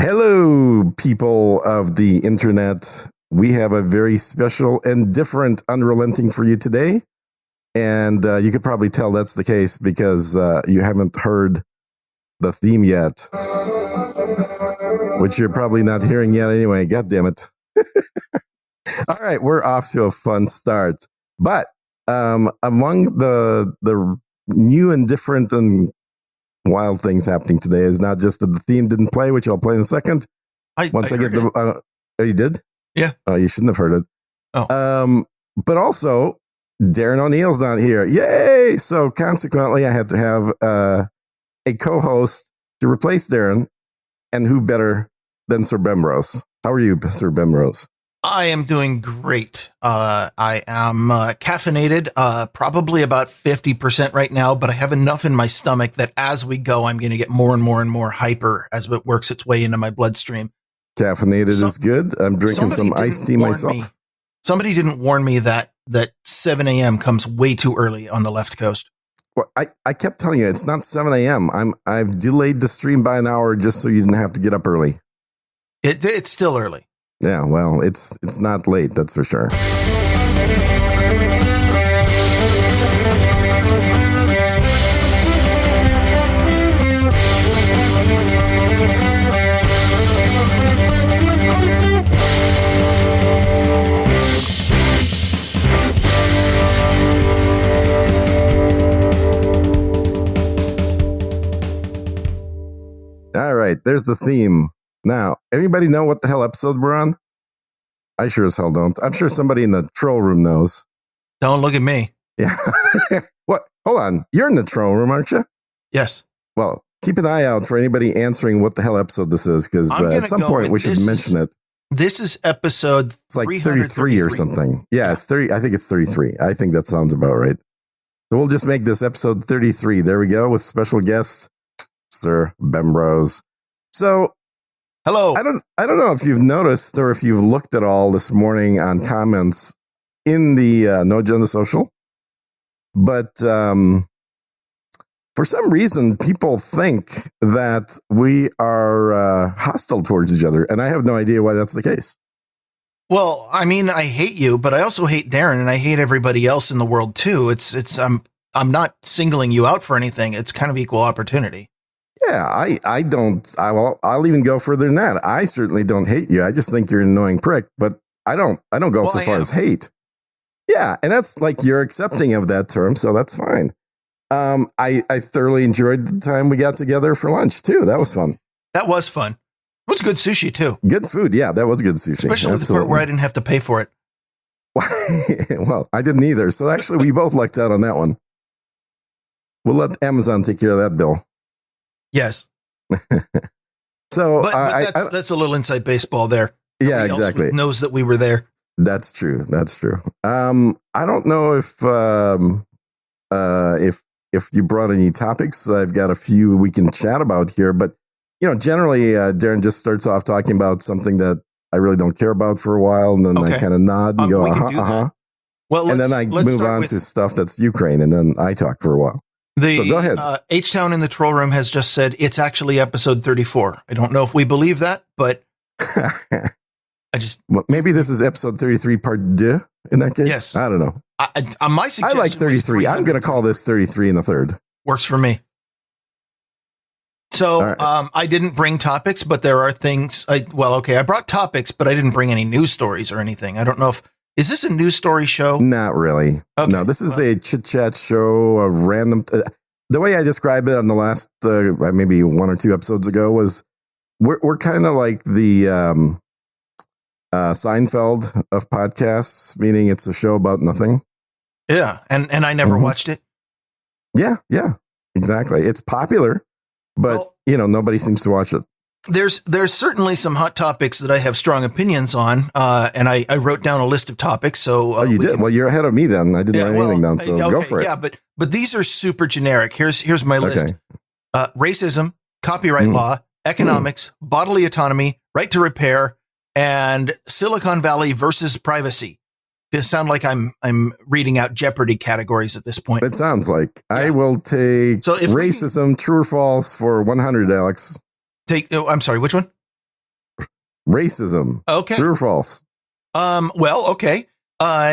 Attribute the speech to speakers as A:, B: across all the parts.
A: Hello, people of the internet. We have a very special and different Unrelenting for you today. And you could probably tell that's the case because you haven't heard the theme yet, which you're probably not hearing yet anyway. God damn it. All right, we're off to a fun start. But among the new and different and wild things happening today is not just that the theme didn't play, which I'll play in a second. Once I get the oh, you did?
B: Yeah.
A: Oh, you shouldn't have heard it.
B: Oh.
A: But also Darren O'Neill's not here. Yay! So consequently, I had to have a co-host to replace Darren, and who better than Sir Bemrose? How are you, Sir Bemrose?
B: I am doing great. I am caffeinated, probably about 50% right now, but I have enough in my stomach that as we go, I'm going to get more and more and more hyper as it works its way into my bloodstream.
A: Caffeinated is good. I'm drinking some iced tea myself.
B: Somebody didn't warn me that 7 a.m. comes way too early on the left coast.
A: Well, I kept telling you, it's not 7 a.m. I've delayed the stream by an hour just so you didn't have to get up early.
B: It's still early.
A: Yeah, well, it's not late, that's for sure. All right, there's the theme. Now, anybody know what the hell episode we're on? I sure as hell don't. I'm sure somebody in the troll room knows.
B: Don't look at me.
A: Yeah. What? Hold on. You're in the troll room, aren't you?
B: Yes.
A: Well, keep an eye out for anybody answering what the hell episode this is, because at some point we should mention it.
B: This is episode.
A: It's like 33 or something. Yeah, it's 30. I think it's 33. I think that sounds about right. So we'll just make this episode 33. There we go, with special guest Sir Bemrose. So,
B: hello.
A: I don't know if you've noticed or if you've looked at all this morning on comments in the No Agenda Social, but for some reason, people think that we are hostile towards each other, and I have no idea why that's the case.
B: Well, I mean, I hate you, but I also hate Darren, and I hate everybody else in the world too. I'm not singling you out for anything. It's kind of equal opportunity.
A: Yeah, I'll even go further than that. I certainly don't hate you. I just think you're an annoying prick, but I don't go so far as hate. Yeah, and that's like you're accepting of that term, so that's fine. I thoroughly enjoyed the time we got together for lunch too. That was fun.
B: That was fun. It was good sushi too.
A: Good food, yeah, that was good sushi.
B: Especially the part where I didn't have to pay for it.
A: Well, I didn't either. So actually, we both lucked out on that one. We'll let Amazon take care of that bill.
B: Yes.
A: So
B: but that's a little inside baseball there.
A: Yeah, exactly.
B: Knows that we were there.
A: That's true. That's true. I don't know if you brought any topics. I've got a few we can chat about here, but generally Darren just starts off talking about something that I really don't care about for a while, and then I kind of nod and go, Well, and then I move on to stuff that's Ukraine, and then I talk for a while. So go ahead.
B: H-Town in the troll room has just said it's actually episode 34. I don't know if we believe that, but
A: maybe this is episode 33 part 2 in that case.
B: Yes.
A: I don't know.
B: My suggestion
A: I like 33. I'm going to call this 33 and a third.
B: Works for me. So right. I didn't bring topics, but there are things. I brought topics, but I didn't bring any news stories or anything. I don't know if. Is this a news story show?
A: Not really. Okay. No, this is a chit-chat show of random... the way I described it on the last, maybe 1 or 2 episodes ago was, we're kind of like the Seinfeld of podcasts, meaning it's a show about nothing.
B: Yeah, and I never watched it.
A: Yeah, exactly. It's popular, but, nobody seems to watch it.
B: There's certainly some hot topics that I have strong opinions on, and I wrote down a list of topics. So
A: you did? Well, you're ahead of me then. I didn't write anything down, so go for it.
B: Yeah, but these are super generic. Here's my list: racism, copyright law, economics, bodily autonomy, right to repair, and Silicon Valley versus privacy. It sound like I'm reading out Jeopardy categories at this point.
A: It sounds like I will take racism, true or false for 100, Alex.
B: I'm sorry, which one?
A: Racism.
B: Okay.
A: True or false?
B: Well, okay.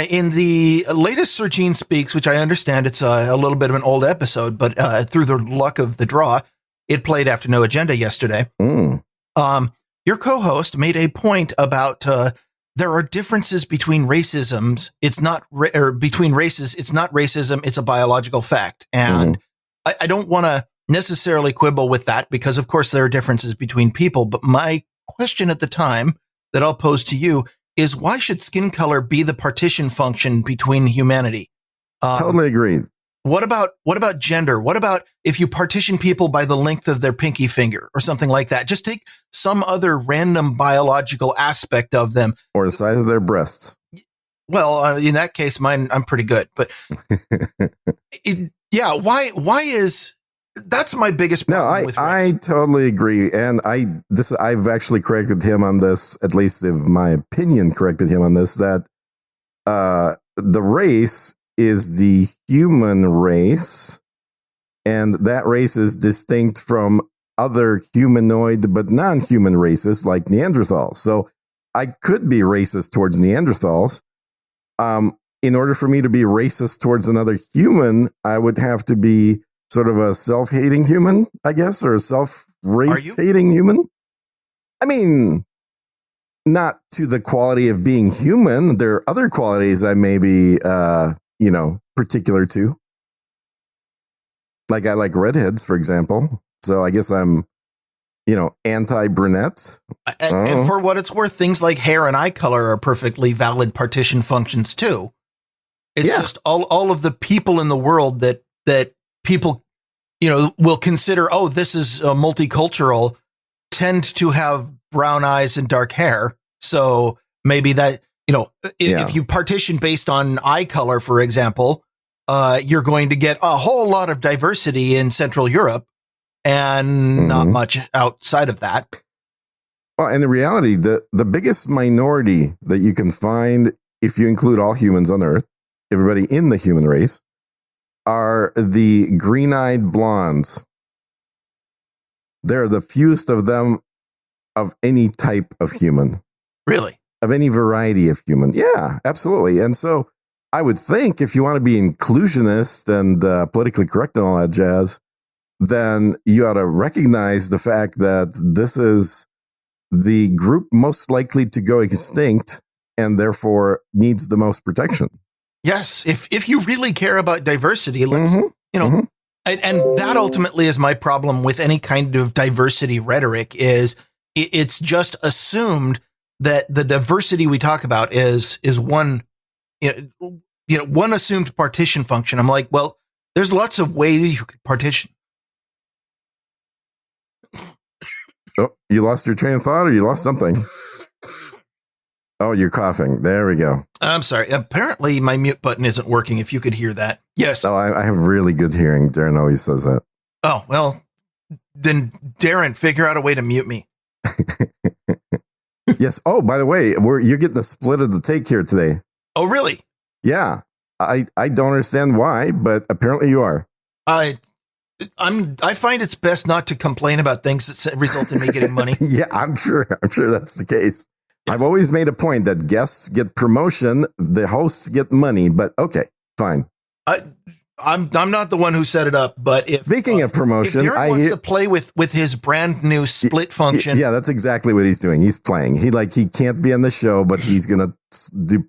B: In the latest Sir Gene Speaks, which I understand it's a little bit of an old episode, but through the luck of the draw, it played after No Agenda yesterday. Your co-host made a point about there are differences between racisms. It's not between races. It's not racism. It's a biological fact. And I don't want to necessarily quibble with that because, of course, there are differences between people. But my question at the time that I'll pose to you is, why should skin color be the partition function between humanity?
A: Totally agreed.
B: What about gender? What about if you partition people by the length of their pinky finger or something like that? Just take some other random biological aspect of them.
A: Or the size of their breasts.
B: Well, in that case, mine, I'm pretty good. But why is that's my biggest problem with race.
A: I totally agree. And I've actually corrected him on this, at least if my opinion corrected him on this, that the race is the human race, and that race is distinct from other humanoid but non-human races like Neanderthals. So I could be racist towards Neanderthals. In order for me to be racist towards another human, I would have to be sort of a self-hating human, I guess, or a self-race-hating human. I mean, not to the quality of being human. There are other qualities I may be particular to. Like I like redheads, for example. So I guess I'm, anti-brunettes.
B: And for what it's worth, things like hair and eye color are perfectly valid partition functions too. It's just all of the people in the world that people, will consider, oh, this is multicultural, tend to have brown eyes and dark hair. So maybe that, if you partition based on eye color, for example, you're going to get a whole lot of diversity in Central Europe and not much outside of that.
A: Well, and in reality, the biggest minority that you can find, if you include all humans on Earth, everybody in the human race, are the green-eyed blondes. They're the fewest of them of any type of human.
B: Really?
A: Of any variety of human. Yeah, absolutely. And so I would think if you want to be inclusionist and politically correct and all that jazz, then you ought to recognize the fact that this is the group most likely to go extinct and therefore needs the most protection.
B: Yes. If you really care about diversity, let's, and that ultimately is my problem with any kind of diversity rhetoric is it's just assumed that the diversity we talk about is one, one assumed partition function. I'm like, well, there's lots of ways you could partition.
A: Oh, you lost your train of thought or you lost something? Oh, you're coughing. There we go.
B: I'm sorry. Apparently my mute button isn't working. If you could hear that. Yes.
A: Oh, I have really good hearing. Darren always says that.
B: Oh, well, then Darren, figure out a way to mute me.
A: Yes. Oh, by the way, you're getting the split of the take here today.
B: Oh, really?
A: Yeah. I don't understand why, but apparently you are.
B: I find it's best not to complain about things that result in me getting money.
A: Yeah, I'm sure that's the case. Yes. I've always made a point that guests get promotion, the hosts get money, but okay, fine.
B: I'm not the one who set it up, but
A: speaking of promotion,
B: if Darren wants to play with his brand new split function.
A: Yeah, that's exactly what he's doing. He's playing. He can't be on the show, but he's gonna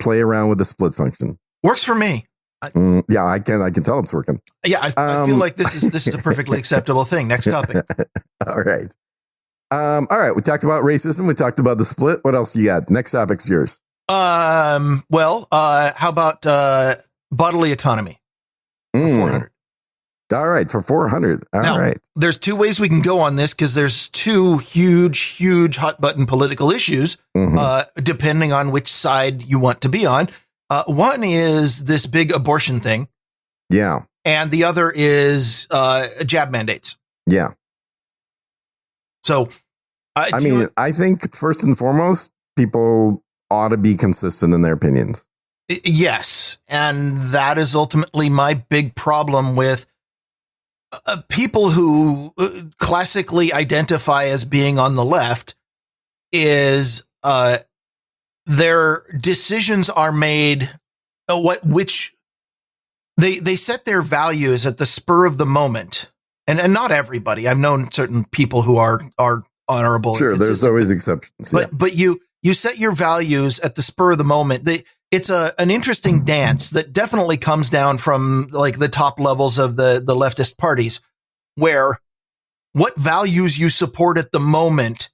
A: play around with the split function.
B: Works for me.
A: Yeah, I can tell it's working.
B: Yeah, I feel like this is a perfectly acceptable thing. Next topic.
A: All right. All right. We talked about racism. We talked about the split. What else you got? Next topic's yours.
B: Well, how about bodily autonomy? 400.
A: All right, for 400. All right.
B: There's two ways we can go on this because there's two huge hot button political issues, depending on which side you want to be on. One is this big abortion thing.
A: Yeah.
B: And the other is jab mandates.
A: Yeah.
B: So,
A: I think first and foremost, people ought to be consistent in their opinions.
B: Yes. And that is ultimately my big problem with people who classically identify as being on the left is their decisions are made. Which they set their values at the spur of the moment, and not everybody. I've known certain people who are honorable.
A: Sure, there's always exceptions.
B: But you set your values at the spur of the moment. It's an interesting dance that definitely comes down from like the top levels of the leftist parties, where what values you support at the moment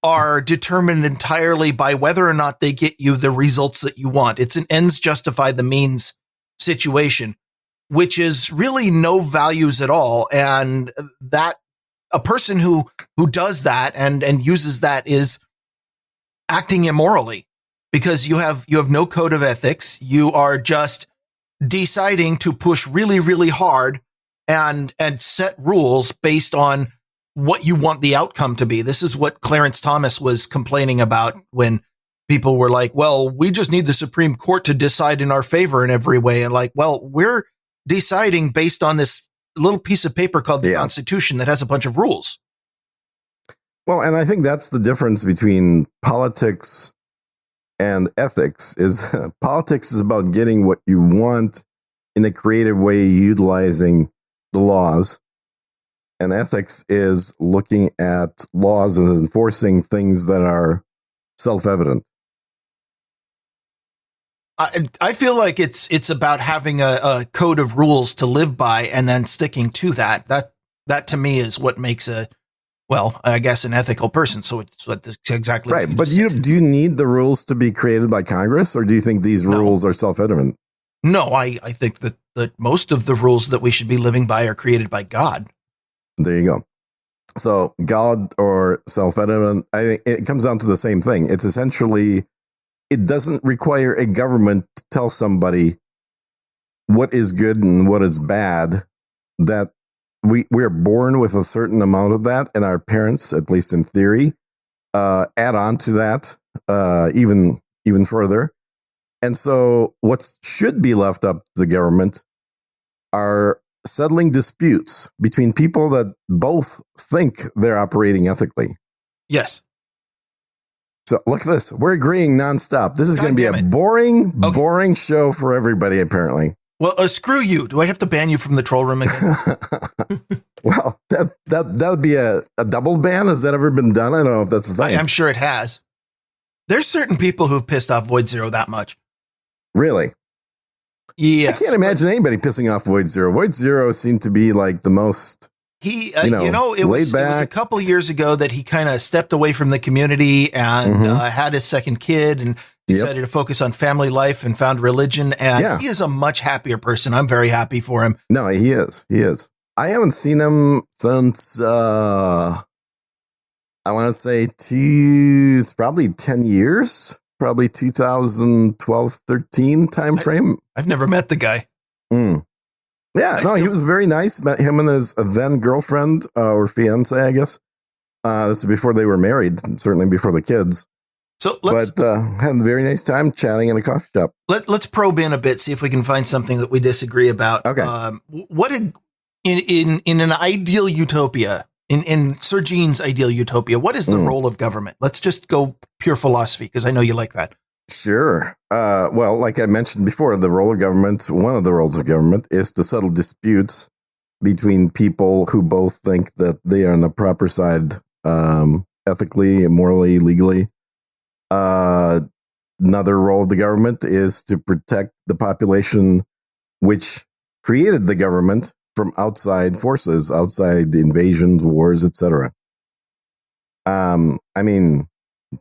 B: are determined entirely by whether or not they get you the results that you want. It's an ends justify the means situation, which is really no values at all. And that a person who does that and uses that is acting immorally, because you have no code of ethics. You are just deciding to push really, really hard and set rules based on what you want the outcome to be. This is what Clarence Thomas was complaining about when people were like, well, we just need the Supreme Court to decide in our favor in every way. And like, well, we're deciding based on this little piece of paper called the Constitution that has a bunch of rules.
A: Well, and I think that's the difference between politics and ethics is politics is about getting what you want in a creative way, utilizing the laws. And ethics is looking at laws and enforcing things that are self-evident.
B: I feel like it's about having a code of rules to live by and then sticking to that. That to me is what makes an ethical person. So it's exactly
A: right. But do you need the rules to be created by Congress, or do you think these rules are self-evident?
B: No, I think that most of the rules that we should be living by are created by God.
A: There you go. So God or self-evident, I think it comes down to the same thing. It's essentially, it doesn't require a government to tell somebody what is good and what is bad. That we're born with a certain amount of that, and our parents, at least in theory, add on to that even further. And so what should be left up to the government are settling disputes between people that both think they're operating ethically.
B: Yes.
A: So look at this. We're agreeing nonstop. This is going to be a boring show for everybody, apparently.
B: Well, screw you. Do I have to ban you from the troll room again?
A: Well, that would be a double ban. Has that ever been done? I don't know if that's the thing.
B: I'm sure it has. There's certain people who've pissed off Void Zero that much.
A: Really?
B: Yeah.
A: I can't imagine anybody pissing off Void Zero. Void Zero seemed to be like the most,
B: it was a couple years ago that he kind of stepped away from the community and had his second kid and decided to focus on family life and found religion. And he is a much happier person. I'm very happy for him.
A: No, he is. He is. I haven't seen him since, I want to say it's probably 10 years. Probably 2012, 13 time frame.
B: I've never met the guy.
A: Yeah, he was very nice. Met him and his then girlfriend or fiance, I guess. This is before they were married, certainly before the kids.
B: So
A: had a very nice time chatting in a coffee shop.
B: Let's probe in a bit, see if we can find something that we disagree about.
A: Okay.
B: In an ideal utopia, in Sir Gene's ideal utopia, what is the role of government? Let's just go pure philosophy, because I know you like that.
A: Sure. Well, like I mentioned before, one of the roles of government is to settle disputes between people who both think that they are on the proper side, ethically, morally, legally. Another role of the government is to protect the population which created the government from outside forces, outside invasions, wars, etc.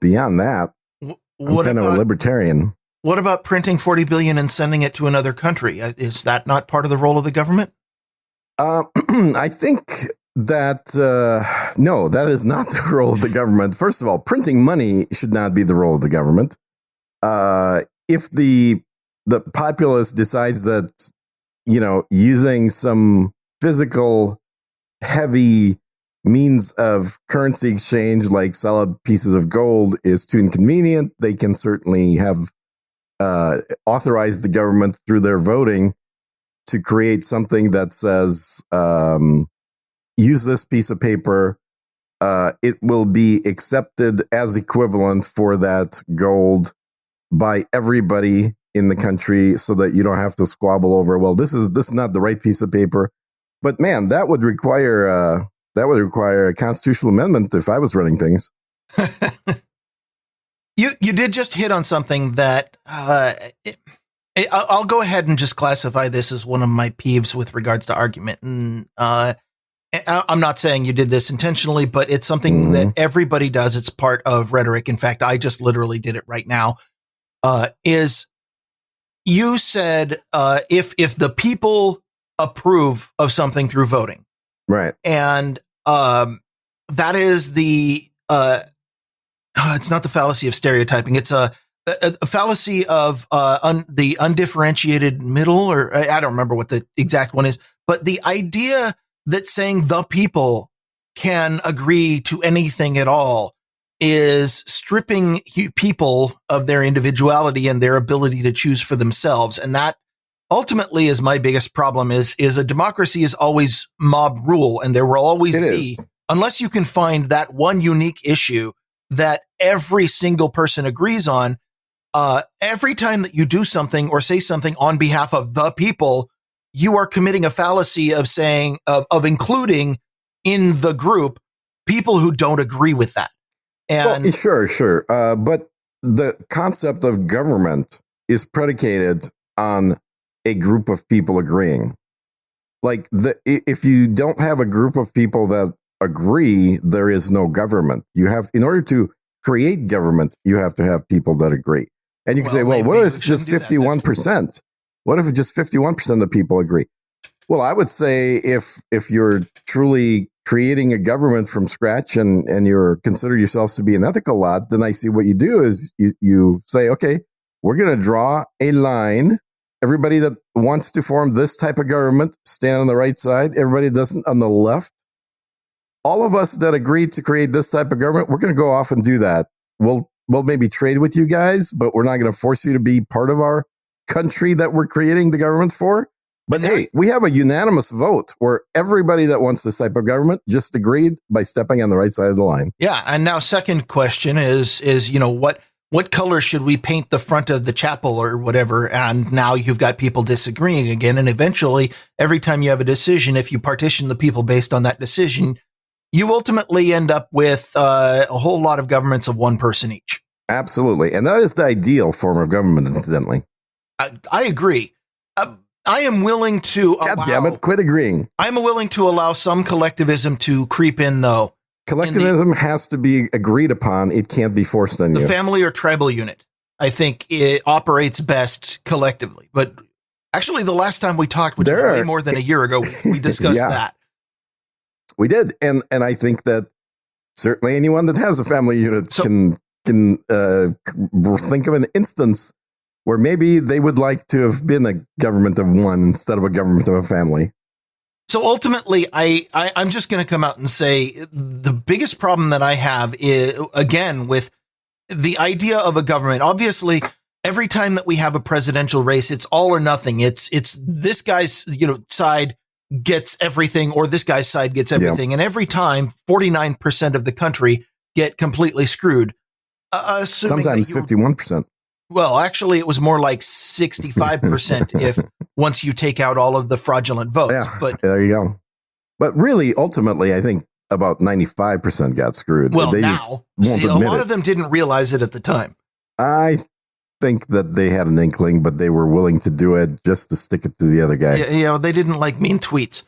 A: Beyond that, I'm kind of a libertarian.
B: What about printing 40 billion and sending it to another country? Is that not part of the role of the government?
A: I think that, no, that is not the role of the government. First of all, printing money should not be the role of the government. If the populace decides that, using some physical heavy means of currency exchange, like solid pieces of gold, is too inconvenient, they can certainly have authorized the government through their voting to create something that says, use this piece of paper it will be accepted as equivalent for that gold by everybody in the country, so that you don't have to squabble over, well, this is not the right piece of paper. But man, that would require a constitutional amendment if I was running things.
B: You did just hit on something that I'll go ahead and just classify this as one of my peeves with regards to argument. And I'm not saying you did this intentionally, but it's something that everybody does. It's part of rhetoric. In fact, I just literally did it right now. Is you said if the people approve of something through voting,
A: right? And
B: that is the it's not the fallacy of stereotyping. It's a fallacy of the undifferentiated middle, or I don't remember what the exact one is, but the idea that saying the people can agree to anything at all is stripping people of their individuality and their ability to choose for themselves. And that ultimately is my biggest problem is a democracy is always mob rule. And there will always be, unless you can find that one unique issue that every single person agrees on, every time that you do something or say something on behalf of the people, you are committing a fallacy of saying, of including in the group people who don't agree with that. And
A: well, sure. But the concept of government is predicated on a group of people agreeing. Like if you don't have a group of people that agree, there is no government. You have, in order to create government, you have to have people that agree. And you can say, well, what if it's just 51%? What if it's just 51% of the people agree? Well, I would say if you're truly creating a government from scratch and you're consider yourselves to be an ethical lot, then I see what you do is you say, okay, we're going to draw a line. Everybody that wants to form this type of government, stand on the right side. Everybody doesn't on the left. All of us that agreed to create this type of government, we're going to go off and do that. We'll maybe trade with you guys, but we're not going to force you to be part of our country that we're creating the government for. But hey, we have a unanimous vote where everybody that wants this type of government just agreed by stepping on the right side of the line.
B: Yeah. And now second question is, what color should we paint the front of the chapel or whatever? And now you've got people disagreeing again. And eventually, every time you have a decision, if you partition the people based on that decision, you ultimately end up with a whole lot of governments of one person each.
A: Absolutely. And that is the ideal form of government, incidentally.
B: I agree. I am willing to
A: God damn it, quit agreeing.
B: I'm willing to allow some collectivism to creep in, though.
A: Collectivism has to be agreed upon. It can't be forced on you.
B: The family or tribal unit, I think, it operates best collectively. But actually, the last time we talked, which was way more than a year ago, we discussed that.
A: We did. And I think that certainly anyone that has a family unit can think of an instance where maybe they would like to have been a government of one instead of a government of a family.
B: So ultimately, I'm just going to come out and say the biggest problem that I have is, again, with the idea of a government. Obviously, every time that we have a presidential race, it's all or nothing. It's this guy's side gets everything, or this guy's side gets everything. And every time, 49% of the country get completely screwed.
A: Sometimes 51%.
B: Well, actually, it was more like 65% if once you take out all of the fraudulent votes.
A: Yeah,
B: but
A: there you go. But really, ultimately, I think about 95% got screwed.
B: Well,
A: they
B: now,
A: just won't admit
B: a lot of them didn't realize it at the time.
A: I think that they had an inkling, but they were willing to do it just to stick it to the other guy.
B: Yeah, they didn't like mean tweets.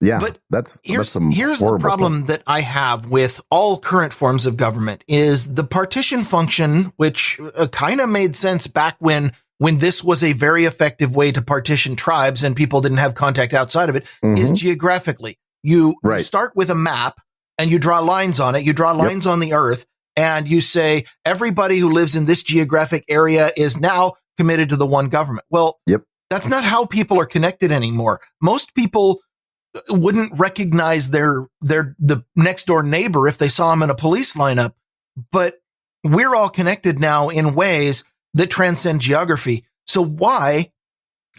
A: Yeah,
B: but
A: here's
B: the problem that I have with all current forms of government is the partition function, which kind of made sense back when this was a very effective way to partition tribes and people didn't have contact outside of it, is geographically. You start with a map and you draw lines on it. You draw lines on the earth and you say everybody who lives in this geographic area is now committed to the one government. Well, that's not how people are connected anymore. Most people wouldn't recognize the next door neighbor if they saw him in a police lineup. But we're all connected now in ways that transcend geography. So why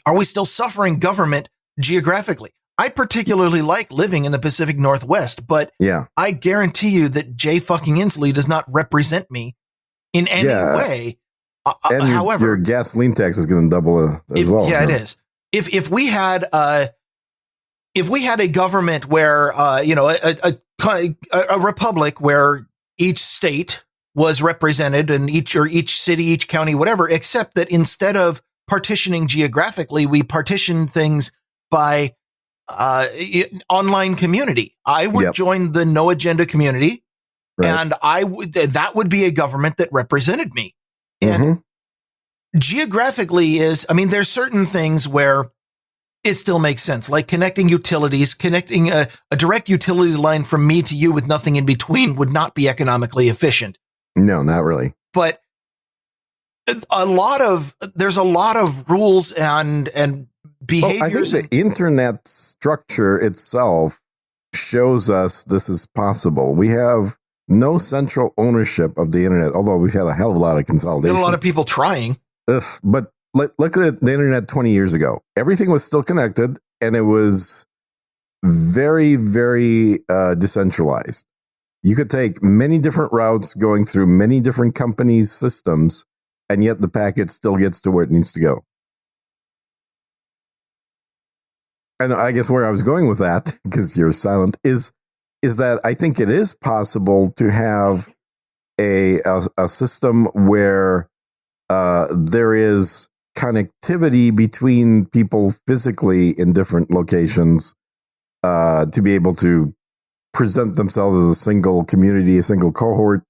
B: are we still suffering government geographically? I particularly like living in the Pacific Northwest, but I guarantee you that Jay fucking Inslee does not represent me in any way.
A: And
B: however,
A: your gasoline tax is going to double as well.
B: Yeah, it is. If we had a government where a republic where each state was represented and each city, each county, whatever, except that instead of partitioning geographically, we partitioned things by online community. I would join the No Agenda community, and that would be a government that represented me. And geographically there's certain things where it still makes sense, like connecting utilities, connecting a direct utility line from me to you with nothing in between would not be economically efficient.
A: No, not really.
B: But there's a lot of rules and behaviors.
A: I think the internet structure itself shows us this is possible. We have no central ownership of the internet, although we've had a hell of a lot of consolidation.
B: There are a lot of people trying.
A: But look at the internet 20 years ago. Everything was still connected, and it was very, very decentralized. You could take many different routes going through many different companies' systems, and yet the packet still gets to where it needs to go. And I guess where I was going with that, because you're silent, is that I think it is possible to have a system where there is connectivity between people physically in different locations to be able to present themselves as a single community, a single cohort,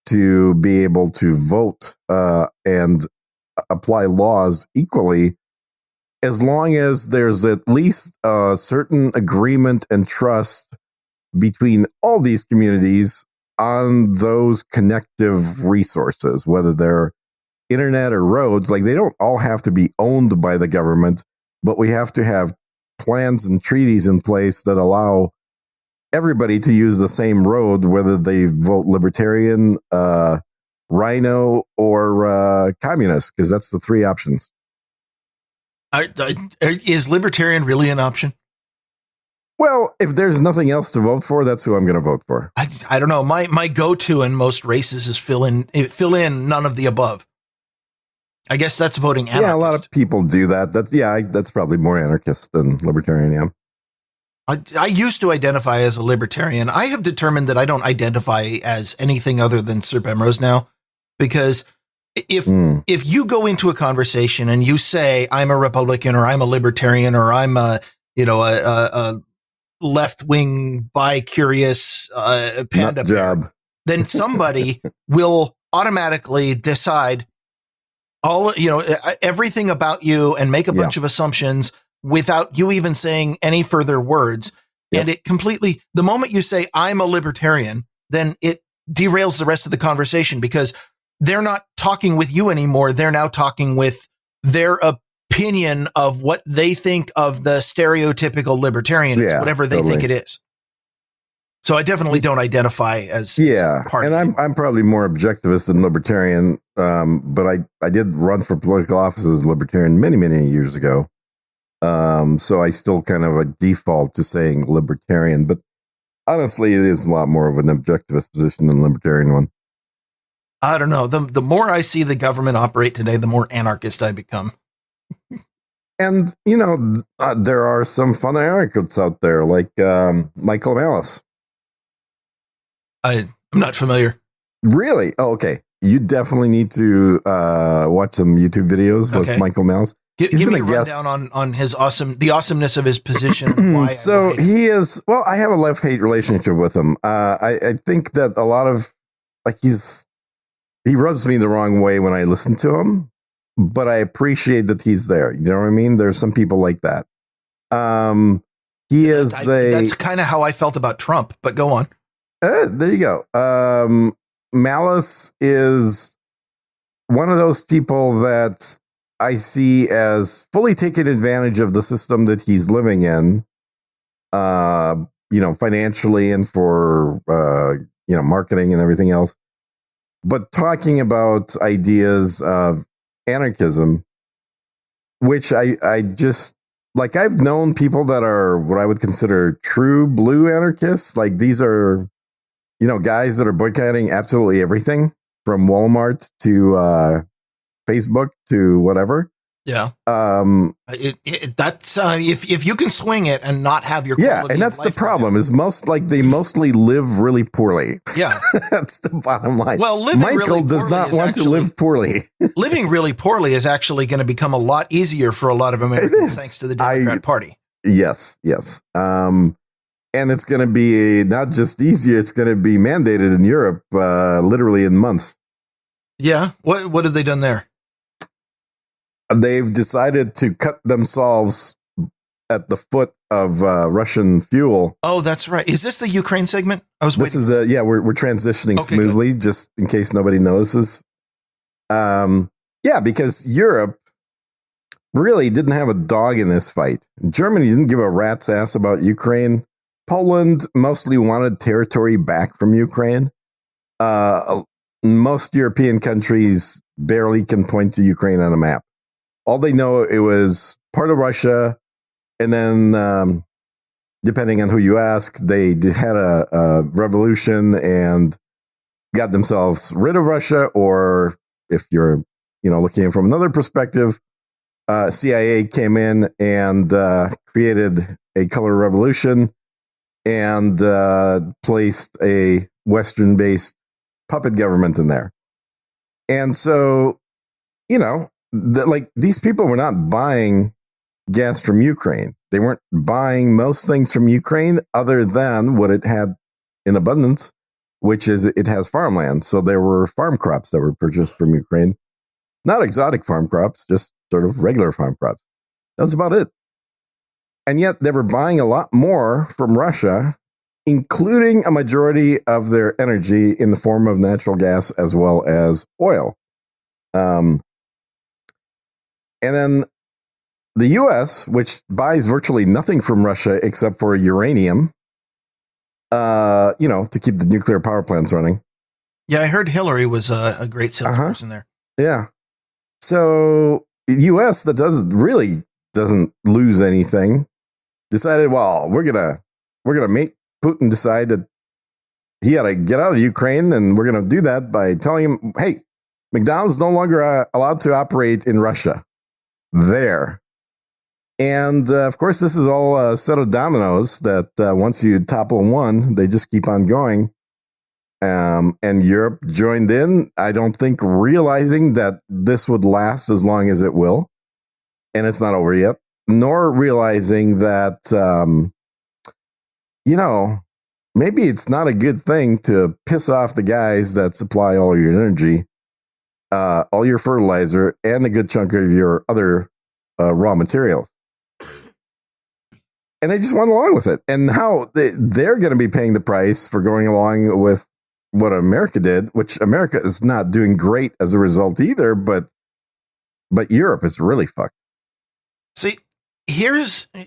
A: to be able to vote and apply laws equally, as long as there's at least a certain agreement and trust between all these communities on those connective resources, whether they're internet or roads. Like, they don't all have to be owned by the government, but we have to have plans and treaties in place that allow everybody to use the same road, whether they vote libertarian, rhino, or communist, because that's the three options.
B: Is libertarian really an option?
A: Well, if there's nothing else to vote for, that's who I'm going to vote for.
B: I don't know. My go-to in most races is fill in none of the above. I guess that's voting anarchist.
A: Yeah, a lot of people do that. That's probably more anarchist than libertarian. Yeah.
B: I used to identify as a libertarian. I have determined that I don't identify as anything other than Sir Bemrose now, because if you go into a conversation and you say I'm a Republican or I'm a libertarian or I'm a left-wing bi-curious panda bear, then somebody will automatically decide everything about you and make a bunch of assumptions without you even saying any further words. And it completely, the moment you say I'm a libertarian, then it derails the rest of the conversation, because they're not talking with you anymore. They're now talking with their opinion of what they think of the stereotypical libertarian, whatever they think it is. So I definitely don't identify as
A: and I'm probably more objectivist than libertarian. But I did run for political office as a libertarian many, many years ago. So I still kind of a default to saying libertarian, but honestly, it is a lot more of an objectivist position than libertarian one.
B: I don't know. The more I see the government operate today, the more anarchist I become.
A: And, there are some fun anarchists out there, like Michael Malice.
B: I'm not familiar.
A: Really? Oh, okay. You definitely need to watch some YouTube videos with Michael Malice.
B: Give me a rundown on the awesomeness of his position. And why
A: so he is, well, I have a love-hate relationship with him. I think that a lot of, he rubs me the wrong way when I listen to him, but I appreciate that he's there. You know what I mean? There's some people like that. That's
B: kind of how I felt about Trump, but go on.
A: There you go. Malice is one of those people that I see as fully taking advantage of the system that he's living in, financially and for, marketing and everything else. But talking about ideas of anarchism, which I just like I've known people that are what I would consider true blue anarchists. Like these are, guys that are boycotting absolutely everything from Walmart to Facebook to whatever.
B: Yeah. That's if you can swing it and not have your
A: and that's the problem is they mostly live really poorly.
B: Yeah,
A: that's the bottom line.
B: Well,
A: Michael
B: really
A: does not want to live poorly.
B: Living really poorly is actually going to become a lot easier for a lot of Americans thanks to the Democrat Party.
A: Yes. And it's going to be not just easier; it's going to be mandated in Europe, literally in months.
B: Yeah. What have they done there?
A: They've decided to cut themselves at the foot of Russian fuel.
B: Oh, that's right. Is this the Ukraine segment?
A: We're transitioning smoothly, good. Just in case nobody notices. Because Europe really didn't have a dog in this fight. Germany didn't give a rat's ass about Ukraine. Poland mostly wanted territory back from Ukraine. Most European countries barely can point to Ukraine on a map. All they know, it was part of Russia, and then, depending on who you ask, they had a revolution and got themselves rid of Russia, or if you're, looking from another perspective, CIA came in and created a color revolution and placed a Western-based puppet government in there. And so, these people were not buying gas from Ukraine. They weren't buying most things from Ukraine other than what it had in abundance, which is it has farmland. So there were farm crops that were purchased from Ukraine, not exotic farm crops, just sort of regular farm crops. That was about it. And yet they were buying a lot more from Russia, including a majority of their energy in the form of natural gas as well as oil. And then the U.S., which buys virtually nothing from Russia except for uranium, to keep the nuclear power plants running.
B: Yeah, I heard Hillary was a great salesperson there.
A: Yeah. So U.S. that doesn't lose anything. Decided, well, we're gonna make Putin decide that he had to get out of Ukraine, and we're gonna do that by telling him, hey, McDonald's no longer allowed to operate in Russia. There. And of course, this is all a set of dominoes that once you topple one, they just keep on going. And Europe joined in, I don't think realizing that this would last as long as it will. And it's not over yet, nor realizing that, maybe it's not a good thing to piss off the guys that supply all your energy, all your fertilizer, and a good chunk of your other raw materials. And they just went along with it. And now they're going to be paying the price for going along with what America did, which America is not doing great as a result either, but Europe is really fucked.
B: See,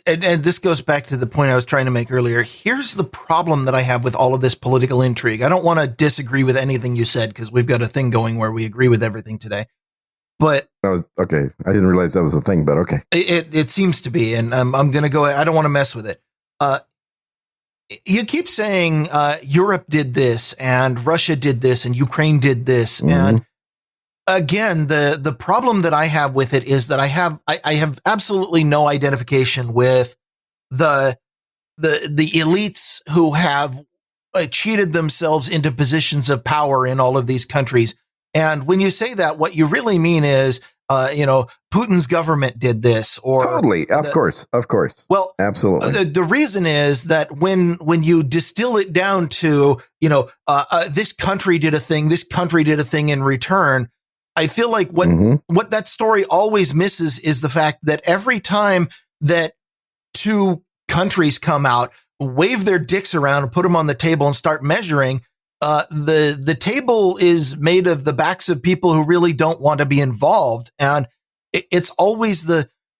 B: and this goes back to the point I was trying to make earlier. Here's the problem that I have with all of this political intrigue. I don't want to disagree with anything you said because we've got a thing going where we agree with everything today. But
A: that was okay. I didn't realize that was a thing, but okay.
B: It seems to be, and I'm going to go. I don't want to mess with it. You keep saying Europe did this, and Russia did this, and Ukraine did this, and again, the problem that I have with it is that I have absolutely no identification with the elites who have cheated themselves into positions of power in all of these countries. And when you say that, what you really mean is, Putin's government did this, or
A: totally, of course.
B: Well,
A: absolutely.
B: The reason is that when you distill it down to, this country did a thing, this country did a thing in return, I feel like what that story always misses is the fact that every time that two countries come out, wave their dicks around and put them on the table and start measuring, the table is made of the backs of people who really don't want to be involved. And it's always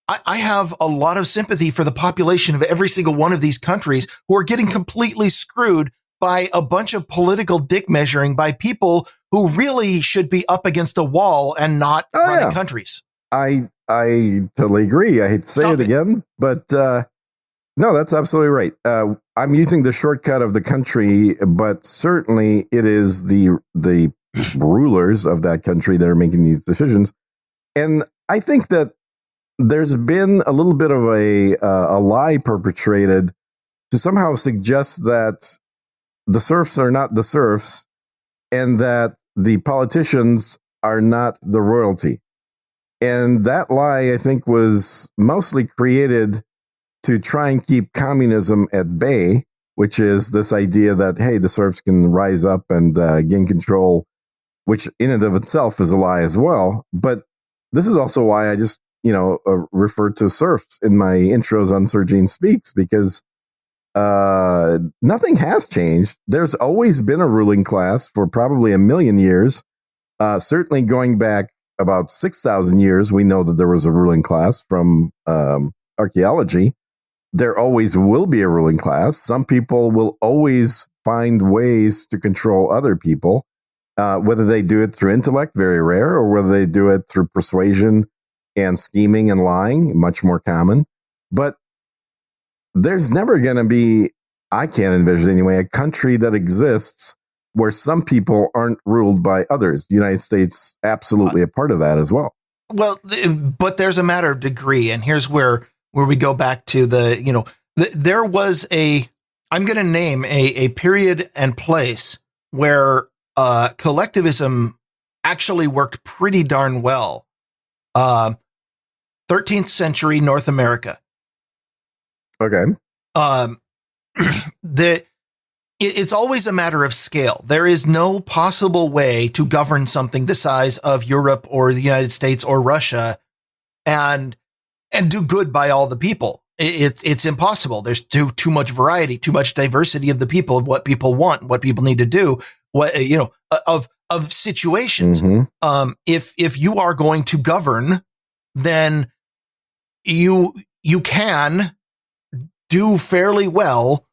B: I have a lot of sympathy for the population of every single one of these countries who are getting completely screwed by a bunch of political dick measuring by people who really should be up against a wall and not running countries.
A: I I totally agree. I hate to say it again, but no, that's absolutely right. I'm using the shortcut of the country, but certainly it is the rulers of that country that are making these decisions. And I think that there's been a little bit of a lie perpetrated to somehow suggest that the serfs are not the serfs and that the politicians are not the royalty. And that lie, I think, was mostly created to try and keep communism at bay, which is this idea that, hey, the serfs can rise up and gain control, which in and of itself is a lie as well. But this is also why I just, refer to serfs in my intros on Sir Gene Speaks, because nothing has changed. There's always been a ruling class for probably 1 million years. Certainly going back about 6,000 years, we know that there was a ruling class from archaeology. There always will be a ruling class. Some people will always find ways to control other people, whether they do it through intellect, very rare, or whether they do it through persuasion and scheming and lying, much more common. But there's never going to be, I can't envision anyway, a country that exists where some people aren't ruled by others. The United States, absolutely a part of that as well.
B: Well, but there's a matter of degree. And here's where we go back to there was I'm going to name a period and place where collectivism actually worked pretty darn well. 13th century North America.
A: Okay.
B: It's always a matter of scale. There is no possible way to govern something the size of Europe or the United States or Russia and do good by all the people. It's impossible. There's too much variety, too much diversity of the people, of what people want, what people need to do, of situations.
A: Mm-hmm.
B: If you are going to govern, then you can do fairly well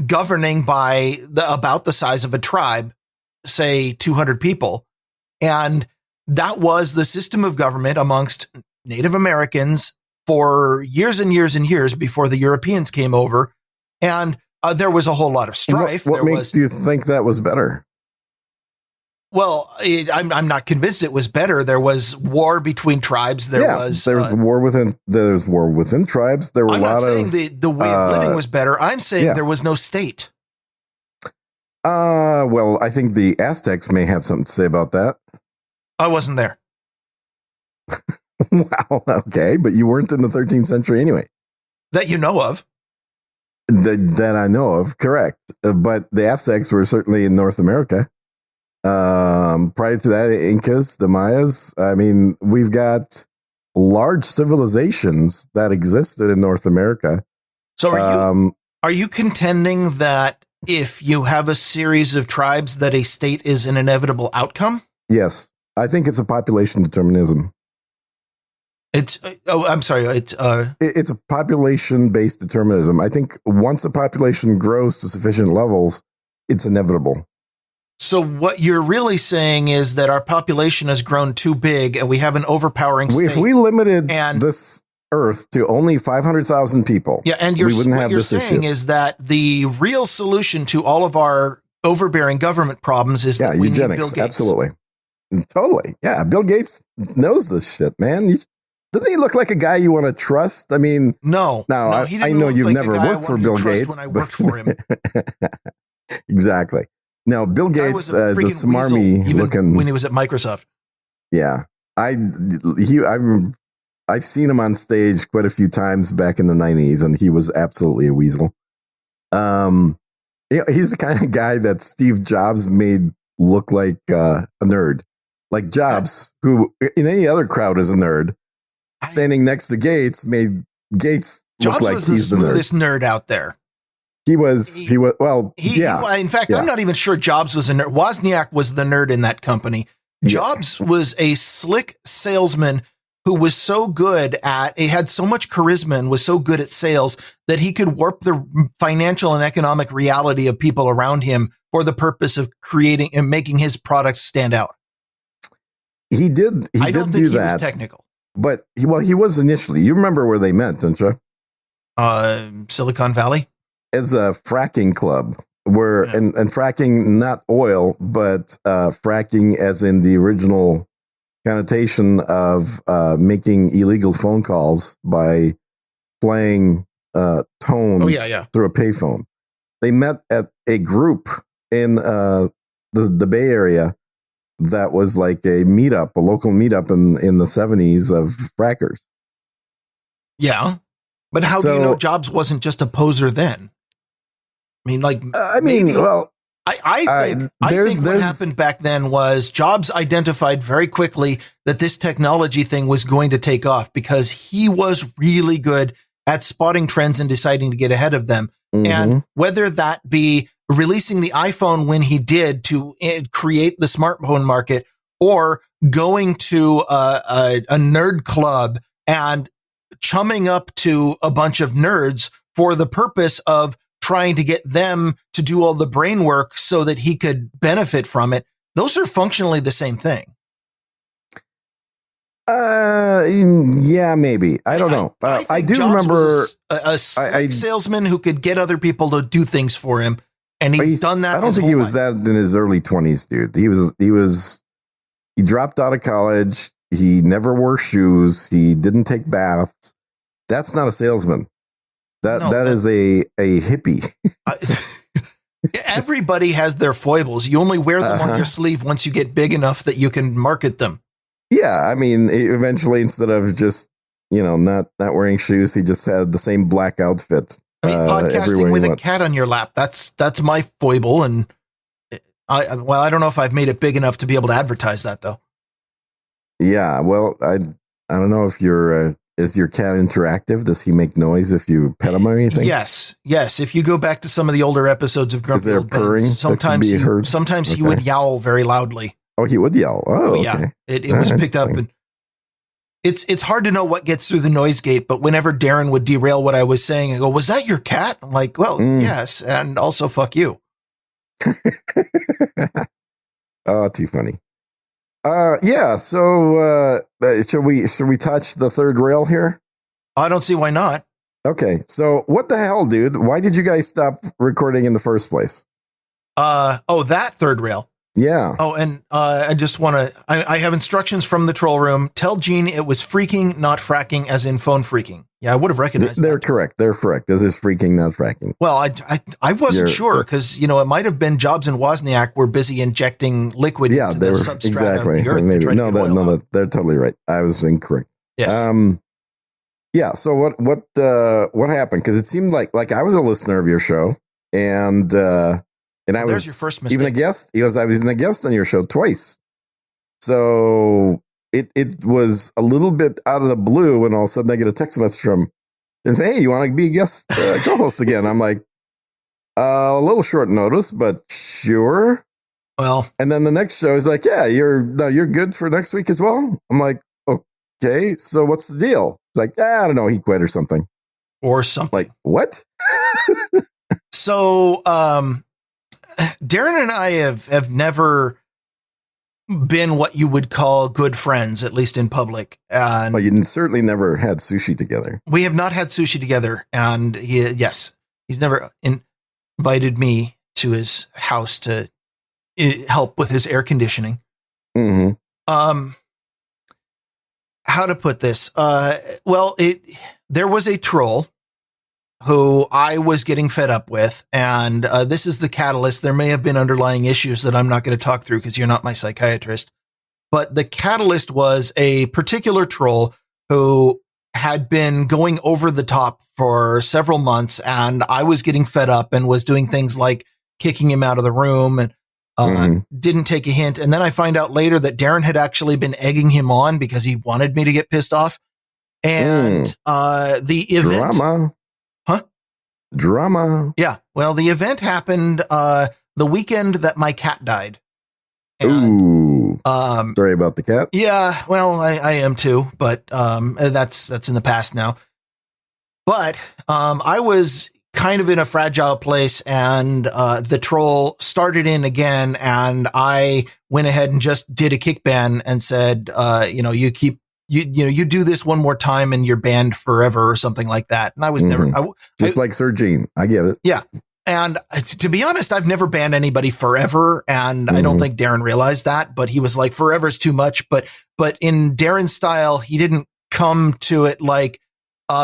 B: governing by about the size of a tribe, say 200 people. And that was the system of government amongst Native Americans for years and years and years before the Europeans came over. And there was a whole lot of strife.
A: What makes you think that was better?
B: Well, I'm not convinced it was better. There was war between tribes. There was
A: war within tribes. There were
B: I'm not saying the way of living was better. I'm saying there was no state.
A: Well, I think the Aztecs may have something to say about that.
B: I wasn't there.
A: Well, okay, but you weren't in the 13th century anyway.
B: That you know of.
A: That I know of, correct. But the Aztecs were certainly in North America. Prior to that, Incas, the Mayas. I mean, we've got large civilizations that existed in North America.
B: So are you contending that if you have a series of tribes that a state is an inevitable outcome?
A: Yes. I think it's a population determinism.
B: I'm sorry. It's
A: a population-based determinism. I think once a population grows to sufficient levels, it's inevitable.
B: So what you're really saying is that our population has grown too big and we have an overpowering state.
A: If we limited this Earth to only 500,000 people,
B: and
A: we wouldn't have this issue.
B: What you're saying is that the real solution to all of our overbearing government problems is that we
A: eugenics.
B: Need Bill Gates.
A: Absolutely. Totally. Yeah. Bill Gates knows this shit, man. Doesn't he look like a guy you want to trust? I mean,
B: no.
A: I know you've never worked for Bill Gates.
B: When I worked for him.
A: Exactly. Now, Bill Gates is a smarmy looking
B: when he was at Microsoft.
A: Yeah, I've seen him on stage quite a few times back in the 90s, and he was absolutely a weasel. He's the kind of guy that Steve Jobs made look like a nerd, like Jobs, who in any other crowd is a nerd. Standing next to Gates made Gates look like he's the
B: smoothest nerd out there.
A: He was. In
B: fact, I'm not even sure Jobs was a nerd. Wozniak was the nerd in that company. Jobs was a slick salesman who was so good he had so much charisma and was so good at sales that he could warp the financial and economic reality of people around him for the purpose of creating and making his products stand out.
A: He did. He did do that.
B: Was technical.
A: but he was initially. You remember where they met, don't you?
B: Silicon Valley.
A: As a fracking club, where and fracking not oil, but fracking as in the original connotation of making illegal phone calls by playing tones through a payphone. They met at a group in the Bay Area that was like a meetup, a local meetup in the 70s of frackers.
B: Yeah. But how do you know Jobs wasn't just a poser then? I mean, like, I think what happened back then was Jobs identified very quickly that this technology thing was going to take off because he was really good at spotting trends and deciding to get ahead of them. Mm-hmm. And whether that be releasing the iPhone when he did to create the smartphone market, or going to a nerd club and chumming up to a bunch of nerds for the purpose of trying to get them to do all the brain work so that he could benefit from it. Those are functionally the same thing.
A: Yeah, maybe. I don't know. I do Jobs remember
B: a salesman who could get other people to do things for him. And he's done that.
A: I don't think he was that in his early 20s, dude. He dropped out of college. He never wore shoes. He didn't take baths. That's not a salesman. That is a hippie.
B: Everybody has their foibles. You only wear them on your sleeve once you get big enough that you can market them.
A: Yeah, I mean, eventually, instead of just not wearing shoes, he just had the same black outfit.
B: I mean, podcasting with a cat on your lap. That's my foible, and I don't know if I've made it big enough to be able to advertise that, though.
A: Yeah, well, I don't know if is your cat interactive? Does he make noise if you pet him or anything?
B: Yes. If you go back to some of the older episodes of Grumpy Old
A: purring?
B: Sometimes he would yowl very loudly.
A: Oh, he would yell. Oh, yeah. Okay.
B: It was picked up, and it's hard to know what gets through the noise gate. But whenever Darren would derail what I was saying, I go, "Was that your cat?" I'm like, "Well, yes," and also fuck you.
A: Oh, too funny. Yeah. So, should we touch the third rail here?
B: I don't see why not.
A: Okay. So, what the hell, dude? Why did you guys stop recording in the first place?
B: That third rail.
A: Yeah.
B: Oh, and I just want to, I have instructions from the troll room. Tell Gene it was freaking, not fracking, as in phone freaking. Yeah, I would have recognized
A: They're correct. They're correct. This is freaking, not fracking.
B: Well, I wasn't sure because, it might have been Jobs and Wozniak were busy injecting liquid.
A: Yeah, they were exactly. Maybe. No, they're totally right. I was incorrect.
B: Yes.
A: Yeah. So what happened? Because it seemed like I was a listener of your show, and I was
B: your first mistake.
A: even a guest. I was a guest on your show twice. So it was a little bit out of the blue when all of a sudden I get a text message from him and say, "Hey, you want to be a guest co-host again?" I'm like, a little short notice, but sure.
B: Well,
A: and then the next show is like, "Yeah, you're good for next week as well." I'm like, "Okay, so what's the deal?" It's like, I don't know, he quit or something.
B: Like,
A: what?
B: So, Darren and I have never been what you would call good friends, at least in public. And
A: you certainly never had sushi together.
B: We have not had sushi together. And he's never invited me to his house to help with his air conditioning.
A: Mm-hmm.
B: How to put this? There was a troll who I was getting fed up with. And this is the catalyst. There may have been underlying issues that I'm not going to talk through because you're not my psychiatrist. But the catalyst was a particular troll who had been going over the top for several months. And I was getting fed up and was doing things like kicking him out of the room and didn't take a hint. And then I find out later that Darren had actually been egging him on because he wanted me to get pissed off. And the event...
A: Drama.
B: Yeah. Well, the event happened the weekend that my cat died.
A: And, sorry about the cat.
B: Yeah. Well, I am too, but that's in the past now. But I was kind of in a fragile place, and the troll started in again, and I went ahead and just did a kick ban and said, you you do this one more time and you're banned forever or something like that. And I was never
A: just like Sir Gene. I get it.
B: Yeah. And to be honest, I've never banned anybody forever. And I don't think Darren realized that, but he was like, forever is too much. But in Darren's style, he didn't come to it like,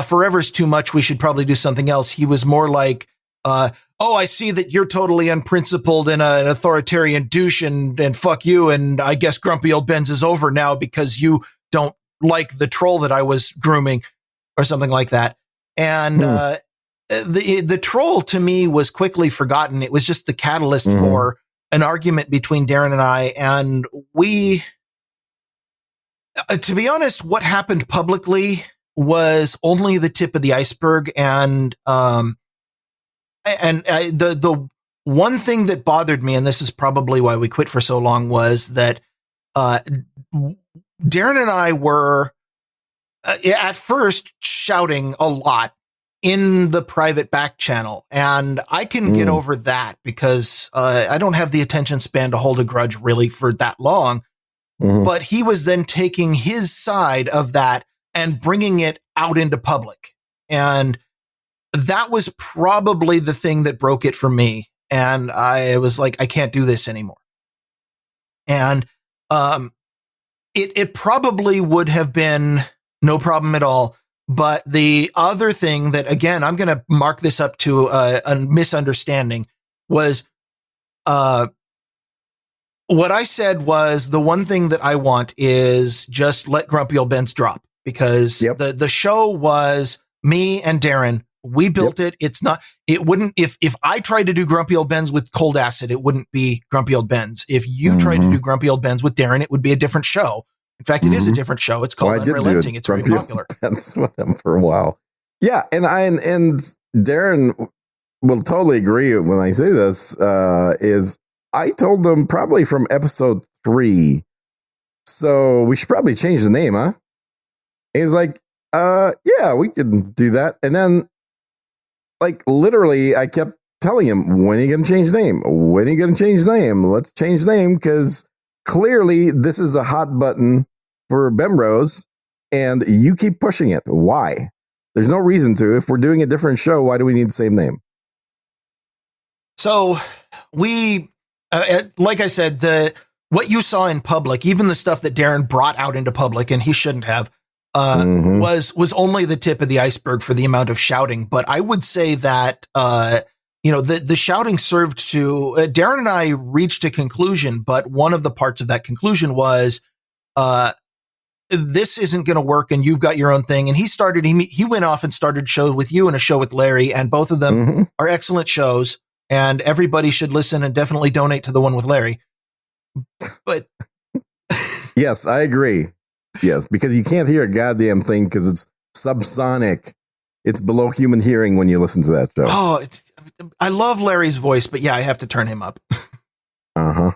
B: forever is too much. We should probably do something else. He was more like, oh, I see that you're totally unprincipled and an authoritarian douche and fuck you. And I guess Grumpy Old Ben's is over now because you don't like the troll that I was grooming or something like that. And, the troll to me was quickly forgotten. It was just the catalyst for an argument between Darren and I. And we, to be honest, what happened publicly was only the tip of the iceberg. And the one thing that bothered me, and this is probably why we quit for so long, was that, Darren and I were at first shouting a lot in the private back channel. And I can get over that because I don't have the attention span to hold a grudge really for that long. But he was then taking his side of that and bringing it out into public. And that was probably the thing that broke it for me. And I was like, I can't do this anymore. And it probably would have been no problem at all. But the other thing that, again, I'm going to mark this up to a misunderstanding was what I said was the one thing that I want is just let Grumpy Old Ben's drop, because the show was me and Darren. We built it. It wouldn't, if I tried to do Grumpy Old Ben's with Cold Acid, it wouldn't be Grumpy Old Ben's. If you tried to do Grumpy Old Ben's with Darren, it would be a different show. In fact, it is a different show. It's called Unrelenting. It's very popular.
A: That's with them for a while. Yeah. And Darren will totally agree when I say this, is I told them probably from episode 3. So we should probably change the name, huh? And he's like, yeah, we can do that. And then like literally I kept telling him, when are you going to change the name? When are you going to change the name? Let's change the name, because clearly this is a hot button for Bemrose and you keep pushing it. Why? There's no reason to. If we're doing a different show, why do we need the same name?
B: So we, like I said, what you saw in public, even the stuff that Darren brought out into public, and he shouldn't have, was only the tip of the iceberg for the amount of shouting. But I would say that, the shouting served to, Darren and I reached a conclusion, but one of the parts of that conclusion was, this isn't going to work and you've got your own thing. And he went off and started a show with you and a show with Larry, and both of them are excellent shows, and everybody should listen and definitely donate to the one with Larry. But
A: yes, I agree. Yes, because you can't hear a goddamn thing because it's subsonic. It's below human hearing when you listen to that show.
B: Oh, I love Larry's voice, but yeah, I have to turn him up. I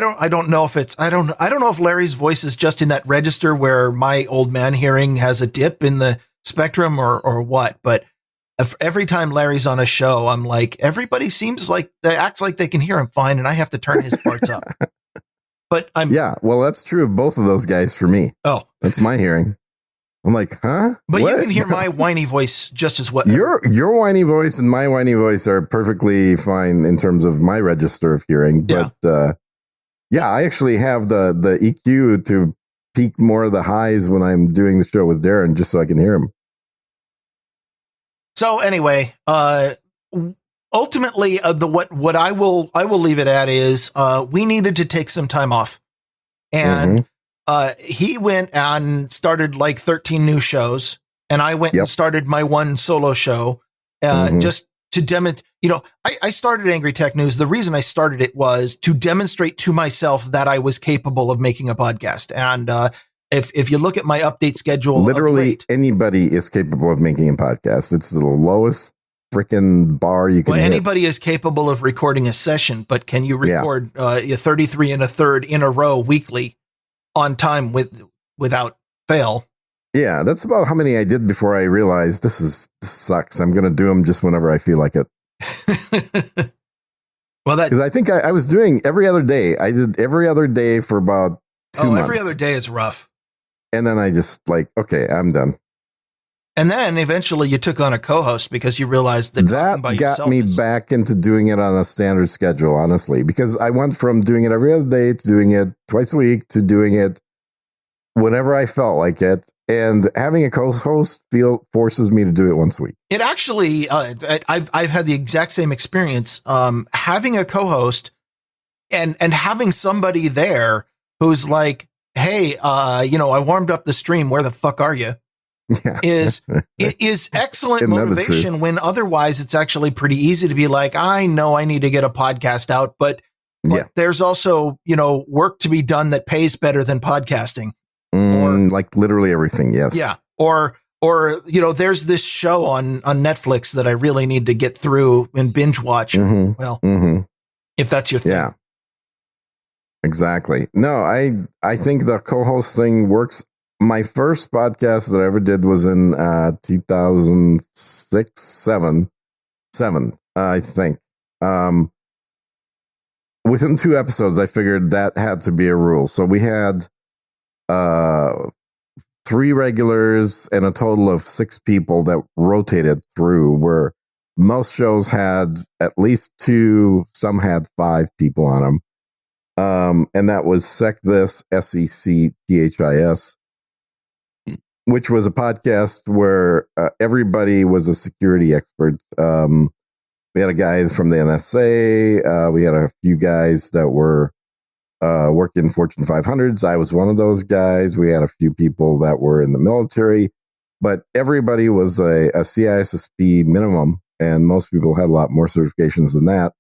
B: don't know if Larry's voice is just in that register where my old man hearing has a dip in the spectrum or what, but every time Larry's on a show, I'm like, everybody seems like they acts like they can hear him fine, and I have to turn his parts up. But
A: well, that's true of both of those guys for me.
B: Oh,
A: that's my hearing. I'm like, huh?
B: But what? You can hear my whiny voice just as well.
A: Your whiny voice and my whiny voice are perfectly fine in terms of my register of hearing. But I actually have the EQ to peak more of the highs when I'm doing the show with Darren, just so I can hear him.
B: So anyway, ultimately, what I will leave it at is we needed to take some time off, and he went and started like 13 new shows, and I went and started my one solo show, just to demonstrate. I started Angry Tech News. The reason I started it was to demonstrate to myself that I was capable of making a podcast, and if you look at my update schedule,
A: literally anybody is capable of making a podcast. It's the lowest freaking bar you can hit.
B: Anybody is capable of recording a session, but can you record 33 and a third in a row weekly on time without fail?
A: Yeah, that's about how many I did before I realized this sucks. I'm going to do them just whenever I feel like it.
B: Well,
A: because I think I was doing every other day. I did every other day for about 2 months.
B: Every other day is rough.
A: And then I just like, okay, I'm done.
B: And then eventually you took on a co-host because you realized that
A: got me back into doing it on a standard schedule, honestly, because I went from doing it every other day to doing it twice a week to doing it whenever I felt like it. And having a co-host forces me to do it once a week.
B: It actually, I've had the exact same experience. Having a co-host and having somebody there who's like, hey, I warmed up the stream. Where the fuck are you? Yeah. It is excellent motivation when otherwise it's actually pretty easy to be like, I know I need to get a podcast out, but there's also, work to be done that pays better than podcasting.
A: Like literally everything. Yes.
B: Yeah. Or, there's this show on Netflix that I really need to get through and binge watch. Mm-hmm. Well, if that's your thing.
A: Yeah. Exactly. No, I think the co-host thing works. My first podcast that I ever did was in 2006, seven, I think. Within 2 episodes, I figured that had to be a rule. So we had 3 regulars and a total of 6 people that rotated through, where most shows had at least 2, some had 5 people on them. And that was Sec This, SECTHIS, which was a podcast where everybody was a security expert. We had a guy from the NSA. We had a few guys that were working Fortune 500s. I was one of those guys. We had a few people that were in the military, but everybody was a CISSP minimum, and most people had a lot more certifications than that.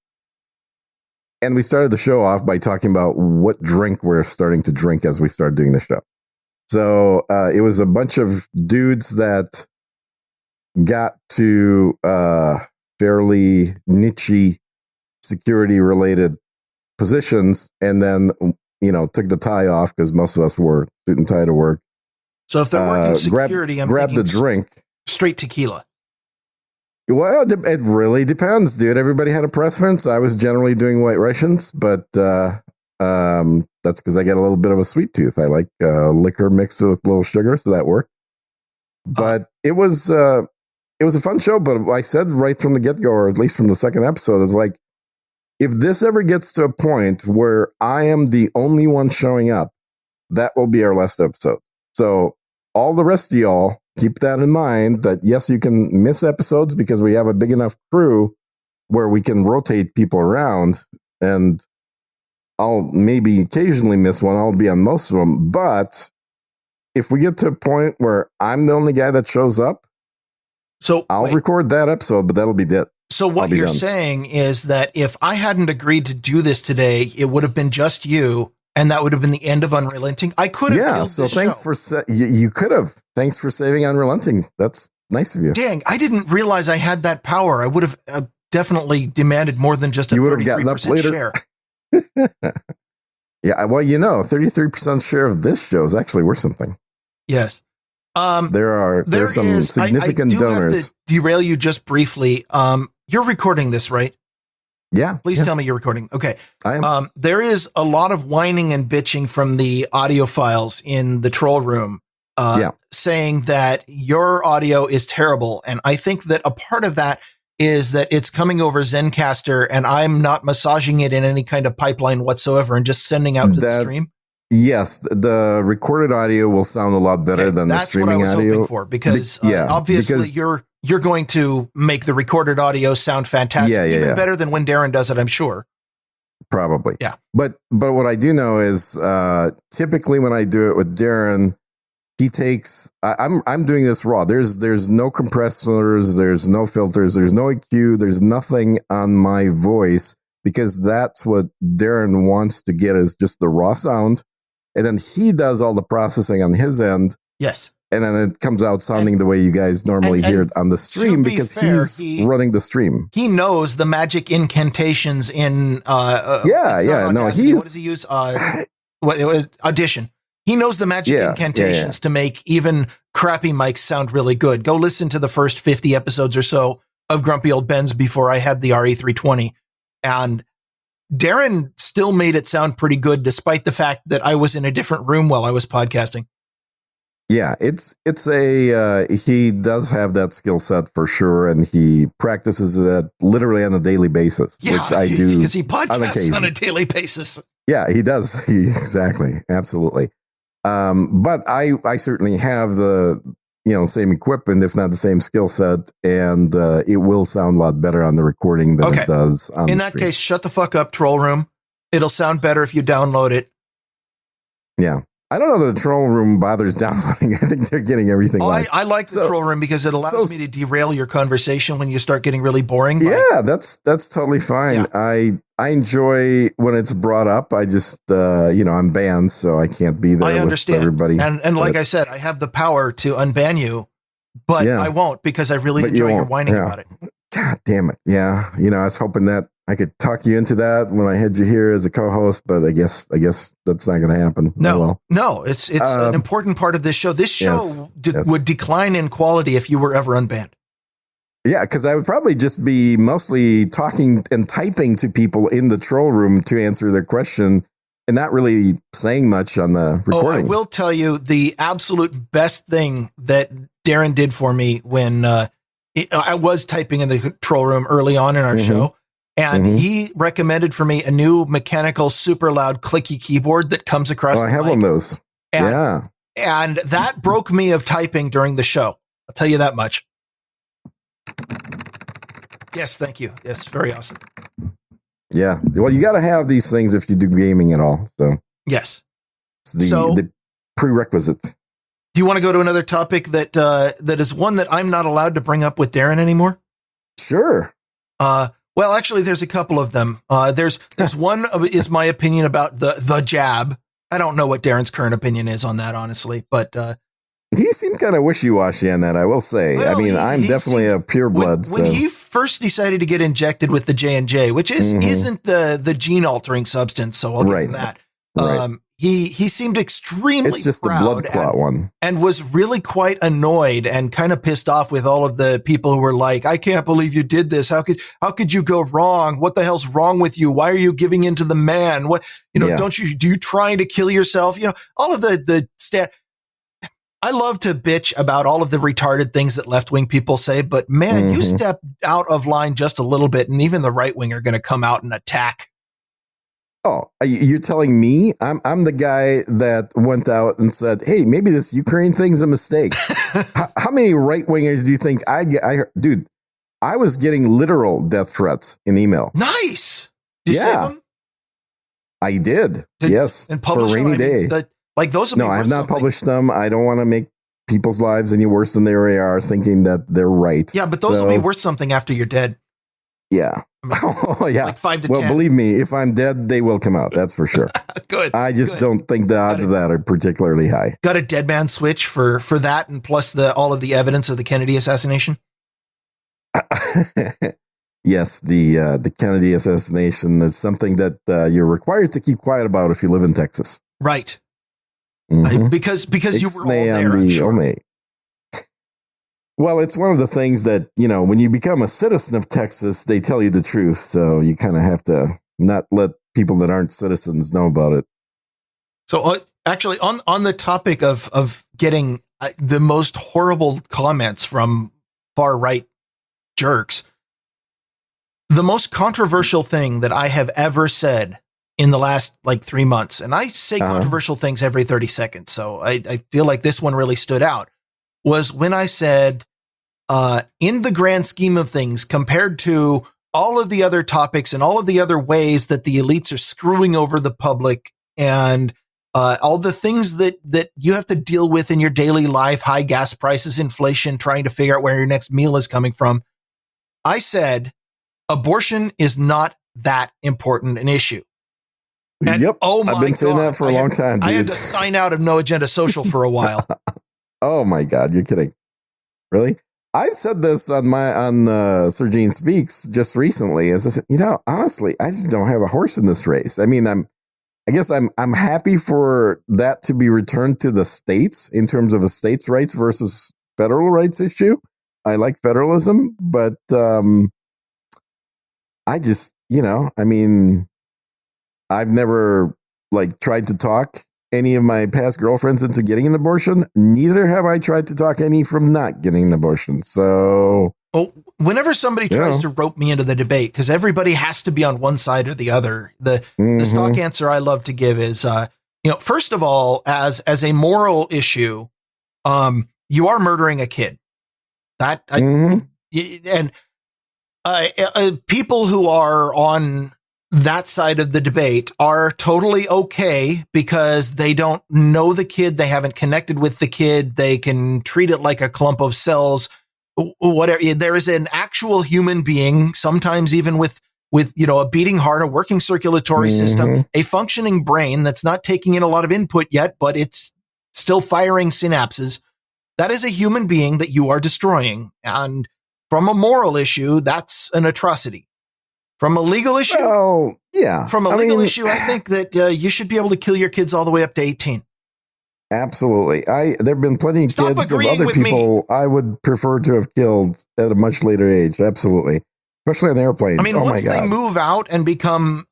A: And we started the show off by talking about what drink we're starting to drink as we started doing the show. So it was a bunch of dudes that got to fairly niche security related positions, and then took the tie off because most of us wore suit and tie to work.
B: So if they're working security,
A: grab the drink,
B: straight tequila.
A: Well, it really depends, dude. Everybody had a preference. I was generally doing White Russians, but that's because I get a little bit of a sweet tooth. I like liquor mixed with a little sugar, so that worked. But it was a fun show. But I said right from the get-go, or at least from the second episode, it's like, if this ever gets to a point where I am the only one showing up, that will be our last episode. So all the rest of y'all, keep that in mind, that yes, you can miss episodes because we have a big enough crew where we can rotate people around, and I'll maybe occasionally miss one. I'll be on most of them. But if we get to a point where I'm the only guy that shows up, so I'll record that episode, but that'll be it.
B: So what you're saying is that if I hadn't agreed to do this today, it would have been just you, and that would have been the end of Unrelenting. I could have.
A: Yeah. So thanks for you could have. Thanks for saving Unrelenting. That's nice of you.
B: Dang, I didn't realize I had that power. I would have definitely demanded more than just a 33% share.
A: Yeah. Well, 33% share of this show is actually worth something.
B: Yes.
A: There's some significant donors.
B: Have to derail you just briefly. You're recording this, right?
A: Yeah.
B: Please tell me you're recording. Okay.
A: I am.
B: There is a lot of whining and bitching from the audio files in the troll room, saying that your audio is terrible. And I think that a part of that is that it's coming over Zencastr, and I'm not massaging it in any kind of pipeline whatsoever and just sending out to the stream.
A: Yes, the recorded audio will sound a lot better than the streaming audio. That's what I was hoping for, because obviously you're going to make the recorded audio sound fantastic, even better than when Darren does it, I'm sure. Probably.
B: Yeah.
A: But what I do know is typically when I do it with Darren, he takes I'm doing this raw. There's no compressors, there's no filters, there's no EQ, there's nothing on my voice, because that's what Darren wants to get, is just the raw sound. And then he does all the processing on his end.
B: Yes.
A: And then it comes out sounding the way you guys normally hear it on the stream, because he's running the stream.
B: He knows the magic incantations in
A: what does
B: he use? Audition. He knows the magic incantations to make even crappy mics sound really good. Go listen to the first 50 episodes or so of Grumpy Old Ben's before I had the RE320. And Darren still made it sound pretty good, despite the fact that I was in a different room while I was podcasting.
A: Yeah, it's a he does have that skill set for sure, and he practices that literally on a daily basis, which I do
B: because he podcasts on a daily basis.
A: Yeah, he does. Exactly, absolutely. But I certainly have the same equipment, if not the same skill set, and it will sound a lot better on the recording than it does on
B: In
A: the
B: that
A: stream.
B: case, shut the fuck up, Troll Room. It'll sound better if you download it.
A: Yeah. I don't know that the Troll Room bothers downloading. I think they're getting everything.
B: I like the Troll Room because it allows me to derail your conversation when you start getting really boring.
A: Yeah, that's totally fine. Yeah. I enjoy when it's brought up. I just I'm banned, so I can't be there.
B: I understand.
A: With everybody.
B: And like I said, I have the power to unban you, but I won't because I really enjoy your whining about it.
A: God damn it. Yeah. I was hoping that I could talk you into that when I had you here as a co-host, but I guess that's not going to happen.
B: No, it's an important part of this show. This show would decline in quality if you were ever unbanned.
A: Yeah, because I would probably just be mostly talking and typing to people in the Troll Room to answer their question and not really saying much on the recording.
B: I will tell you the absolute best thing that Darren did for me when I was typing in the Troll Room early on in our show. And he recommended for me a new mechanical, super loud, clicky keyboard that comes across.
A: I have one of those.
B: And that broke me of typing during the show. I'll tell you that much. Yes, thank you. Yes, very awesome.
A: Yeah. Well, you got to have these things if you do gaming at all. So
B: yes,
A: it's the prerequisite.
B: Do you want to go to another topic that is one that I'm not allowed to bring up with Darren anymore?
A: Sure.
B: Well, actually, there's a couple of them. There's one is my opinion about the jab. I don't know what Darren's current opinion is on that, honestly, but
A: he seemed kind of wishy-washy on that, I will say. Well, I mean, I'm definitely a pureblood.
B: When he first decided to get injected with the J&J, which isn't the gene-altering substance, so I'll give him that. Right. He seemed extremely
A: It's just
B: proud
A: the blood clot one.
B: And was really quite annoyed and kind of pissed off with all of the people who were like, I can't believe you did this. How could you go wrong? What the hell's wrong with you? Why are you giving in to the man? What, do you trying to kill yourself? All of the I love to bitch about all of the retarded things that left-wing people say, but man, you step out of line just a little bit and even the right wing are going to come out and attack.
A: Oh, you're telling me I'm the guy that went out and said, hey, maybe this Ukraine thing's a mistake. How many right wingers do you think I get? Dude, I was getting literal death threats in email.
B: Nice. Did you save them?
A: I did. Yes.
B: And publish
A: for a rainy day.
B: Those.
A: No, I have not published them. I don't want to make people's lives any worse than they already are, thinking that they're right.
B: Yeah, but those will be worth something after you're dead.
A: Yeah. Oh, yeah.
B: Like 5 to 10.
A: Well, believe me, if I'm dead, they will come out. That's for sure.
B: Good.
A: I just don't think the odds of that are particularly high.
B: Got a dead man switch for that, and plus all of the evidence of the Kennedy assassination.
A: Yes, the Kennedy assassination is something that you're required to keep quiet about if you live in Texas.
B: Right. Because you were all there. Sure.
A: Well, it's one of the things that, when you become a citizen of Texas, they tell you the truth. So you kind of have to not let people that aren't citizens know about it.
B: So actually, on the topic of getting the most horrible comments from far right jerks, the most controversial thing that I have ever said in the last 3 months, and I say controversial things every 30 seconds, so I feel like this one really stood out, was when I said, in the grand scheme of things, compared to all of the other topics and all of the other ways that the elites are screwing over the public and all the things that you have to deal with in your daily life, high gas prices, inflation, trying to figure out where your next meal is coming from, I said, abortion is not that important an issue. And,
A: yep. I've been saying that for a long time, dude.
B: I had to sign out of No Agenda Social for a while.
A: Oh my God, you're kidding. Really? I've said this on Sir Gene Speaks just recently. As I said, honestly, I just don't have a horse in this race. I mean, I guess I'm happy for that to be returned to the states in terms of a states' rights versus federal rights issue. I like federalism, but I just, I've never tried to talk any of my past girlfriends into getting an abortion. Neither have I tried to talk any from not getting an abortion. So,
B: whenever somebody tries to rope me into the debate, because everybody has to be on one side or the other, the stock answer I love to give is, first of all, as a moral issue, you are murdering a kid. People who are on that side of the debate are totally okay because they don't know the kid. They haven't connected with the kid. They can treat it like a clump of cells, whatever. There is an actual human being, sometimes even with a beating heart, a working circulatory system, a functioning brain that's not taking in a lot of input yet, but it's still firing synapses. That is a human being that you are destroying. And from a moral issue, that's an atrocity. From a legal issue, From a legal issue, I think that you should be able to kill your kids all the way up to 18.
A: Absolutely. There've been plenty of kids of other people I would prefer to have killed at a much later age. Absolutely. Especially on airplanes.
B: I mean, once they move out and become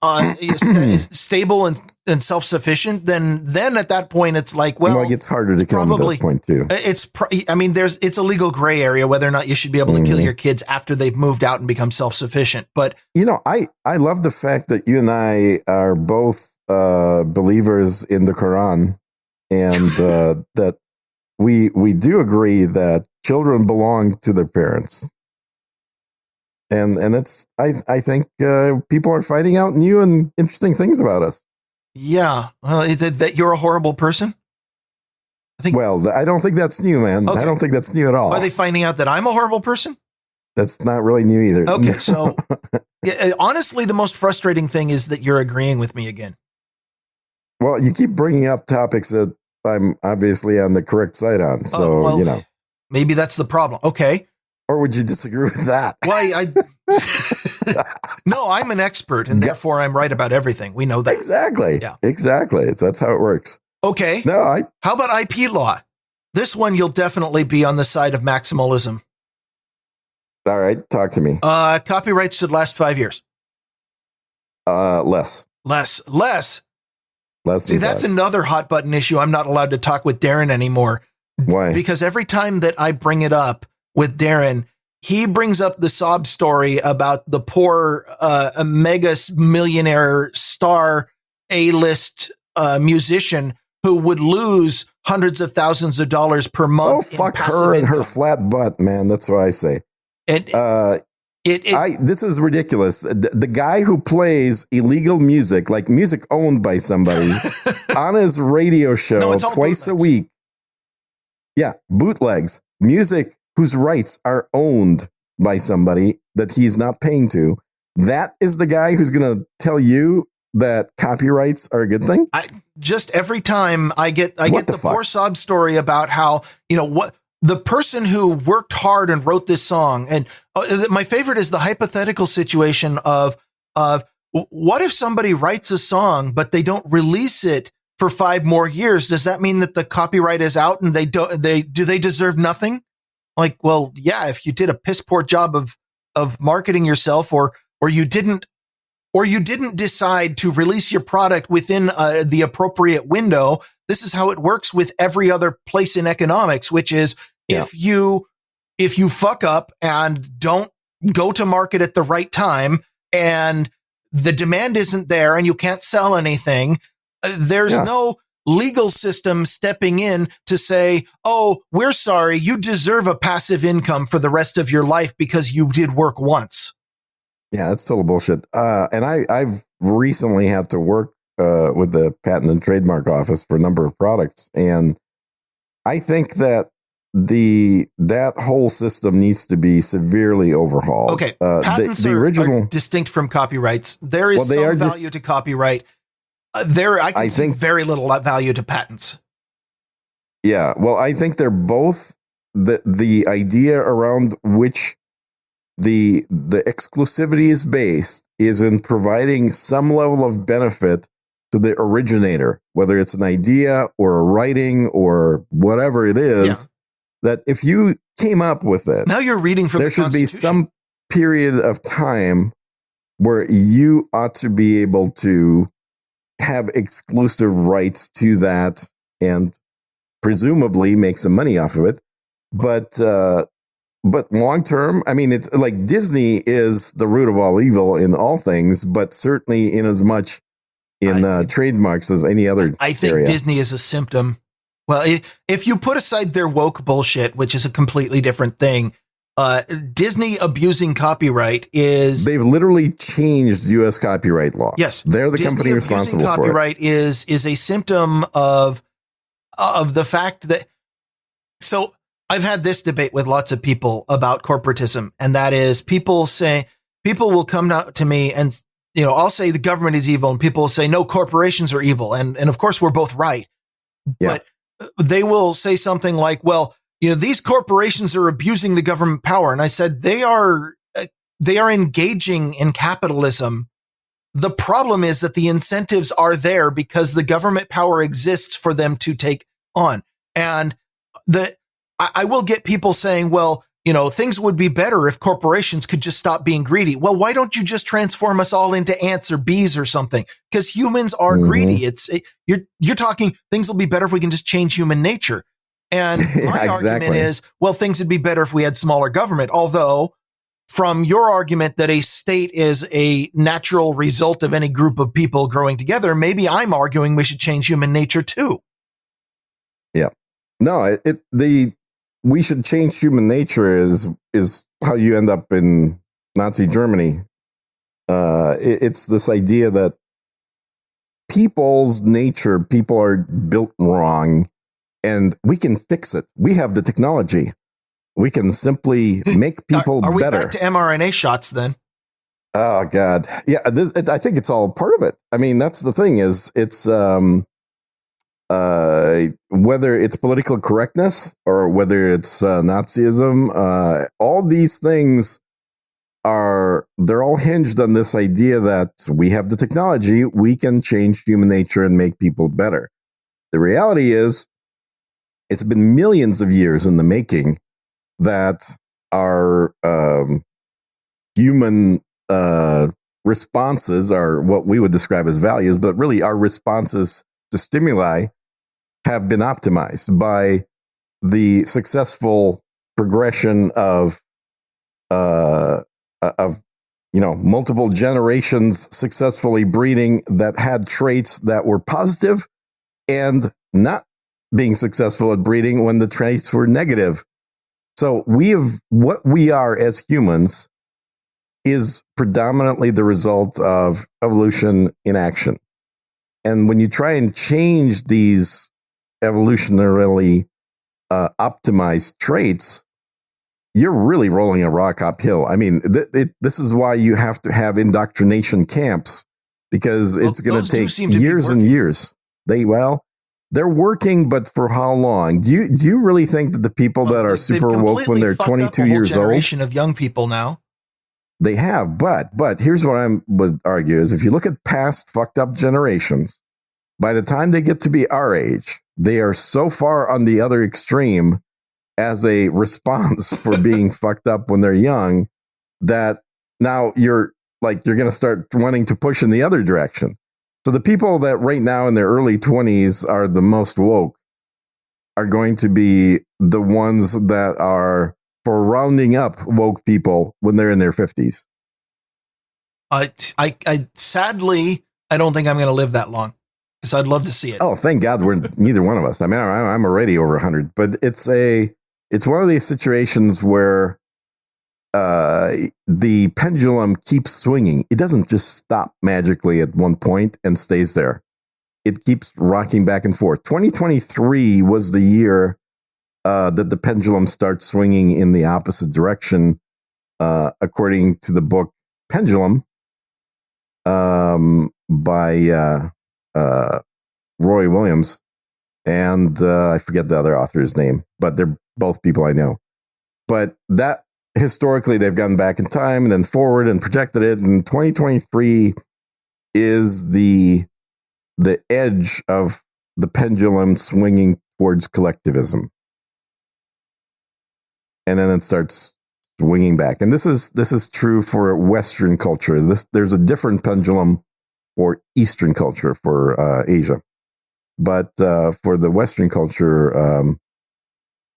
B: stable and self-sufficient, then at that point it's like, well,
A: it gets harder to kill them at that point too.
B: It's a legal gray area whether or not you should be able to kill your kids after they've moved out and become self-sufficient. But
A: I love the fact that you and I are both believers in the Quran, and that we do agree that children belong to their parents. And that's, I think people are finding out new and interesting things about us.
B: Yeah. That you're a horrible person?
A: I don't think that's new, man. Okay. I don't think that's new at all.
B: Are they finding out that I'm a horrible person?
A: That's not really new either.
B: Okay. So honestly, the most frustrating thing is that you're agreeing with me again.
A: Well, you keep bringing up topics that I'm obviously on the correct side on. So,
B: maybe that's the problem. Okay.
A: Or would you disagree with that?
B: Why? No, I'm an expert, and therefore I'm right about everything. We know that.
A: Exactly.
B: Yeah.
A: Exactly. That's how it works.
B: Okay.
A: No,
B: how about IP law? This one, you'll definitely be on the side of maximalism.
A: All right. Talk to me.
B: Copyrights should last 5 years.
A: Less.
B: See, that's another hot button issue. I'm not allowed to talk with Darren anymore.
A: Why?
B: Because every time that I bring it up with Darren, he brings up the sob story about the poor mega millionaire star A-list musician who would lose hundreds of thousands of dollars per month.
A: Oh, fuck her and her flat butt, man. That's what I say. This is ridiculous. The guy who plays illegal music, like music owned by somebody, on his radio show twice a week. Yeah, bootlegs. Music whose rights are owned by somebody that he's not paying to. That is the guy who's going to tell you that copyrights are a good thing.
B: Every time I get the poor sob story about how, the person who worked hard and wrote this song. And my favorite is the hypothetical situation of what if somebody writes a song, but they don't release it for 5 more years? Does that mean that the copyright is out and they deserve nothing? Like, well, yeah, if you did a piss poor job of marketing yourself, or you didn't decide to release your product within the appropriate window. This is how it works with every other place in economics, which is if you fuck up and don't go to market at the right time and the demand isn't there and you can't sell anything, there's no legal system stepping in to say, oh, we're sorry, you deserve a passive income for the rest of your life because you did work once.
A: Yeah, that's total bullshit. And I've recently had to work with the Patent and Trademark Office for a number of products. And I think that that whole system needs to be severely overhauled.
B: Okay, patents are distinct from copyrights. There is some value to copyright. I see very little value to patents.
A: Yeah, well, I think they're both the idea around which the exclusivity is based is in providing some level of benefit to the originator, whether it's an idea or a writing or whatever it is. That if you came up with it,
B: now you're reading from
A: there should be some period of time where you ought to be able to have exclusive rights to that and presumably make some money off of it. But long term, I mean, it's like Disney is the root of all evil in all things, but certainly in as much in trademarks as any other
B: I think
A: area.
B: Disney is a symptom. Well, if you put aside their woke bullshit, which is a completely different thing, Disney abusing copyright is...
A: They've literally changed U.S. copyright law.
B: Yes.
A: They're the
B: Disney
A: company responsible for it.
B: Copyright is a symptom of the fact that... So I've had this debate with lots of people about corporatism, and that is people will come to me and, I'll say the government is evil, and people will say, no, corporations are evil. And of course, we're both right.
A: Yeah.
B: But they will say something like, well, these corporations are abusing the government power. And I said, they are engaging in capitalism. The problem is that the incentives are there because the government power exists for them to take on. And I will get people saying, well, things would be better if corporations could just stop being greedy. Well, why don't you just transform us all into ants or bees or something? Because humans are greedy. You're talking things will be better if we can just change human nature. And my argument is, well, things would be better if we had smaller government. Although from your argument that a state is a natural result of any group of people growing together, maybe I'm arguing we should change human nature too.
A: Yeah. No, we should change human nature is how you end up in Nazi Germany. It's this idea that people are built wrong, and we can fix it. We have the technology. We can simply make people
B: are we
A: better.
B: Back to mRNA shots then?
A: Oh God. Yeah. I think it's all part of it. I mean, that's the thing is it's, whether it's political correctness or whether it's Nazism, all these things they're all hinged on this idea that we have the technology, we can change human nature and make people better. The reality is, it's been millions of years in the making that our human responses are what we would describe as values, but really our responses to stimuli have been optimized by the successful progression of multiple generations successfully breeding that had traits that were positive and not being successful at breeding when the traits were negative. So what we are as humans is predominantly the result of evolution in action. And when you try and change these evolutionarily optimized traits, you're really rolling a rock uphill. I mean, this is why you have to have indoctrination camps, because it's going to take years and years. They're working, but for how long? Do you really think that the people that are super woke when they're 22 years old?
B: Generation of young people now.
A: They have, but here's what I would argue is if you look at past fucked up generations, by the time they get to be our age, they are so far on the other extreme as a response for being fucked up when they're young that now you're going to start wanting to push in the other direction. So the people that right now in their early 20s are the most woke are going to be the ones that are for rounding up woke people when they're in their 50s.
B: I sadly, I don't think I'm going to live that long because I'd love to see it.
A: Oh, thank God we're neither one of us. I mean, I'm already over 100, but it's one of these situations where the pendulum keeps swinging. It doesn't just stop magically at one point and stays there. It keeps rocking back and forth. 2023 was the year that the pendulum starts swinging in the opposite direction, according to the book Pendulum by Roy Williams. And I forget the other author's name, but they're both people I know. But that historically, they've gone back in time and then forward and projected it. And 2023 is the edge of the pendulum swinging towards collectivism. And then it starts swinging back. And this is true for Western culture. There's a different pendulum for Eastern culture, for Asia. But for the Western culture,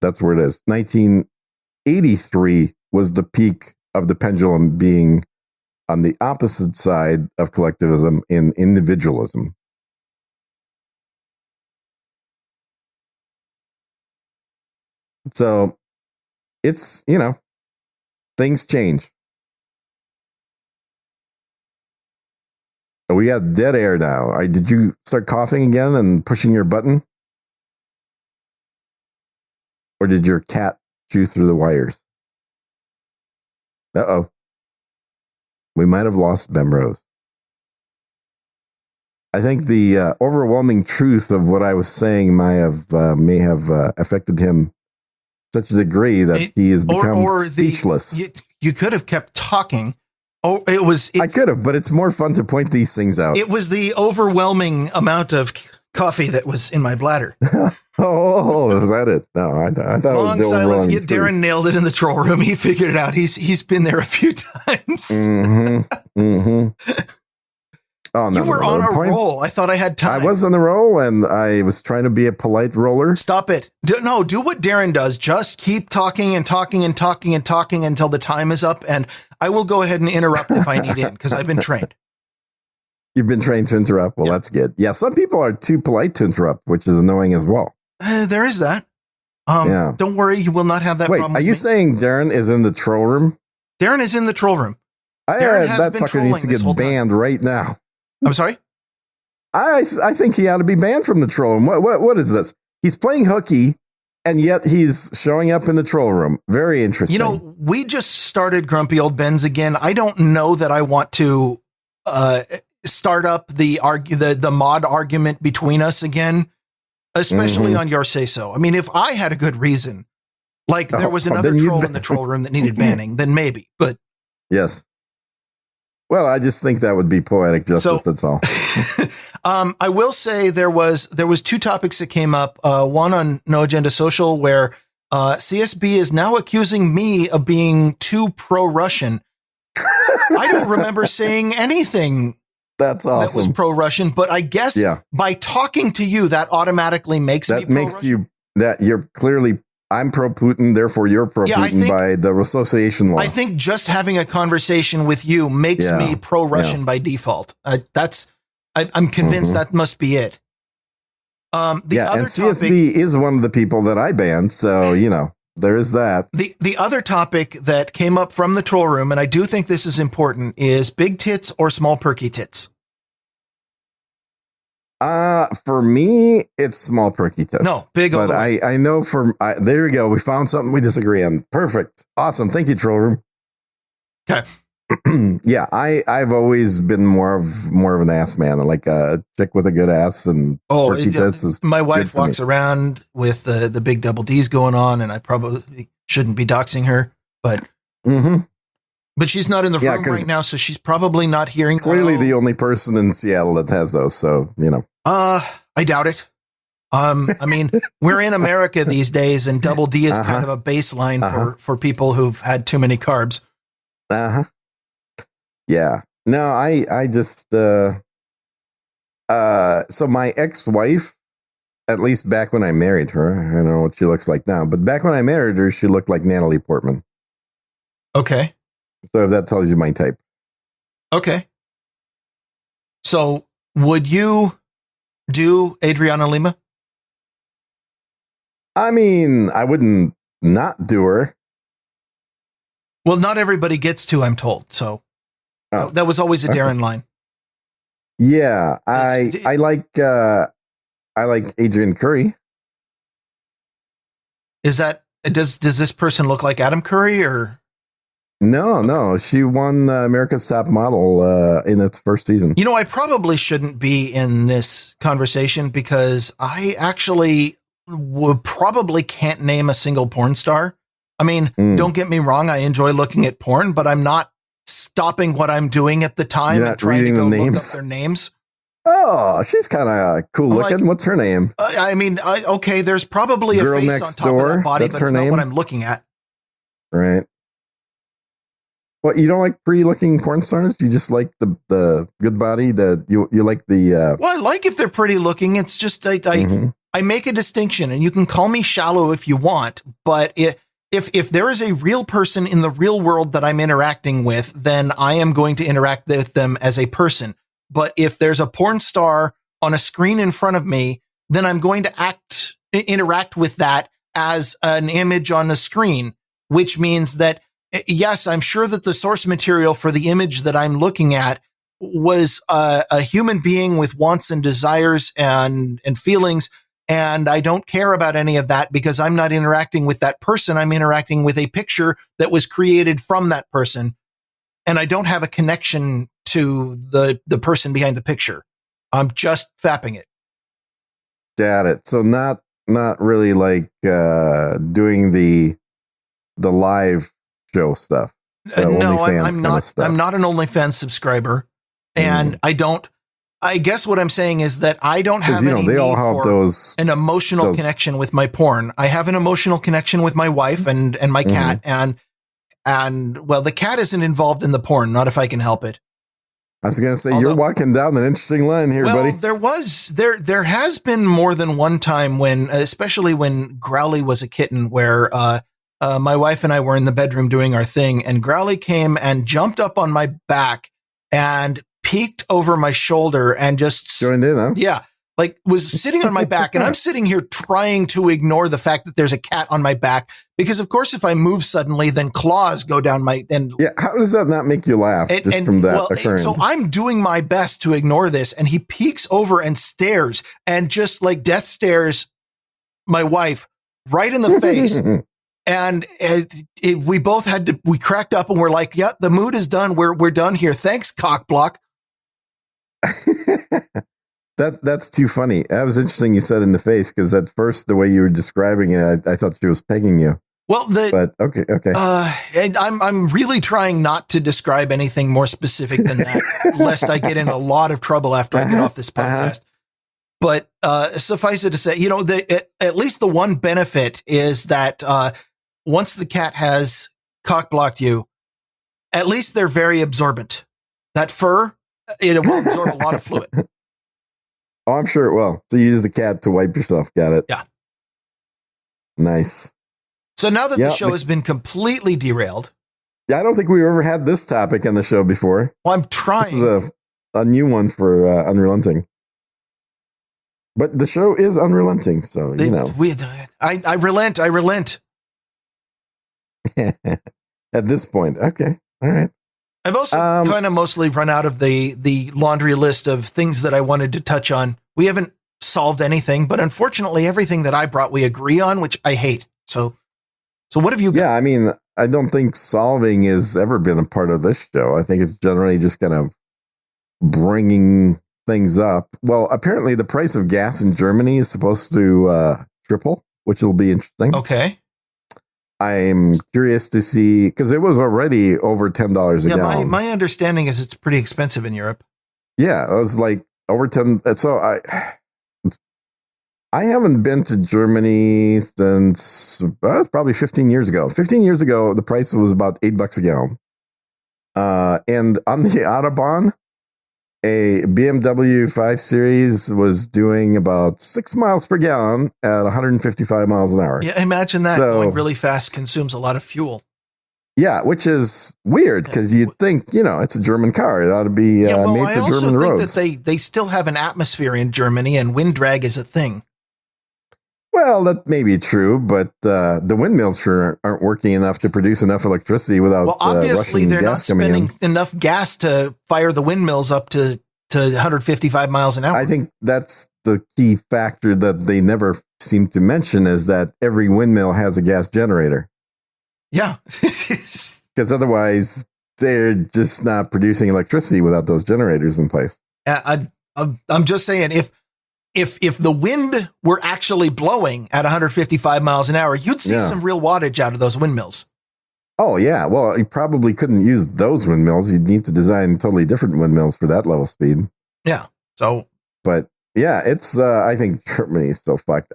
A: that's where it is. 1983 was the peak of the pendulum being on the opposite side of collectivism in individualism. So it's, things change. We got dead air now. Did you start coughing again and pushing your button? Or did your cat chew through the wires? Uh-oh. We might have lost Bemrose. I think the overwhelming truth of what I was saying may have affected him such a degree that he has become speechless.
B: You could have kept talking. Oh, I
A: could have, but it's more fun to point these things out.
B: It was the overwhelming amount of coffee that was in my bladder.
A: Oh, is that it? No, I thought it was the
B: silence. Yeah, Darren nailed it in the troll room. He figured it out. He's been there a few times.
A: Mm-hmm. Mm-hmm. Oh, no,
B: you were on a roll. I thought I had time.
A: I was on the roll, and I was trying to be a polite roller.
B: Stop it. Do what Darren does. Just keep talking and talking and talking and talking until the time is up, and I will go ahead and interrupt if I need in, because I've been trained.
A: You've been trained to interrupt? Well, That's good. Yeah, some people are too polite to interrupt, which is annoying as well.
B: There is that. Don't worry, you will not have that problem.
A: Wait, are you saying Darren is in the troll room?
B: Darren is in the troll room.
A: That fucker needs to get banned right now.
B: I'm sorry?
A: I think he ought to be banned from the troll room. What is this? He's playing hooky, and yet he's showing up in the troll room. Very interesting.
B: We just started Grumpy Old Ben's again. I don't know that I want to start up the mod argument between us again, especially on your say-so. I mean, if I had a good reason, like there was another troll in the troll room that needed banning, then maybe. But
A: yes. Well, I just think that would be poetic justice. That's all.
B: I will say there was two topics that came up. One on No Agenda Social, where CSB is now accusing me of being too pro-Russian. I don't remember saying anything.
A: That's awesome.
B: That was pro-Russian, but I guess by talking to you, that automatically makes me pro-Russian.
A: You're clearly. I'm pro-Putin, therefore you're pro-Putin by the association law.
B: I think just having a conversation with you makes me pro-Russian by default. I'm convinced that must be it. And CSB
A: is one of the people that I banned, so, there is that.
B: The other topic that came up from the troll room, and I do think this is important, is big tits or small perky tits.
A: For me, it's small perky tits.
B: No, big.
A: But I know there we go. We found something we disagree on. Perfect. Awesome. Thank you, troll room.
B: Okay.
A: Yeah, I've always been more of an ass man. Like a chick with a good ass and perky tits is
B: my wife walks around with the big double D's going on, and I probably shouldn't be doxing her, but but she's not in the room right now, so she's probably not hearing.
A: Clearly, the only person in Seattle that has those. So
B: I doubt it. I mean, we're in America these days, and double D is kind of a baseline for people who've had too many carbs.
A: Yeah. No, I just, so my ex-wife, at least back when I married her, I don't know what she looks like now, but back when I married her, she looked like Natalie Portman.
B: Okay.
A: So if that tells you my type.
B: Okay. So would you do Adriana Lima?
A: I mean, I wouldn't not do her.
B: Well, not everybody gets to, I'm told. So that was always a Darren line.
A: Yeah, I like Adrian Curry.
B: Is that does this person look like Adam Curry or?
A: No, she won America's Top Model in its first season.
B: I probably shouldn't be in this conversation because I actually probably can't name a single porn star. I mean, don't get me wrong. I enjoy looking at porn, but I'm not stopping what I'm doing at the time and trying to go look up their names.
A: Oh, she's kind of cool looking. Like, what's her name?
B: I mean, okay, there's probably
A: Girl
B: a face
A: Next
B: on top
A: Door.
B: of that body,
A: That's
B: but it's
A: her name?
B: not what I'm looking at.
A: Right. Well, you don't like pretty-looking porn stars? You just like the good body? You like the...
B: Well, I like if they're pretty-looking. It's just I make a distinction, and you can call me shallow if you want, but if there is a real person in the real world that I'm interacting with, then I am going to interact with them as a person. But if there's a porn star on a screen in front of me, then I'm going to interact with that as an image on the screen, which means that, yes, I'm sure that the source material for the image that I'm looking at was a human being with wants and desires and feelings. And I don't care about any of that because I'm not interacting with that person. I'm interacting with a picture that was created from that person. And I don't have a connection to the person behind the picture. I'm just fapping it.
A: Got it. So not really like doing the live show stuff.
B: No, I'm not. I'm not an OnlyFans subscriber, and I guess what I'm saying is that I don't have any
A: they all have
B: an emotional connection with my porn. I have an emotional connection with my wife and my cat, and well, the cat isn't involved in the porn, not if I can help it.
A: I was going to say, you're walking down an interesting line here, buddy.
B: There has been more than one time when, especially when Growly was a kitten, where my wife and I were in the bedroom doing our thing, and Growly came and jumped up on my back and peeked over my shoulder and just
A: joined in, huh?
B: Yeah. Like was sitting on my back, and I'm sitting here trying to ignore the fact that there's a cat on my back, because of course, if I move suddenly, then claws go down my,
A: yeah. How does that not make you laugh from that occurring?
B: So I'm doing my best to ignore this, and he peeks over and stares and just like death stares my wife right in the face. And we both we cracked up and we're like, yeah, the mood is done. We're done here. Thanks, cock block.
A: That's too funny. That was interesting you said in the face, because at first the way you were describing it, I thought she was pegging you.
B: Well,
A: but okay.
B: And I'm really trying not to describe anything more specific than that, lest I get in a lot of trouble after I get off this podcast. But suffice it to say, at least the one benefit is that once the cat has cock blocked you, at least they're very absorbent. That fur, it will absorb a lot of fluid.
A: Oh, I'm sure it will. So you use the cat to wipe yourself. Got it.
B: Yeah.
A: Nice.
B: So now that the show has been completely derailed.
A: Yeah, I don't think we've ever had this topic on the show before.
B: Well, I'm trying.
A: This is a new one for Unrelenting. But the show is unrelenting, so,
B: I relent.
A: At this point. Okay. All right.
B: I've also kind of mostly run out of the laundry list of things that I wanted to touch on. We haven't solved anything, but unfortunately, everything that I brought, we agree on, which I hate. So what have you got?
A: Yeah, I mean, I don't think solving has ever been a part of this show. I think it's generally just kind of bringing things up. Well, apparently the price of gas in Germany is supposed to triple, which will be interesting.
B: Okay.
A: I'm curious to see, because it was already over $10 a gallon.
B: My understanding is it's pretty expensive in Europe.
A: Yeah, it was like over 10. So I haven't been to Germany since probably 15 years ago. 15 years ago, the price was about $8 a gallon. And on the Autobahn, a BMW 5 Series was doing about 6 miles per gallon at 155 miles an hour.
B: Yeah, imagine that. Going really fast consumes a lot of fuel.
A: Yeah, which is weird because you'd think, it's a German car. It ought to be made for German roads. I also think
B: that they still have an atmosphere in Germany, and wind drag is a thing.
A: Well, that may be true, but the windmills sure aren't working enough to produce enough electricity without
B: obviously
A: Russian
B: they're
A: gas
B: not spending
A: coming in.
B: enough gas to fire the windmills up to 155 miles an hour.
A: I think that's the key factor that they never seem to mention, is that every windmill has a gas generator. Yeah. Because otherwise they're just not producing electricity without those generators in place.
B: I'm just saying, if the wind were actually blowing at 155 miles an hour, you'd see some real wattage out of those windmills.
A: Oh, yeah. Well, you probably couldn't use those windmills. You'd need to design totally different windmills for that level of speed.
B: Yeah.
A: But yeah, it's, I think Germany is so fucked.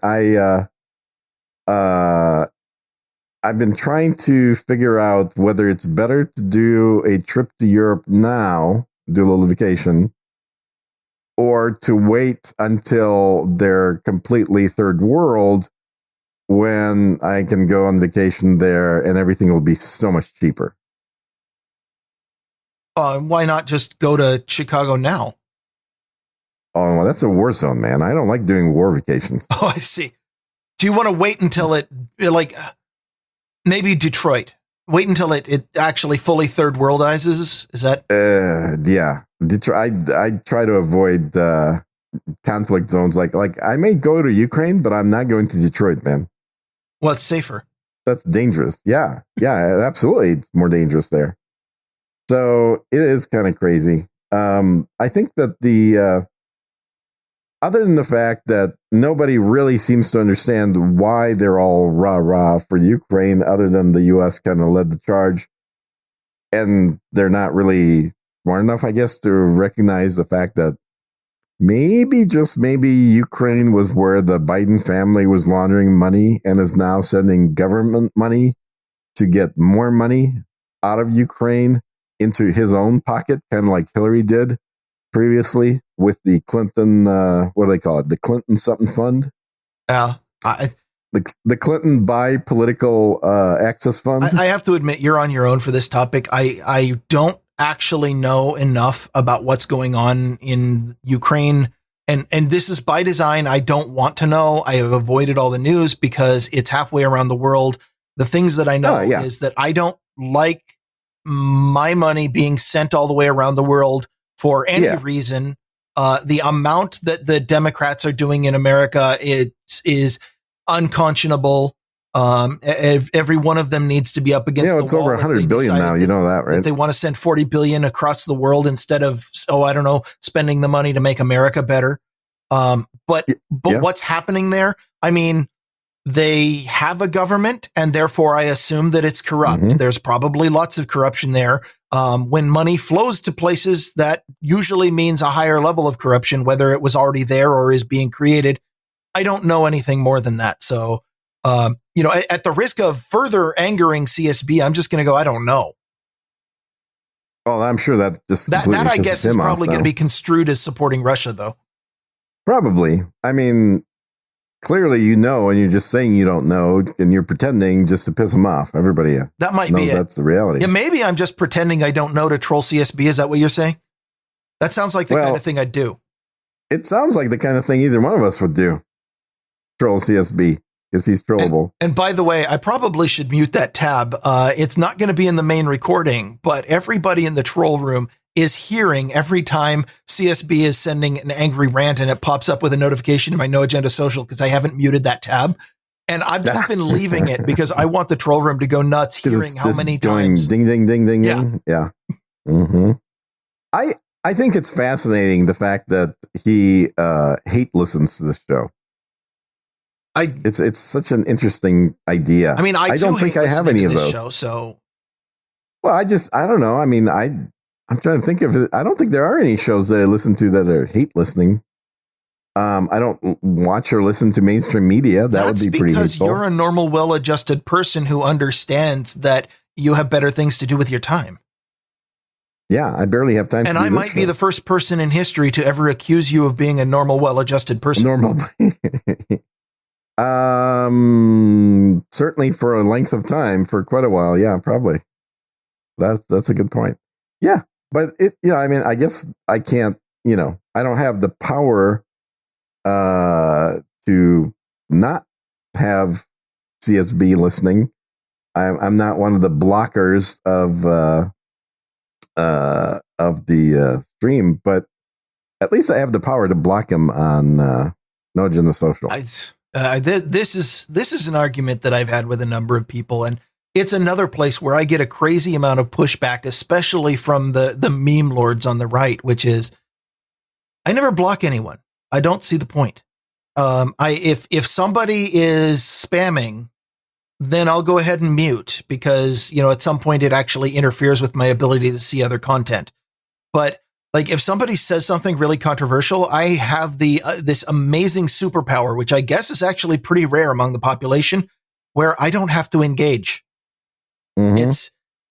A: I've been trying to figure out whether it's better to do a trip to Europe now, do a little vacation, or to wait until they're completely third world when I can go on vacation there and everything will be so much cheaper.
B: Why not just go to Chicago now?
A: Oh, well, that's a war zone, man. I don't like doing war vacations.
B: Oh, I see. Do you want to wait until maybe Detroit? Wait until it actually fully third worldizes? Is that?
A: Yeah. Detroit. I try to avoid conflict zones. Like I may go to Ukraine, but I'm not going to Detroit, man.
B: Well, it's safer.
A: That's dangerous. Yeah, absolutely. It's more dangerous there. So it is kind of crazy. I think that other than the fact that nobody really seems to understand why they're all rah-rah for Ukraine, other than the U.S. kind of led the charge, and they're not really smart enough, I guess, to recognize the fact that maybe, just maybe, Ukraine was where the Biden family was laundering money and is now sending government money to get more money out of Ukraine into his own pocket, kind of like Hillary did previously with the Clinton, what do they call it? The Clinton something fund?
B: Yeah.
A: The Clinton Buy Political Access Fund.
B: I have to admit, you're on your own for this topic. I don't actually know enough about what's going on in Ukraine. And this is by design. I don't want to know. I have avoided all the news because it's halfway around the world. The things that I know is that I don't like my money being sent all the way around the world for any reason. The amount that the Democrats are doing in America is unconscionable. Every one of them needs to be up against the wall.
A: It's over 100 billion now. You know that, right?
B: They want to send 40 billion across the world instead of, spending the money to make America better. But what's happening there? I mean, they have a government, and therefore I assume that it's corrupt. Mm-hmm. There's probably lots of corruption there. When money flows to places, that usually means a higher level of corruption, whether it was already there or is being created. I don't know anything more than that. So, at the risk of further angering CSB, I'm just going to go, I don't know.
A: Well, I'm sure that just
B: that I guess is probably going to be construed as supporting Russia, though.
A: Probably. I mean, clearly, and you're just saying you don't know, and you're pretending just to piss them off. Everybody
B: that might knows be
A: that's the reality.
B: Yeah, maybe I'm just pretending I don't know to troll CSB. Is that what you're saying? That sounds like the kind of thing I'd do.
A: It sounds like the kind of thing either one of us would do. Troll CSB, because he's trollable.
B: And by the way, I probably should mute that tab. It's not going to be in the main recording, but everybody in the troll room is hearing every time CSB is sending an angry rant, and it pops up with a notification in my No Agenda Social because I haven't muted that tab. And I've just been leaving it because I want the troll room to go nuts hearing how many times.
A: Ding, ding, ding, ding, ding. Yeah. Mm-hmm. I think it's fascinating, the fact that he hate listens to this show. It's such an interesting idea.
B: I mean, I don't think I have any of those.
A: Well, I don't know. I mean, I'm trying to think of it. I don't think there are any shows that I listen to that are hate listening. I don't watch or listen to mainstream media. That would be pretty hateful.
B: Because you're a normal, well-adjusted person who understands that you have better things to do with your time.
A: Yeah, I barely have time.
B: And I might be the first person in history to ever accuse you of being a normal, well-adjusted person.
A: Normal. Certainly for a length of time, for quite a while. Yeah, probably. That's a good point. Yeah. But I mean, I guess I can't, I don't have the power to not have CSB listening. I'm not one of the blockers of the stream, but at least I have the power to block him on No Agenda Social.
B: This is an argument that I've had with a number of people, and it's another place where I get a crazy amount of pushback, especially from the meme lords on the right, which is, I never block anyone. I don't see the point. If somebody is spamming, then I'll go ahead and mute because, at some point it actually interferes with my ability to see other content. But like, if somebody says something really controversial, I have this amazing superpower, which I guess is actually pretty rare among the population. where I don't have to engage.
A: Mm-hmm.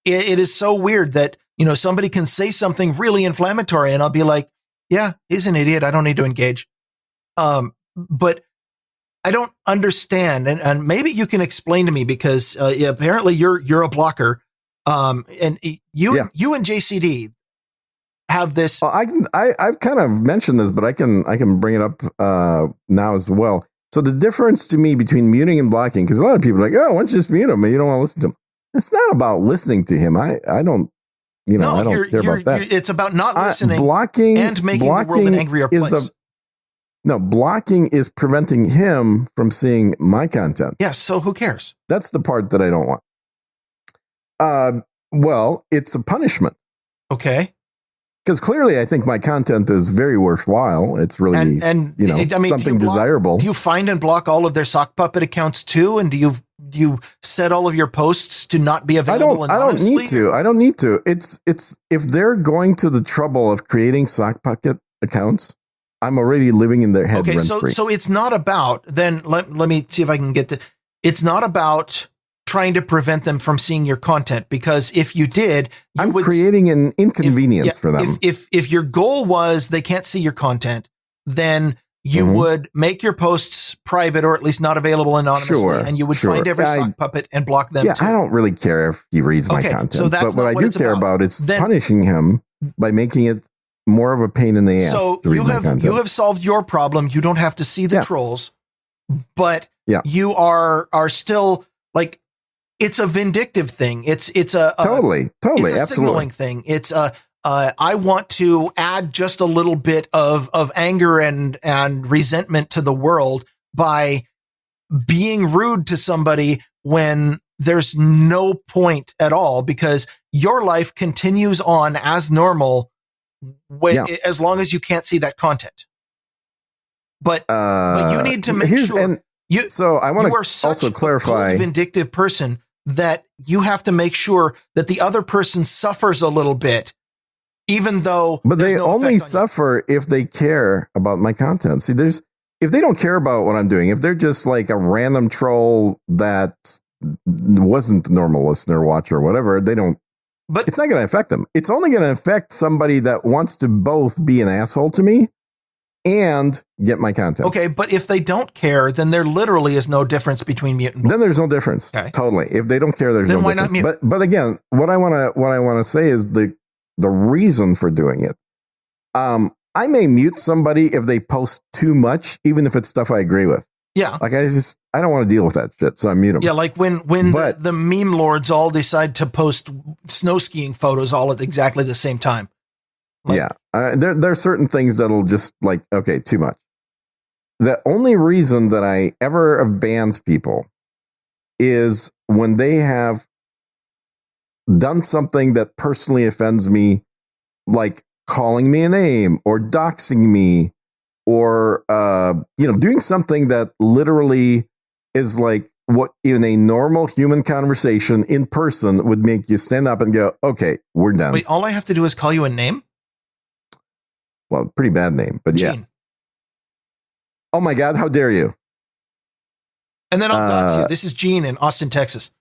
B: It is so weird that, somebody can say something really inflammatory and I'll be like, yeah, he's an idiot. I don't need to engage. But I don't understand. And maybe you can explain to me because apparently you're a blocker. And you and JCD have this.
A: Well, I've kind of mentioned this, but I can bring it up now as well. So the difference to me between muting and blocking, because a lot of people are like, oh, why don't you just mute him? And you don't want to listen to him. It's not about listening to him. I don't, I don't care about that.
B: It's about not listening,
A: blocking,
B: and making the world an angrier place.
A: Blocking is preventing him from seeing my content.
B: Yes. So who cares?
A: That's the part that I don't want. Well, it's a punishment.
B: Okay.
A: Because clearly, I think my content is very worthwhile. It's really, something desirable.
B: Do you find and block all of their sock puppet accounts too? And do you set all of your posts to not be available anonymously?
A: I don't need to. It's if they're going to the trouble of creating sock puppet accounts, I'm already living in their head.
B: Okay, so it's not about then. Let me see if I can get to. It's not about trying to prevent them from seeing your content, because if you did,
A: I'm creating an inconvenience for them.
B: If your goal was they can't see your content, then you would make your posts private or at least not available anonymously, and you would find every sock puppet and block them.
A: Yeah, too. I don't really care if he reads my content,
B: so that's
A: but what I do care about is punishing him by making it more of a pain in the ass.
B: So you have solved your problem. You don't have to see the trolls, but you are still like. It's a vindictive thing. It's a
A: totally
B: it's a
A: absolutely
B: signaling thing. It's I want to add just a little bit of anger and resentment to the world by being rude to somebody when there's no point at all, because your life continues on as normal as long as you can't see that content. But you need to make sure.
A: So I want to also clarify,
B: a vindictive person, that you have to make sure that the other person suffers a little bit, even though.
A: But they only suffer if they care about my content. See, if they don't care about what I'm doing, if they're just like a random troll that wasn't the normal listener, watcher, or whatever, they don't. But it's not going to affect them. It's only going to affect somebody that wants to both be an asshole to me and get my content.
B: Okay, but if they don't care, then there literally is no difference between mute and block.
A: Then there's no difference. Okay. Totally. If they don't care, there's no difference. Then why not mute? But again, what I want to say is the reason for doing it. I may mute somebody if they post too much, even if it's stuff I agree with.
B: Yeah.
A: Like I don't want to deal with that shit, so I mute them.
B: Yeah, like when the meme lords all decide to post snow skiing photos all at exactly the same time.
A: There are certain things that'll just like, okay, too much. The only reason that I ever have banned people is when they have done something that personally offends me, like calling me a name or doxing me or, doing something that literally is like what in a normal human conversation in person would make you stand up and go, okay, we're done.
B: Wait, all I have to do is call you a name?
A: Well, pretty bad name, but
B: Gene.
A: Yeah. Oh my God, how dare you?
B: And then I'll dox you. This is Gene in Austin, Texas.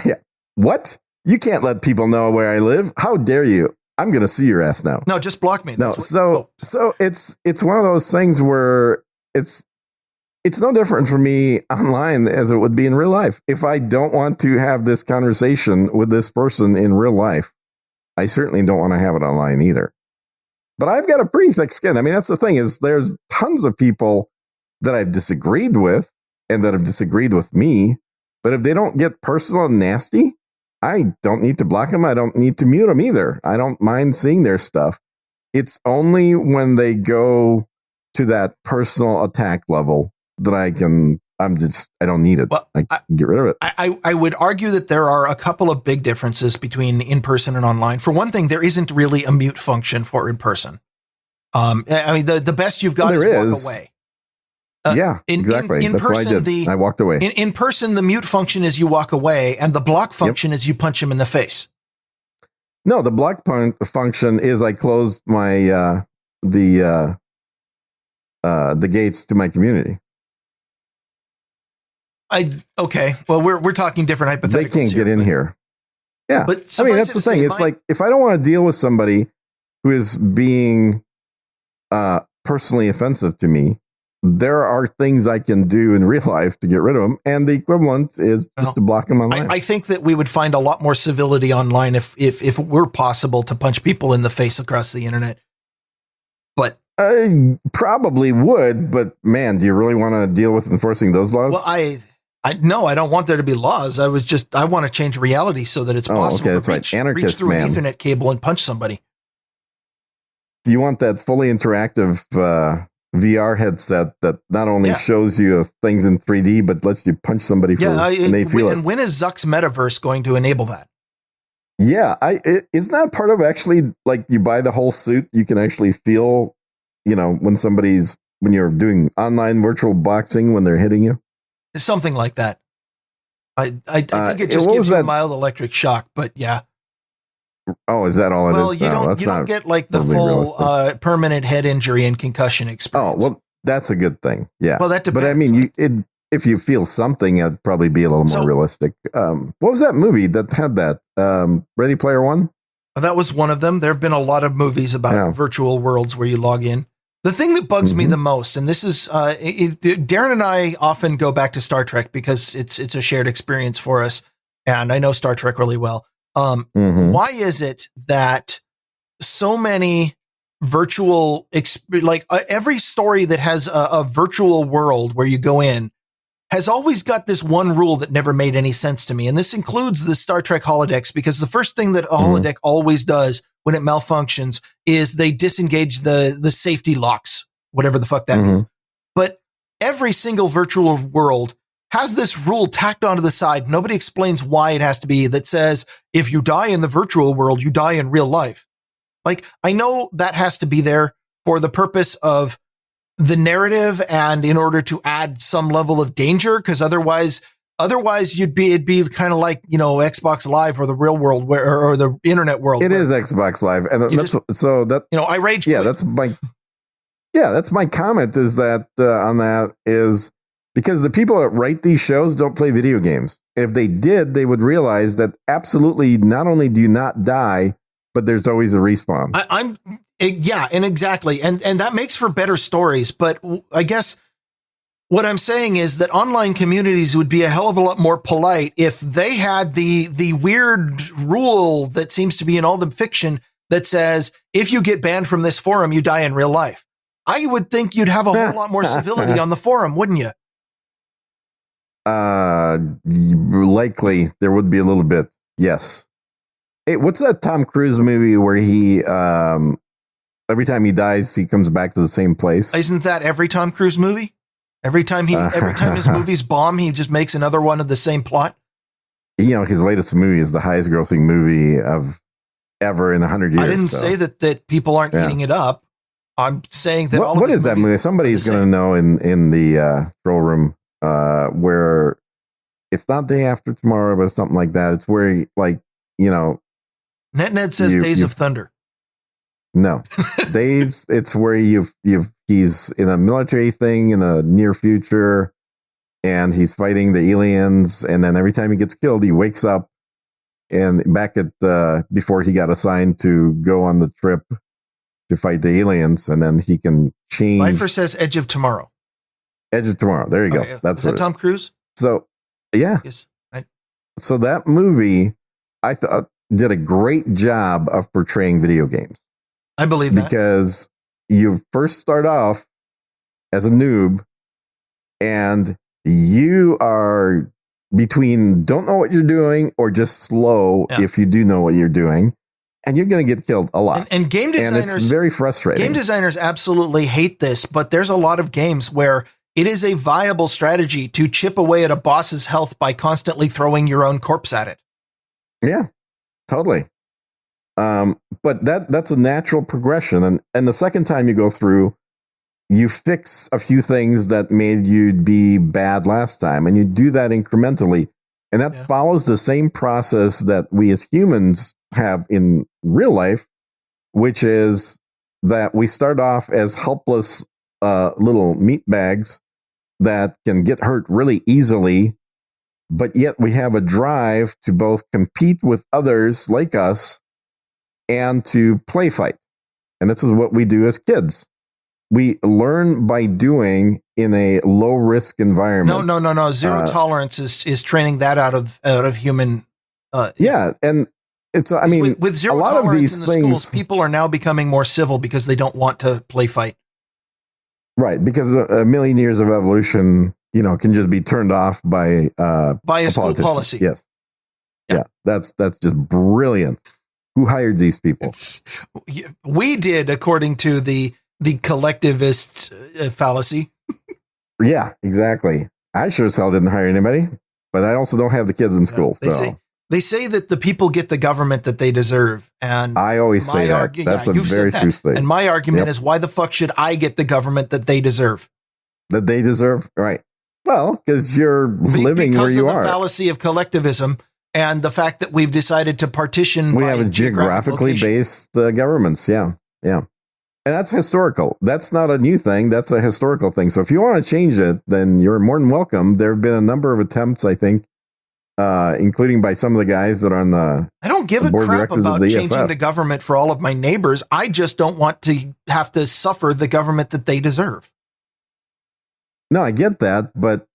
A: Yeah. What? You can't let people know where I live. How dare you? I'm going to sue your ass now.
B: No, just block me.
A: So it's one of those things where it's no different for me online as it would be in real life. If I don't want to have this conversation with this person in real life, I certainly don't want to have it online either. But I've got a pretty thick skin. I mean, that's the thing is there's tons of people that I've disagreed with and that have disagreed with me. But if they don't get personal and nasty, I don't need to block them. I don't need to mute them either. I don't mind seeing their stuff. It's only when they go to that personal attack level that I don't need it. Well, I get rid of it.
B: I would argue that there are a couple of big differences between in-person and online. For one thing, there isn't really a mute function for in-person. I mean, the best you've got is walk away.
A: Exactly.
B: In
A: That's
B: person,
A: what I did. I walked away.
B: In person, the mute function is you walk away, and the block function is you punch him in the face.
A: No, the block function is I closed my the gates to my community.
B: Okay. Well, we're talking different hypotheticals.
A: They can't get in here. Yeah.
B: But
A: I mean, that's the thing. It's like, if I don't want to deal with somebody who is being personally offensive to me, there are things I can do in real life to get rid of them. And the equivalent is just to block them online.
B: I think that we would find a lot more civility online if it were possible to punch people in the face across the internet. But
A: I probably would. But man, do you really want to deal with enforcing those laws?
B: Well, no, I don't want there to be laws. I want to change reality so that it's possible
A: that's
B: to
A: right. Anarchist,
B: reach through an Ethernet cable and punch somebody.
A: Do you want that fully interactive VR headset that not only shows you things in 3D, but lets you punch somebody and they feel it?
B: And when is Zuck's metaverse going to enable that?
A: Yeah, it's not part of actually, like, you buy the whole suit. You can actually feel, when you're doing online virtual boxing, when they're hitting you.
B: Something like that. I think it just gives you a mild electric shock, but yeah.
A: Oh, is that all it is?
B: Well, you don't get like the full permanent head injury and concussion experience.
A: Oh, well, that's a good thing. Yeah.
B: Well, that depends.
A: But I mean, if you feel something, it'd probably be a little more realistic. What was that movie that had that? Ready Player One?
B: That was one of them. There have been a lot of movies about virtual worlds where you log in. The thing that bugs me the most, and this is, Darren and I often go back to Star Trek because it's a shared experience for us. And I know Star Trek really well. Why is it that so many virtual, every story that has a virtual world where you go in has always got this one rule that never made any sense to me. And this includes the Star Trek holodecks, because the first thing that a holodeck always does when it malfunctions is they disengage the safety locks, whatever the fuck that means. But every single virtual world has this rule tacked onto the side. Nobody explains why it has to be, that says, if you die in the virtual world, you die in real life. Like, I know that has to be there for the purpose of the narrative and in order to add some level of danger, because otherwise it'd be kind of like, Xbox Live or the real world or the internet world.
A: It is Xbox Live. And
B: I rage.
A: Yeah, that's my comment is that on that is because the people that write these shows don't play video games. If they did, they would realize that absolutely not only do you not die, but there's always a respawn.
B: And exactly. And that makes for better stories. But I guess what I'm saying is that online communities would be a hell of a lot more polite if they had the weird rule that seems to be in all the fiction that says, if you get banned from this forum, you die in real life. I would think you'd have a whole lot more civility on the forum, wouldn't you?
A: Likely there would be a little bit. Yes. Hey, what's that Tom Cruise movie where he, every time he dies, he comes back to the same place?
B: Isn't that every Tom Cruise movie? Every time his movies bomb, he just makes another one of the same plot.
A: His latest movie is the highest grossing movie of ever in 100 years.
B: I didn't say that people aren't eating it up. I'm saying that
A: what is that movie? Somebody's going to know in the troll room where it's not Day After Tomorrow, but something like that. It's where
B: Ned says Days of Thunder.
A: No, Days. It's where he's in a military thing in the near future, and he's fighting the aliens. And then every time he gets killed, he wakes up and back at before he got assigned to go on the trip to fight the aliens, and then he can change.
B: Lifer says Edge of Tomorrow.
A: Edge of Tomorrow. There you go.
B: That's what Tom Cruise.
A: So, yeah.
B: Yes.
A: So that movie, I thought, did a great job of portraying video games.
B: I believe that.
A: Because you first start off as a noob and you are between don't know what you're doing or just slow if you do know what you're doing. And you're going to get killed a lot.
B: And game designers,
A: and it's very frustrating.
B: Game designers absolutely hate this, but there's a lot of games where it is a viable strategy to chip away at a boss's health by constantly throwing your own corpse at it.
A: Yeah, totally. But that's a natural progression. And the second time you go through, you fix a few things that made you be bad last time. And you do that incrementally. And that follows the same process that we as humans have in real life, which is that we start off as helpless little meat bags that can get hurt really easily but yet we have a drive to both compete with others like us and to play fight. And this is what we do as kids. We learn by doing in a low risk environment.
B: No. Zero tolerance is training that out of human.
A: Yeah. And it's, I mean,
B: with zero
A: a lot
B: tolerance
A: of these
B: in the
A: things,
B: schools, people are now becoming more civil because they don't want to play fight.
A: Right. Because a million years of evolution, can just be turned off by
B: a school policy.
A: Yes. Yeah. That's just brilliant. Who hired these people?
B: We did, according to the collectivist fallacy.
A: Yeah, exactly. I sure as hell didn't hire anybody, but I also don't have the kids in school.
B: They say that the people get the government that they deserve. And
A: I always say that. That's a very true statement.
B: And my argument is, why the fuck should I get the government that they deserve?
A: That they deserve? Right. Well, because you're living where you are. Because of
B: the fallacy of collectivism and the fact that we've decided to partition.
A: We have a geographically based governments. Yeah. Yeah. And that's historical. That's not a new thing. That's a historical thing. So if you want to change it, then you're more than welcome. There have been a number of attempts, I think, including by some of the guys that are on the
B: I don't give a crap about changing the government for all of my neighbors. I just don't want to have to suffer the government that they deserve.
A: No, I get that, but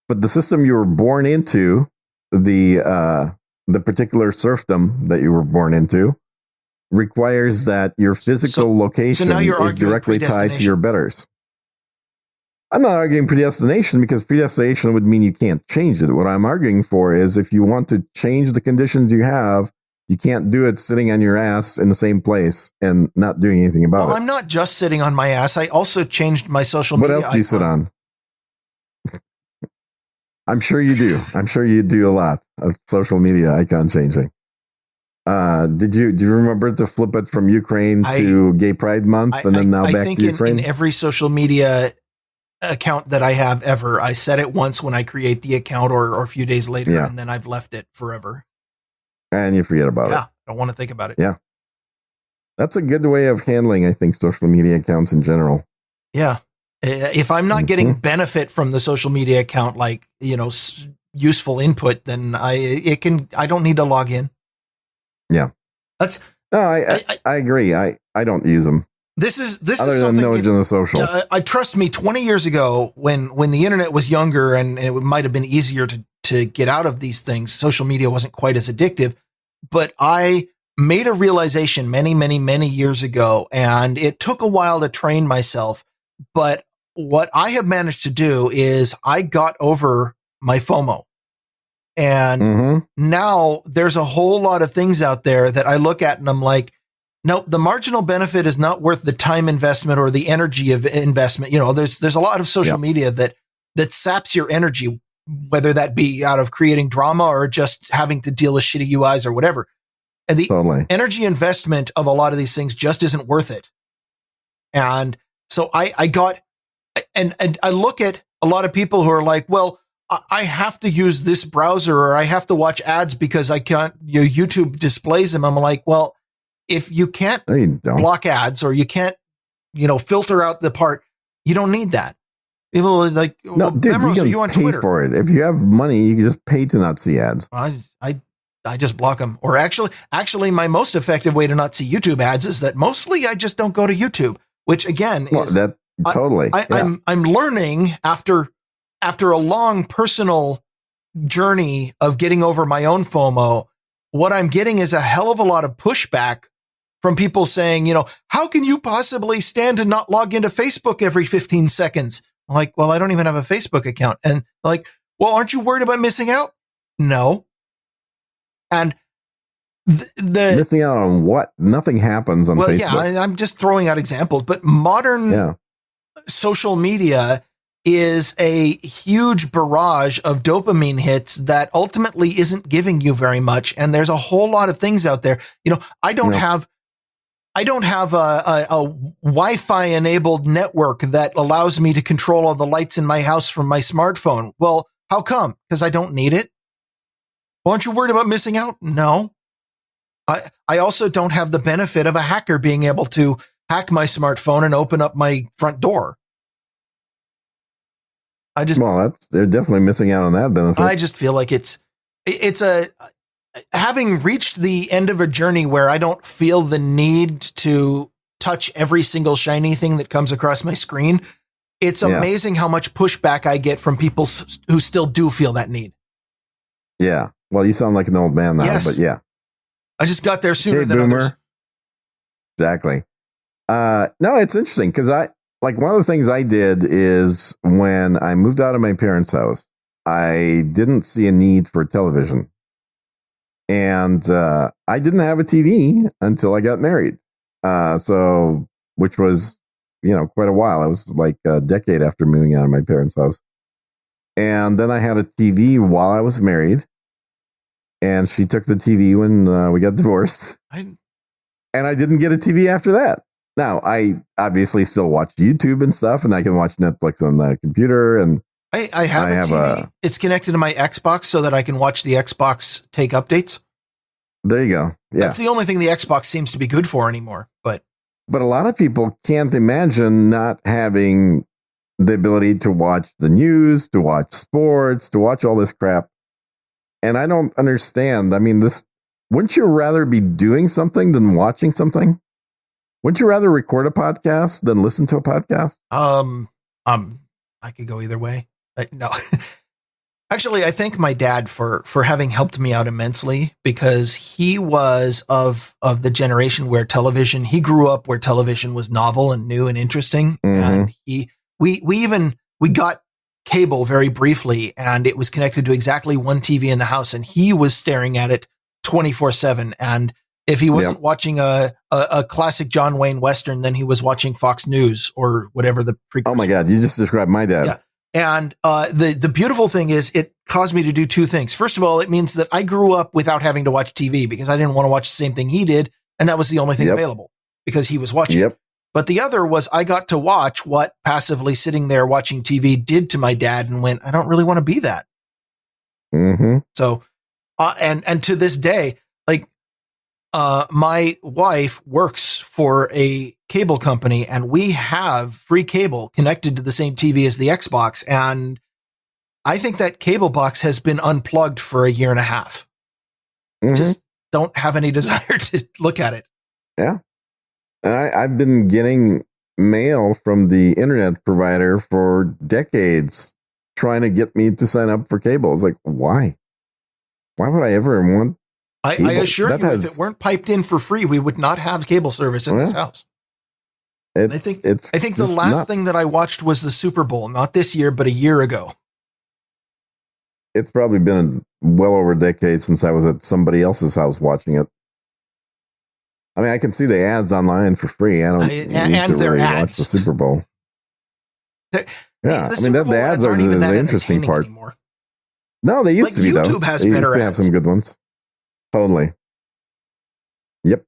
A: the system you were born into, the particular serfdom that you were born into, requires that your physical location is directly tied to your betters. I'm not arguing predestination because predestination would mean you can't change it. What I'm arguing for is if you want to change the conditions you have, you can't do it sitting on your ass in the same place and not doing anything about it.
B: Well, I'm not just sitting on my ass. I also changed my social media.
A: What else do you sit on? I'm sure you do. I'm sure you do a lot of social media icon changing. Do you remember to flip it from Ukraine to Gay Pride Month and then now back to Ukraine?
B: In every social media account that I have ever, I set it once when I create the account or a few days later, and then I've left it forever.
A: And you forget about it.
B: Yeah, I don't want to think about it.
A: Yeah. That's a good way of handling, I think, social media accounts in general.
B: Yeah. If I'm not getting benefit from the social media account, like, useful input, then I don't need to log in.
A: Yeah. I agree. I don't use them.
B: This is
A: other than Node and the social.
B: I trust me, 20 years ago when the internet was younger and it might have been easier to get out of these things, social media wasn't quite as addictive, but I made a realization many, many, many years ago, and it took a while to train myself. But what I have managed to do is I got over my FOMO. And now there's a whole lot of things out there that I look at and I'm like, nope, the marginal benefit is not worth the time investment or the energy of investment. There's a lot of social media that saps your energy, whether that be out of creating drama or just having to deal with shitty UIs or whatever. And the energy investment of a lot of these things just isn't worth it. And so I got, and I look at a lot of people who are like, well, I have to use this browser or I have to watch ads because I can't, YouTube displays them. I'm like, well, if you can't block ads or you can't, filter out the part, you don't need that. People are like,
A: no, dude, you can pay for it. If you have money, you can just pay to not see ads.
B: I just block them. Or actually my most effective way to not see YouTube ads is that mostly I just don't go to YouTube, which again is
A: that totally.
B: I'm learning after a long personal journey of getting over my own FOMO. What I'm getting is a hell of a lot of pushback from people saying, how can you possibly stand to not log into Facebook every 15 seconds? I'm like, well, I don't even have a Facebook account. And like, well, aren't you worried about missing out? No. And the
A: missing out on what? Nothing happens on Facebook.
B: Yeah, I'm just throwing out examples, but modern social media is a huge barrage of dopamine hits that ultimately isn't giving you very much. And there's a whole lot of things out there. I don't have a Wi-Fi enabled network that allows me to control all the lights in my house from my smartphone. Well, how come? Because I don't need it. Well, aren't you worried about missing out? No. I also don't have the benefit of a hacker being able to hack my smartphone and open up my front door.
A: they're definitely missing out on that benefit.
B: I just feel like it's having reached the end of a journey where I don't feel the need to touch every single shiny thing that comes across my screen. It's amazing how much pushback I get from people who still do feel that need.
A: Yeah. Well, you sound like an old man now, but yeah.
B: I just got there sooner than
A: boomer.
B: others.
A: Exactly. No, it's interesting because one of the things I did is when I moved out of my parents' house, I didn't see a need for television. And I didn't have a TV until I got married. Which was, quite a while. I was like a decade after moving out of my parents' house. And then I had a TV while I was married. And she took the TV when we got divorced. And I didn't get a TV after that. Now, I obviously still watch YouTube and stuff, and I can watch Netflix on the computer. And
B: I have a TV. It's connected to my Xbox so that I can watch the Xbox take updates.
A: There you go. Yeah.
B: That's the only thing the Xbox seems to be good for anymore. But
A: a lot of people can't imagine not having the ability to watch the news, to watch sports, to watch all this crap. And I don't understand. I mean, wouldn't you rather be doing something than watching something? Wouldn't you rather record a podcast than listen to a podcast?
B: I could go either way. No. Actually, I thank my dad for having helped me out immensely we he was of the generation where he grew up where television was novel and new and interesting.
A: Mm-hmm.
B: And we got cable very briefly, and it was connected to exactly one TV in the house, and he was staring at it 24/7. And if he wasn't watching a classic John Wayne Western, then he was watching Fox News or whatever the precursor.
A: Oh my God, you just described my dad.
B: Yeah. And the beautiful thing is it caused me to do two things. First of all, it means that I grew up without having to watch TV because I didn't want to watch the same thing he did. And that was the only thing available because he was watching.
A: Yep.
B: But the other was I got to watch what passively sitting there watching TV did to my dad and went, I don't really want to be that.
A: Mm-hmm.
B: So, and to this day, my wife works for a cable company and we have free cable connected to the same TV as the Xbox. And I think that cable box has been unplugged for a year and a half.
A: Mm-hmm.
B: Just don't have any desire to look at it.
A: Yeah. And I've been getting mail from the internet provider for decades trying to get me to sign up for cable. It's like, why? Why would I ever want
B: I assure you, if it weren't piped in for free, we would not have cable service in this house. I think the last thing that I watched was the Super Bowl, not this year, but a year ago.
A: It's probably been well over a decade since I was at somebody else's house watching it. I mean, I can see the ads online for free. I don't need to really watch the Super Bowl. The ads are the interesting part. Anymore. No, they used to be, though.
B: YouTube has better ads.
A: Have some good ones. Totally. Yep.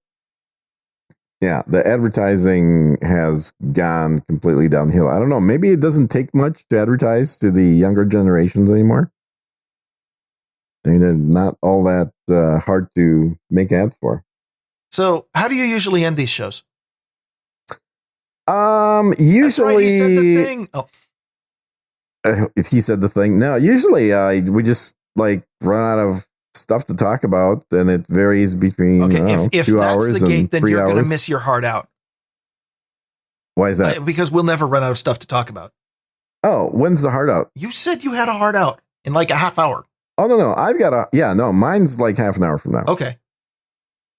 A: Yeah, the advertising has gone completely downhill. I don't know. Maybe it doesn't take much to advertise to the younger generations anymore. I mean, they're not all that hard to make ads for.
B: So, how do you usually end these shows?
A: Usually.
B: That's right, he said the thing. Oh.
A: He said the thing. No, usually we just run out of stuff to talk about, and it varies between
B: if
A: 2
B: that's
A: hours
B: the gate,
A: and
B: then
A: 3
B: you're
A: hours.
B: going to miss your heart out.
A: Why is that?
B: Because we'll never run out of stuff to talk about.
A: Oh, when's the heart out?
B: You said you had a heart out in like a half hour.
A: Oh, no. I've got mine's like half an hour from now.
B: Okay.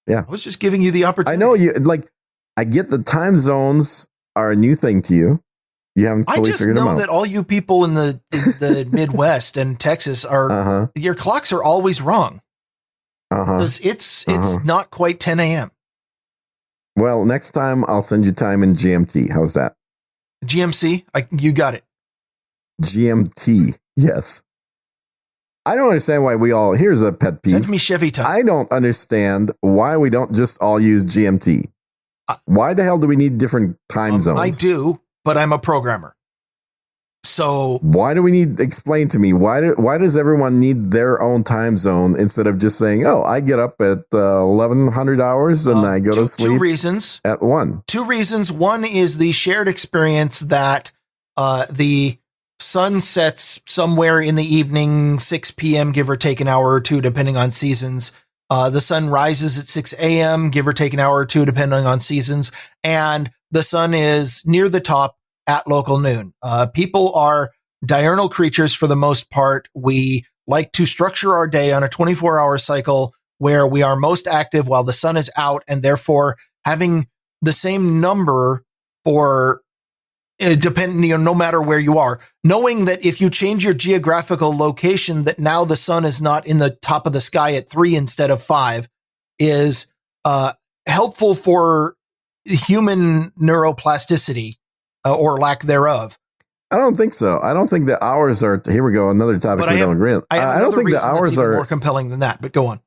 A: Yeah.
B: I was just giving you the opportunity.
A: I know you I get the time zones are a new thing to you. You haven't fully figured them out.
B: I just know that all you people in the Midwest and Texas are, your clocks are always wrong. Because it's not quite 10 a.m.
A: Well, next time I'll send you time in GMT. How's that?
B: GMC? You got it.
A: GMT. Yes. I don't understand why here's a pet peeve.
B: Send me Chevy time.
A: I don't understand why we don't just all use GMT. Why the hell do we need different time zones?
B: I do, but I'm a programmer. So
A: why do we explain to me, why does everyone need their own time zone instead of just saying, oh, I get up at 1100 hours and I go to sleep
B: 2 reasons.
A: At 1.
B: 2 reasons. One is the shared experience that the sun sets somewhere in the evening, 6 p.m., give or take an hour or two, depending on seasons. The sun rises at 6 a.m., give or take an hour or two, depending on seasons. And the sun is near the top at local noon. People are diurnal creatures for the most part. We like to structure our day on a 24-hour cycle where we are most active while the sun is out, and therefore having the same number for depending, no matter where you are, knowing that if you change your geographical location, that now the sun is not in the top of the sky at 3 instead of 5 is helpful for human neuroplasticity or lack thereof.
A: I don't think so. I don't think the hours are. Here we go. Another topic we don't agree on. I don't think the hours are
B: more compelling than that. But go on.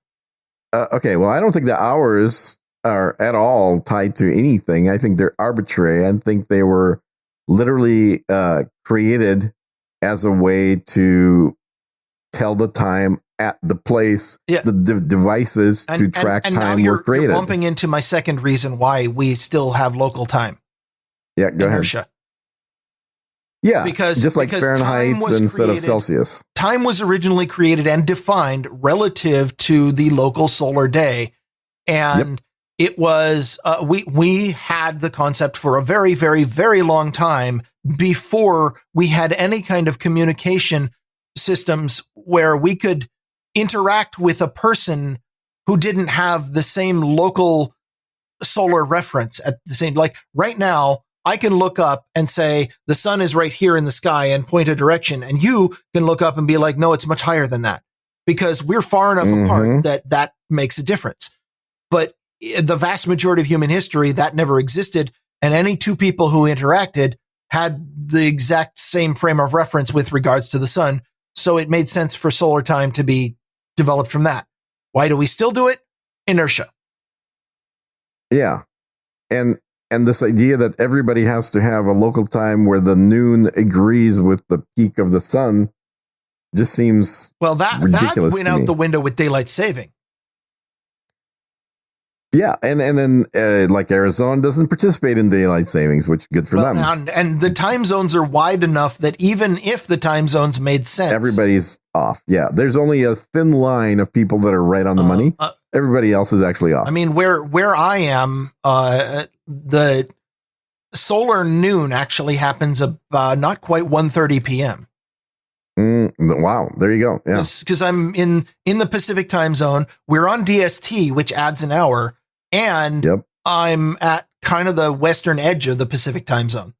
A: Okay. Well, I don't think the hours are at all tied to anything. I think they're arbitrary. I think they were literally created as a way to tell the time at the place. Yeah. The devices to track time were created.
B: You're bumping into my second reason why we still have local time.
A: Yeah, go
B: inertia.
A: Ahead. Yeah, just like Fahrenheit instead of Celsius.
B: Time was originally created and defined relative to the local solar day. And it was, we had the concept for a very, very, very long time before we had any kind of communication systems where we could interact with a person who didn't have the same local solar reference at the same, like right now, I can look up and say, the sun is right here in the sky and point a direction. And you can look up and be like, no, it's much higher than that because we're far enough apart that makes a difference. But the vast majority of human history, that never existed. And any two people who interacted had the exact same frame of reference with regards to the sun. So it made sense for solar time to be developed from that. Why do we still do it? Inertia.
A: Yeah. And this idea that everybody has to have a local time where the noon agrees with the peak of the sun just seems ridiculous.
B: That went out the window with daylight saving.
A: Yeah, and then like Arizona doesn't participate in daylight savings, which is good for them.
B: And the time zones are wide enough that even if the time zones made sense,
A: everybody's off. Yeah, there's only a thin line of people that are right on the money. Everybody else is actually off.
B: I mean, where I am, the solar noon actually happens about not quite 1:30 p.m.
A: Wow, there you go. Yeah,
B: because I'm in the Pacific time zone. We're on DST, which adds an hour, and I'm at kind of the western edge of the Pacific time zone.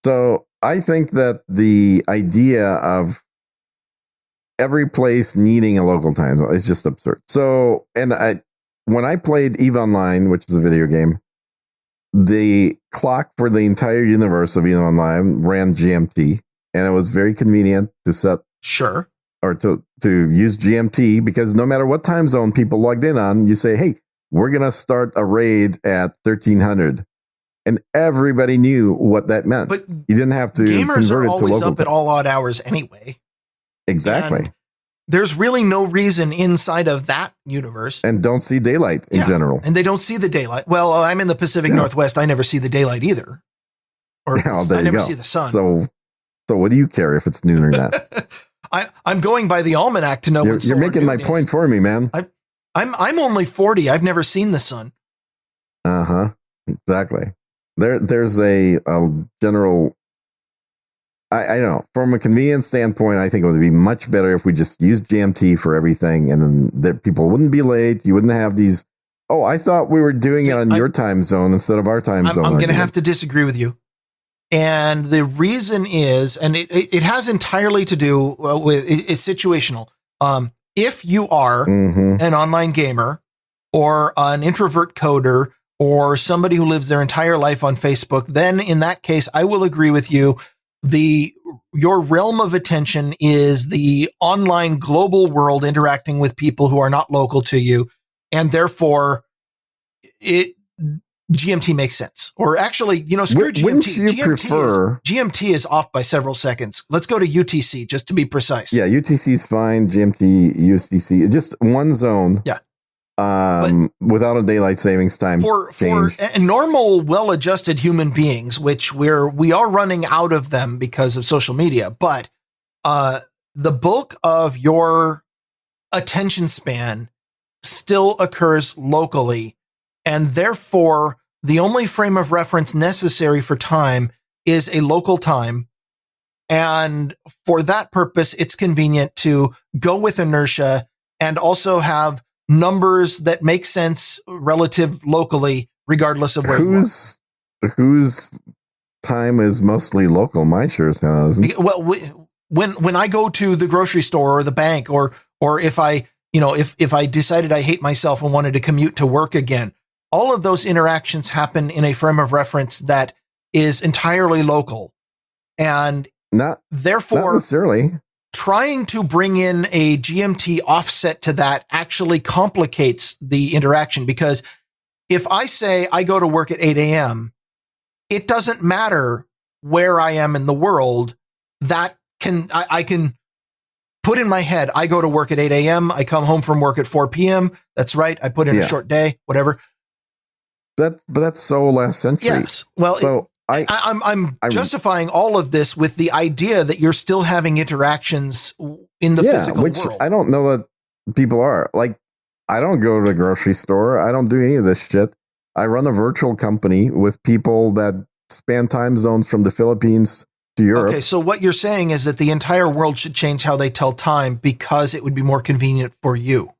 A: So I think that the idea of every place needing a local time zone is just absurd. So, when I played EVE Online, which is a video game, the clock for the entire universe of EVE Online ran GMT, and it was very convenient to set or to use GMT because no matter what time zone people logged in on, you say, "Hey, we're gonna start a raid at 1300," and everybody knew what that meant. But you didn't have to
B: gamers
A: convert
B: are
A: it to
B: always
A: local
B: up at all odd hours anyway.
A: Exactly.
B: And there's really no reason inside of that universe.
A: And don't see daylight in general.
B: And they don't see the daylight. Well, I'm in the Pacific Northwest. I never see the daylight either. Or I never see the sun.
A: So what do you care if it's noon or not?
B: I'm going by the almanac to know when
A: you're making my point for me, man.
B: I'm only 40. I've never seen the sun.
A: Exactly. There's a general. I don't know. From a convenience standpoint, I think it would be much better if we just used GMT for everything, and then that people wouldn't be late. You wouldn't have these. Oh, I thought we were doing it on your time zone instead of our time zone.
B: I'm going to have to disagree with you. And the reason is, and it has entirely to do with, it's situational. If you are an online gamer or an introvert coder or somebody who lives their entire life on Facebook, then in that case, I will agree with you. Your realm of attention is the online global world interacting with people who are not local to you. And therefore GMT makes sense. Or actually, screw GMT.
A: Wouldn't you prefer?
B: GMT is off by several seconds. Let's go to UTC just to be precise.
A: Yeah, UTC is fine. GMT, UTC, just one zone.
B: Yeah.
A: without a daylight savings time change.
B: For normal, well-adjusted human beings, which we are running out of them because of social media, but the bulk of your attention span still occurs locally, and therefore the only frame of reference necessary for time is a local time. And for that purpose, it's convenient to go with inertia and also have numbers that make sense relative locally, regardless of where
A: whose time is mostly local. Mine sure as hell isn't.
B: Well, when I go to the grocery store or the bank, or if I decided I hate myself and wanted to commute to work again, all of those interactions happen in a frame of reference that is entirely local, and therefore
A: not necessarily.
B: Trying to bring in a GMT offset to that actually complicates the interaction, because if I say I go to work at 8 a.m., it doesn't matter where I am in the world. I can put in my head, I go to work at 8 a.m., I come home from work at 4 p.m. That's right. I put in a short day, whatever.
A: But that's so last century.
B: Yes. Well,
A: so
B: I'm justifying all of this with the idea that you're still having interactions in the physical
A: which
B: world.
A: I don't know that people are. Like, I don't go to the grocery store. I don't do any of this shit. I run a virtual company with people that span time zones from the Philippines to Europe.
B: Okay, so what you're saying is that the entire world should change how they tell time because it would be more convenient for you.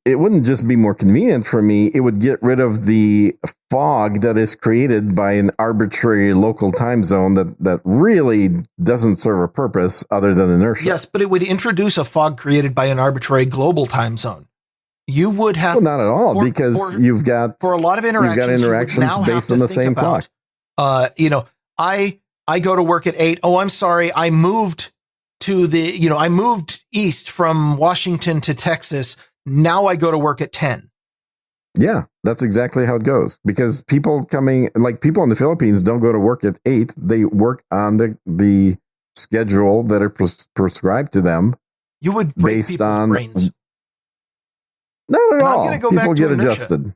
A: It wouldn't just be more convenient for me. It would get rid of the fog that is created by an arbitrary local time zone that really doesn't serve a purpose other than inertia.
B: Yes, but it would introduce a fog created by an arbitrary global time zone. You would have...
A: Well, not at all, because you've got...
B: For a lot of interactions,
A: based on the same clock.
B: I go to work at 8. Oh, I'm sorry. I moved east from Washington to Texas. Now I go to work at 10.
A: Yeah, that's exactly how it goes. Because people in the Philippines don't go to work at 8. They work on the schedule that are prescribed to them.
B: You would break
A: based
B: people's
A: on
B: brains.
A: Not at all. People get adjusted.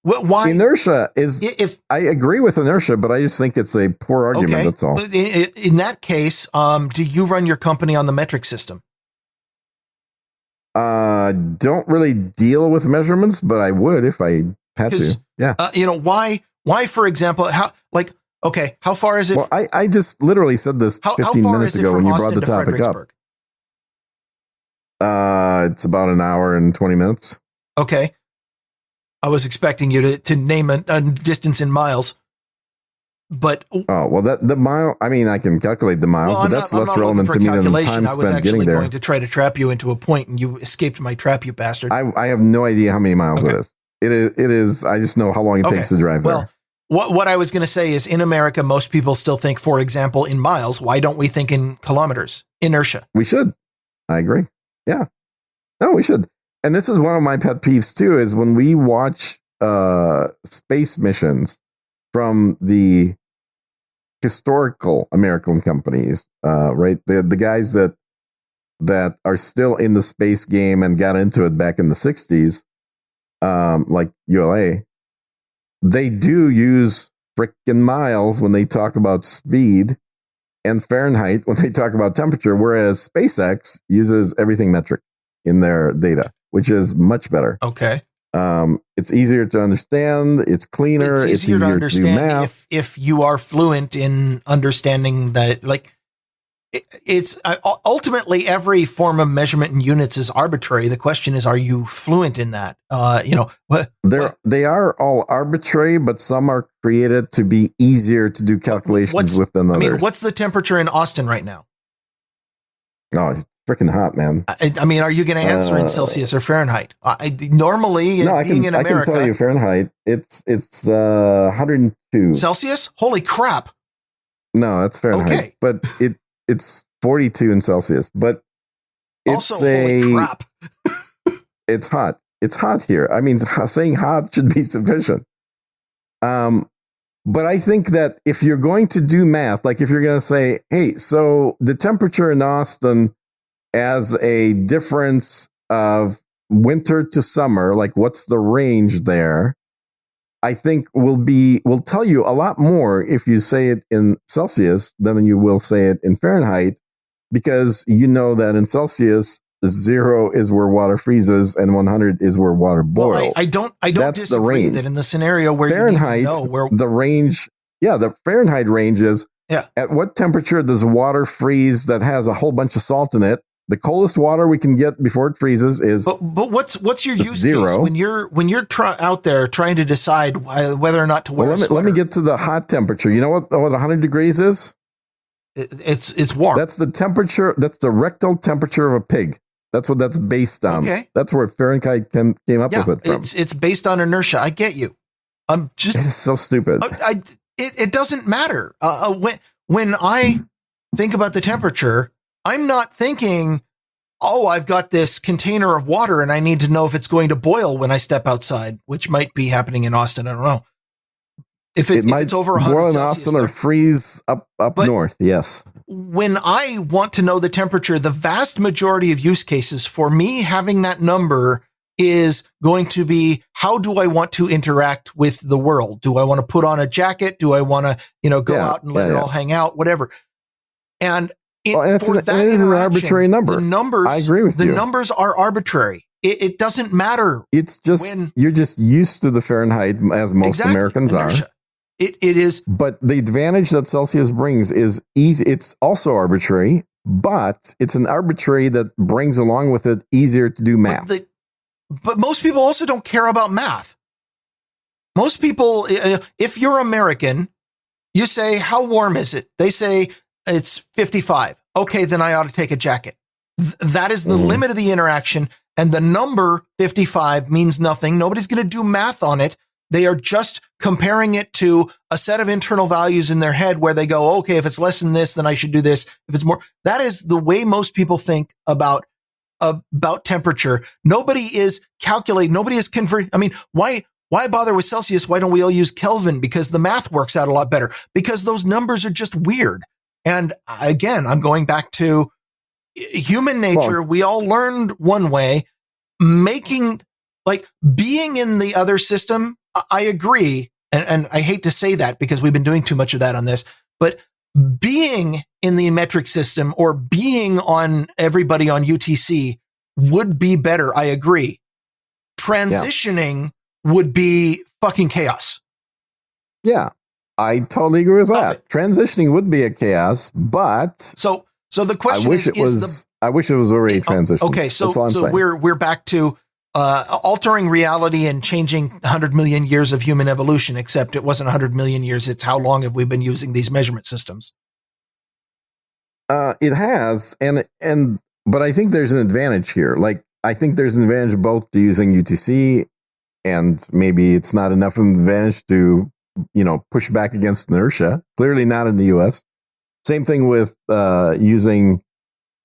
B: Why?
A: Inertia is... I agree with inertia, but I just think it's a poor argument,
B: okay.
A: That's all.
B: In that case, do you run your company on the metric system?
A: Don't really deal with measurements, but I would if I had to. Yeah.
B: Why, for example, how far is it?
A: Well, I just literally said this 15 minutes ago when you brought the topic up. It's about an hour and 20 minutes.
B: Okay. I was expecting you to name a distance in miles, but
A: the mile. I mean, I can calculate the miles, but that's less relevant to me than the time spent getting there.
B: I was actually going to try to trap you into a point, and you escaped my trap, you bastard.
A: I have no idea how many miles it is. It is. I just know how long it takes to drive there.
B: What I was going to say is, in America, most people still think, for example, in miles. Why don't we think in kilometers? Inertia.
A: We should. I agree. Yeah. No, we should. And this is one of my pet peeves too, is when we watch space missions from the historical American companies, right? The guys that are still in the space game and got into it back in the 60s, like ULA, they do use frickin' miles when they talk about speed and Fahrenheit when they talk about temperature, whereas SpaceX uses everything metric in their data, which is much better.
B: Okay.
A: It's easier to understand. It's cleaner. It's easier to understand do math.
B: If you are fluent in understanding that, like, it's ultimately every form of measurement in units is arbitrary. The question is, are you fluent in that? They
A: are all arbitrary, but some are created to be easier to do calculations with than others.
B: I mean, what's the temperature in Austin right now?
A: Oh, freaking hot, man.
B: I mean, are you going to answer in Celsius or Fahrenheit? Normally, being in America,
A: I can tell you Fahrenheit. It's 102
B: Celsius. Holy crap!
A: No, that's Fahrenheit. Okay. But it's 42 in Celsius. But it's
B: also holy crap.
A: It's hot. It's hot here. I mean, saying hot should be sufficient. But I think that if you're going to do math, like if you're going to say, hey, so the temperature in Austin as a difference of winter to summer, like what's the range there, I think will tell you a lot more if you say it in Celsius than you will say it in Fahrenheit, because you know that in Celsius 0 is where water freezes and 100 is where water boils.
B: Well, I don't
A: That's
B: disagree
A: the range.
B: that in the scenario where
A: Fahrenheit,
B: you need to know where
A: the range, the Fahrenheit range is at what temperature does water freeze that has a whole bunch of salt in it? The coldest water we can get before it freezes is
B: but what's your use
A: 0.
B: case when you're out there trying to decide whether or not to wear a sweater?
A: Let me get to the hot temperature. You know what 100 degrees is?
B: It's warm.
A: That's the temperature. That's the rectal temperature of a pig. That's what that's based on. Okay. That's where Fahrenheit came up with it from.
B: It's based on inertia. I get you. I'm just
A: it's so stupid.
B: It doesn't matter. When I think about the temperature, I'm not thinking, oh, I've got this container of water and I need to know if it's going to boil when I step outside, which might be happening in Austin. I don't know. If it's over 100
A: boil in
B: Celsius,
A: Austin or freeze up north. Yes.
B: When I want to know the temperature, the vast majority of use cases for me having that number is going to be, how do I want to interact with the world? Do I want to put on a jacket? Do I want to, go out and let it all hang out? Whatever. And it is an arbitrary number. The numbers,
A: I agree with you.
B: The numbers are arbitrary. It doesn't matter.
A: It's just, you're just used to the Fahrenheit, as most Americans
B: inertia.
A: Are.
B: It is.
A: But the advantage that Celsius brings is easy. It's also arbitrary, but it's an arbitrary that brings along with it easier to do math.
B: But most people also don't care about math. Most people, if you're American, you say, how warm is it? They say it's 55. Okay, then I ought to take a jacket. That is the limit of the interaction. And the number 55 means nothing. Nobody's going to do math on it. They are just comparing it to a set of internal values in their head where they go, okay, if it's less than this, then I should do this. If it's more, that is the way most people think about temperature. Nobody is calculating. Nobody is converting. I mean, why bother with Celsius? Why don't we all use Kelvin? Because the math works out a lot better, because those numbers are just weird. And again, I'm going back to human nature. We all learned one way. Being in the other system, I agree. And I hate to say that because we've been doing too much of that on this, but being in the metric system or being on everybody on UTC would be better. I agree. Transitioning would be fucking chaos.
A: Yeah, I totally agree with that. Transitioning would be a chaos, but
B: so the question
A: I wish it was already transitioned.
B: Okay, so we're back to altering reality and changing 100 million years of human evolution, except it wasn't 100 million years. It's how long have we been using these measurement systems?
A: It has, but I think there's an advantage here. Like, I think there's an advantage both to using UTC, and maybe it's not enough of an advantage to, push back against inertia. Clearly not in the US. Same thing with using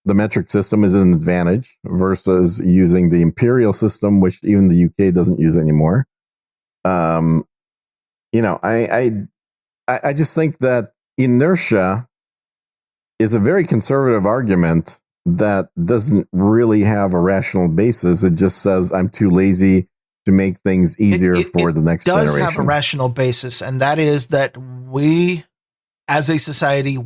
A: the metric system is an advantage versus using the imperial system, which even the UK doesn't use anymore. I just think that inertia is a very conservative argument that doesn't really have a rational basis. It just says I'm too lazy to make things easier for the next generation.
B: It does have a rational basis, and that is that we, as a society,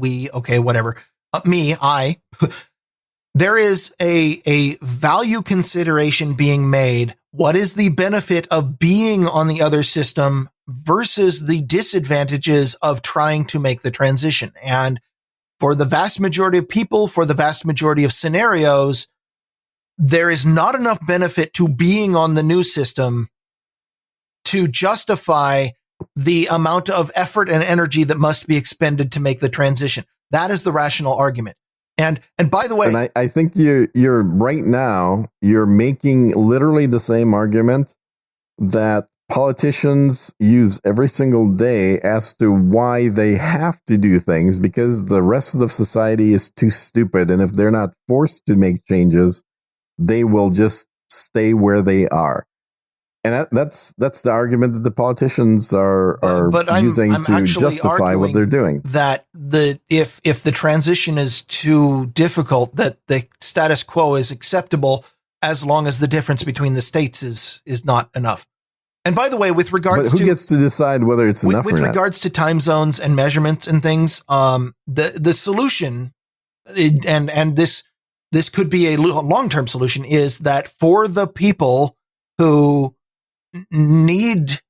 B: there is a value consideration being made. What is the benefit of being on the other system versus the disadvantages of trying to make the transition? And for the vast majority of people, for the vast majority of scenarios, there is not enough benefit to being on the new system to justify the amount of effort and energy that must be expended to make the transition. That is the rational argument. And by the way,
A: and I think you're right now, you're making literally the same argument that politicians use every single day as to why they have to do things, because the rest of the society is too stupid. And if they're not forced to make changes, they will just stay where they are. And that's the argument that the politicians are using to justify what they're doing.
B: That if the transition is too difficult, that the status quo is acceptable as long as the difference between the states is not enough. And by the way, with regards
A: but who gets to decide whether it's enough or not?
B: With regards to time zones and measurements and things, the solution, and this could be a long-term solution, is that for the people who need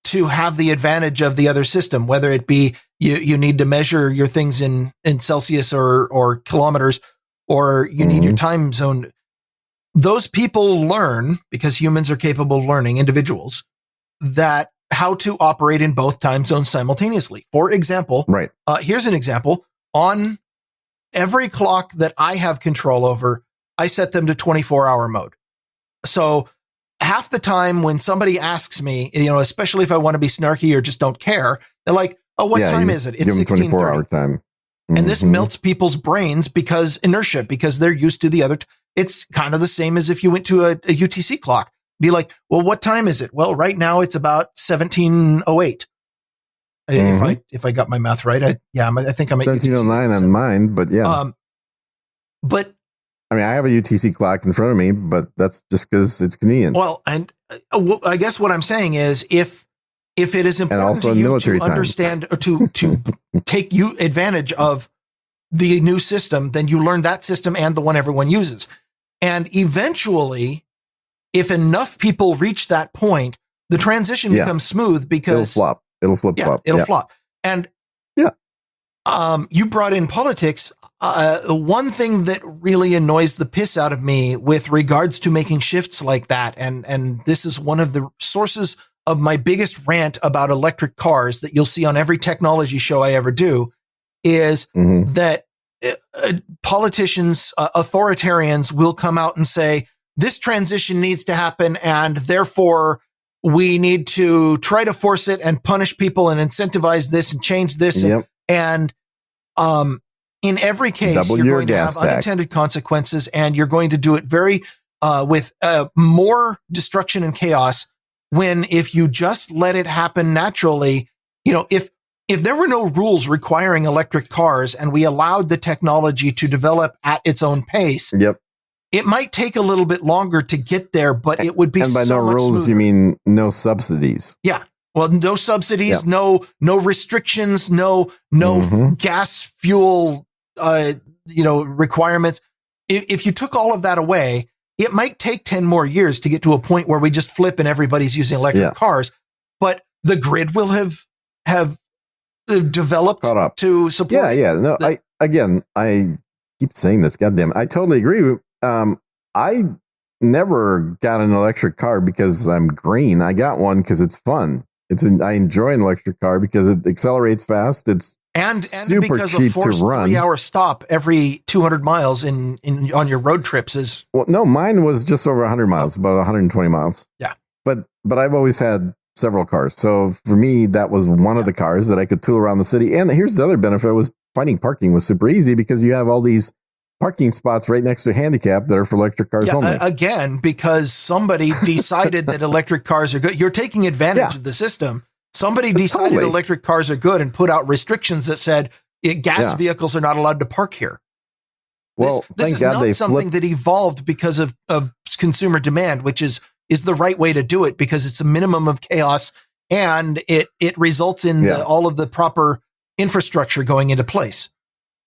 B: to have the advantage of the other system, whether it be you need to measure your things in Celsius or kilometers, or you need your time zone, those people learn, because humans are capable of learning, individuals, that how to operate in both time zones simultaneously. For example,
A: right.
B: Here's an example. On every clock that I have control over, I set them to 24-hour mode. So half the time when somebody asks me, especially if I want to be snarky or just don't care, they're like, "Oh, what time is it?" It's
A: 16:30 time.
B: And this melts people's brains because inertia, because they're used to the other. It's kind of the same as if you went to a UTC clock. Be like, "Well, what time is it?" "Well, right now it's about 17:08. If I got my math right, I think I'm at
A: 17:09 on mine, but yeah.
B: But
A: I mean, I have a UTC clock in front of me, but that's just because it's convenient.
B: Well, and I guess what I'm saying is, if it is important to you to understand or to take advantage of the new system, then you learn that system and the one everyone uses. And eventually, if enough people reach that point, the transition becomes smooth, because
A: it'll flip-flop.
B: It'll flop. And you brought in politics. One thing that really annoys the piss out of me with regards to making shifts like that, and this is one of the sources of my biggest rant about electric cars that you'll see on every technology show I ever do, is that politicians, authoritarians will come out and say, this transition needs to happen, and therefore we need to try to force it and punish people and incentivize this and change this. And in every case, you're going to have unintended consequences, and you're going to do it very with more destruction and chaos, when if you just let it happen naturally, if there were no rules requiring electric cars and we allowed the technology to develop at its own pace, it might take a little bit longer to get there, but it would be
A: and by no rules,
B: smoother.
A: You mean no subsidies?
B: Yeah. Well, no subsidies, no restrictions, no gas fuel, requirements. If you took all of that away, it might take 10 more years to get to a point where we just flip and everybody's using electric cars, but the grid will have developed to support.
A: No, I keep saying this. Goddamn, I totally agree. I never got an electric car because I'm green. I got one because it's fun. I enjoy an electric car because it accelerates fast. It's super
B: because
A: cheap
B: a forced
A: to run.
B: 3-hour stop every 200 miles on your road trips is.
A: Well, no, mine was just over 100 miles, about 120 miles.
B: Yeah.
A: But I've always had several cars. So for me, that was one of the cars that I could tool around the city. And here's the other benefit: was finding parking was super easy because you have all these parking spots right next to handicap that are for electric cars only.
B: Again, because somebody decided that electric cars are good. You're taking advantage of the system. Somebody decided electric cars are good and put out restrictions that said gas vehicles are not allowed to park here.
A: Well,
B: this is not something that evolved because of consumer demand, which is the right way to do it, because it's a minimum of chaos and it results in all of the proper infrastructure going into place.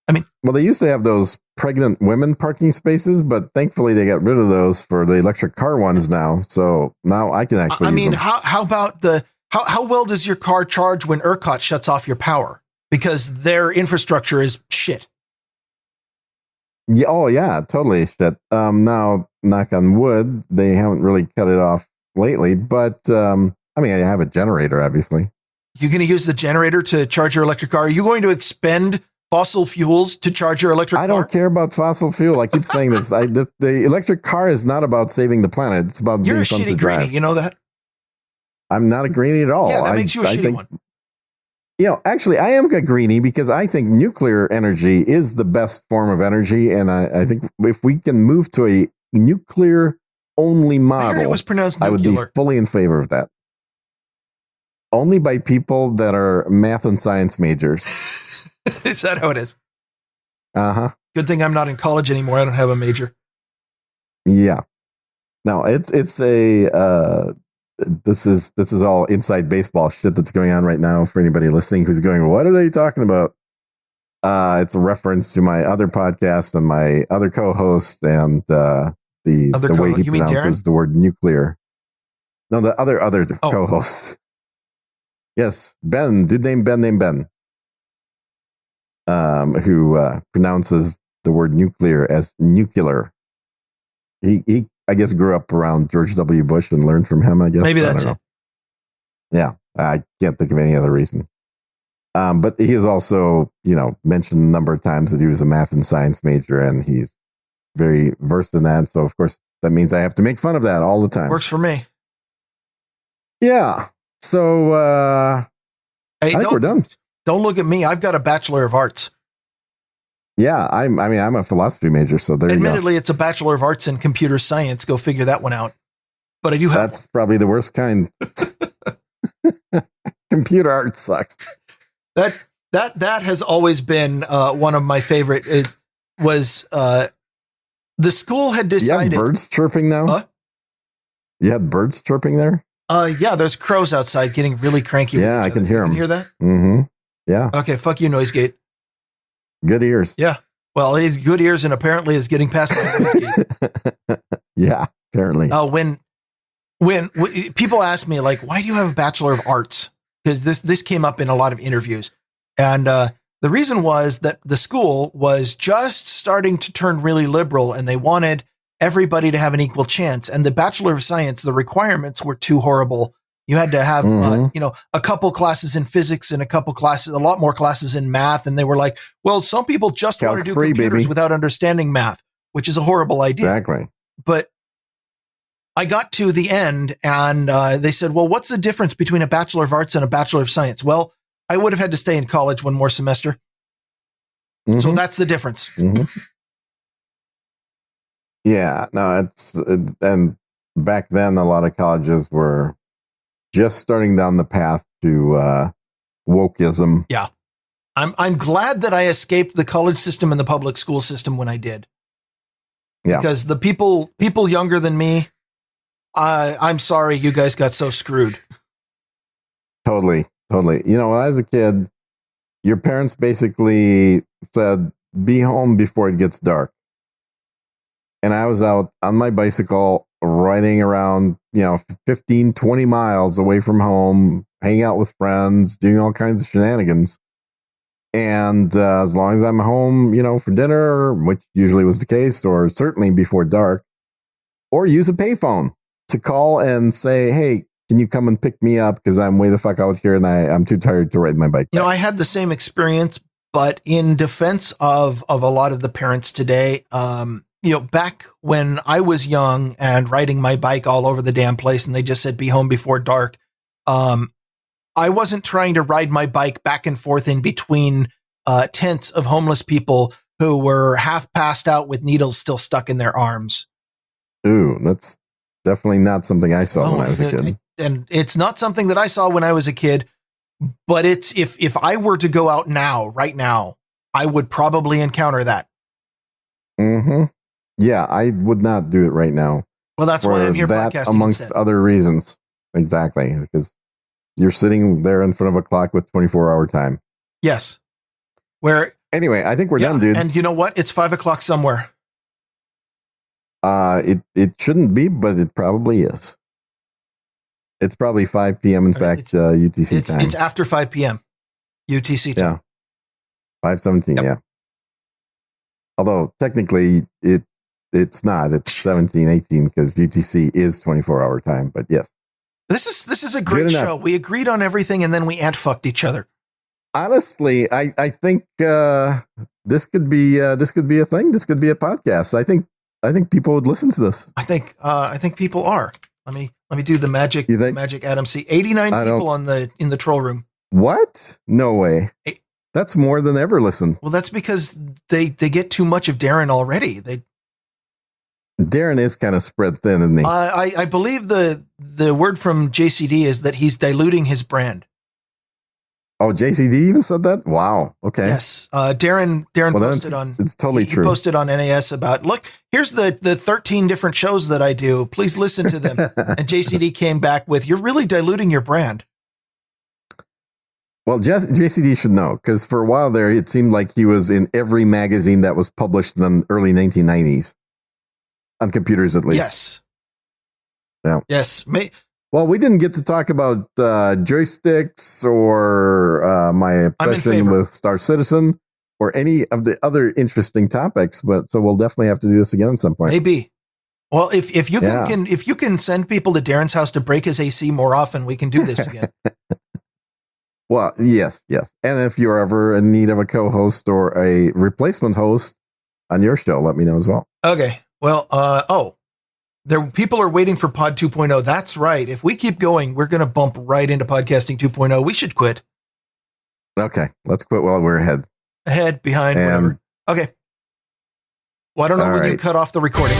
B: I mean,
A: well, they used to have those pregnant women parking spaces, but thankfully they got rid of those for the electric car ones now. So now I can actually use them.
B: How about how well does your car charge when ERCOT shuts off your power? Because their infrastructure is shit.
A: Yeah. Oh yeah, totally shit. Now, knock on wood, they haven't really cut it off lately, but I have a generator, obviously.
B: You're going to use the generator to charge your electric car? Are you going to expend fossil fuels to charge your electric car?
A: I don't care about fossil fuel. I keep saying this. The electric car is not about saving the planet. It's about being fun to drive. You're a shitty greenie.
B: You know that?
A: I'm not a greenie at all.
B: Yeah, that makes you a shitty one.
A: Actually, I am a greenie because I think nuclear energy is the best form of energy. And I think if we can move to a nuclear only model,
B: it was pronounced nuclear.
A: I would be fully in favor of that. Only by people that are math and science majors.
B: Is that how it is?
A: Uh-huh.
B: Good thing I'm not in college anymore. I don't have a major.
A: Yeah. No, it's a this is all inside baseball shit that's going on right now for anybody listening who's going, what are they talking about? It's a reference to my other podcast and my other co-host and the way he pronounces the word nuclear. No, the other co-host. Yes, Ben, dude named Ben. Who pronounces the word nuclear as nuclear. He I guess grew up around George W. Bush and learned from him, I guess.
B: Maybe that's it.
A: Yeah, I can't think of any other reason. But he has also, mentioned a number of times that he was a math and science major, and he's very versed in that. So, of course, that means I have to make fun of that all the time.
B: Works for me.
A: Yeah. So, I think we're done.
B: Don't look at me. I've got a Bachelor of Arts.
A: Yeah, I'm a philosophy major, so there you go.
B: Admittedly, it's a Bachelor of Arts in computer science. Go figure that one out. But I do have.
A: That's probably the worst kind. Computer art sucks.
B: That has always been one of my favorite. It was the school had decided.
A: You have birds chirping now?
B: Huh?
A: You had birds chirping there?
B: Yeah, there's crows outside getting really cranky.
A: Yeah, I can hear them.
B: You hear that?
A: Mm-hmm. Yeah.
B: Okay, fuck you, Noisegate.
A: Good ears.
B: Yeah. Well, he has good ears, and apparently it's getting past my Noisegate.
A: Yeah, apparently.
B: When people ask me, like, why do you have a Bachelor of Arts? Because this came up in a lot of interviews. And the reason was that the school was just starting to turn really liberal, and they wanted everybody to have an equal chance. And the Bachelor of Science, the requirements were too horrible. You had to have, a couple classes in physics and a lot more classes in math. And they were like, well, some people just want to do computers without understanding math, which is a horrible idea.
A: Exactly.
B: But I got to the end and they said, well, what's the difference between a Bachelor of Arts and a Bachelor of Science? Well, I would have had to stay in college one more semester. Mm-hmm. So that's the difference.
A: Mm-hmm. Yeah, no, and back then a lot of colleges were just starting down the path to wokeism.
B: Yeah. I'm glad that I escaped the college system and the public school system when I did.
A: Yeah.
B: Because the people younger than me, I'm sorry you guys got so screwed.
A: Totally. When I was a kid, your parents basically said, be home before it gets dark. And I was out on my bicycle riding around, 15, 20 miles away from home, hanging out with friends, doing all kinds of shenanigans. And as long as I'm home, for dinner, which usually was the case, or certainly before dark, or use a payphone to call and say, hey, can you come and pick me up? Because I'm way the fuck out here and I'm too tired to ride my bike.
B: I had the same experience, but in defense of a lot of the parents today, back when I was young and riding my bike all over the damn place and they just said, be home before dark. I wasn't trying to ride my bike back and forth in between tents of homeless people who were half passed out with needles still stuck in their arms.
A: Ooh, that's definitely not something I saw when I was a kid.
B: And it's not something that I saw when I was a kid, but it's, if I were to go out right now, I would probably encounter that.
A: Mm-hmm. Yeah, I would not do it right now.
B: Well, that's why I'm here podcasting
A: amongst
B: instead.
A: Other reasons. Exactly. Because you're sitting there in front of a clock with 24-hour time.
B: Yes.
A: Anyway, I think we're done, dude.
B: And you know what? It's 5:00 somewhere.
A: It shouldn't be, but it probably is. It's probably 5 p.m. In fact, UTC time.
B: It's after 5 p.m. UTC time.
A: Yeah. 5:17. Yep. Yeah. Although technically it's not. It's 17:18 because UTC is 24-hour time. But yes.
B: This is a great show. We agreed on everything and then we ant-fucked each other.
A: Honestly, I think this could be a thing. This could be a podcast. I think people would listen to this.
B: I think people are. Let me do the magic. Magic Adam C. 89 people in the troll room.
A: What? No way. That's more than ever listen.
B: Well, that's because they get too much of Darren already.
A: Darren is kind of spread thin, isn't he?
B: I believe the word from JCD is that he's diluting his brand.
A: Oh, JCD even said that? Wow. Okay.
B: Yes. Darren posted on.
A: It's totally true.
B: He posted on NAS about, look, here's the 13 different shows that I do. Please listen to them. And JCD came back with, you're really diluting your brand.
A: Well, JCD should know, because for a while there, it seemed like he was in every magazine that was published in the early 1990s. On computers, at least.
B: Yes.
A: Yeah.
B: Yes.
A: Well, we didn't get to talk about joysticks or my obsession with Star Citizen or any of the other interesting topics, but so we'll definitely have to do this again at some point.
B: Maybe. Well, if you can send people to Darren's house to break his AC more often, we can do this again.
A: Well, yes. And if you're ever in need of a co-host or a replacement host on your show, let me know as well.
B: Okay. Well, people are waiting for Pod 2.0. That's right. If we keep going, we're going to bump right into Podcasting 2.0. We should quit.
A: Okay. Let's quit while we're ahead.
B: Ahead, behind, whatever. Okay. Well, I don't know when you cut off the recording.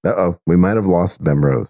A: Uh-oh, we might have lost Bemrose.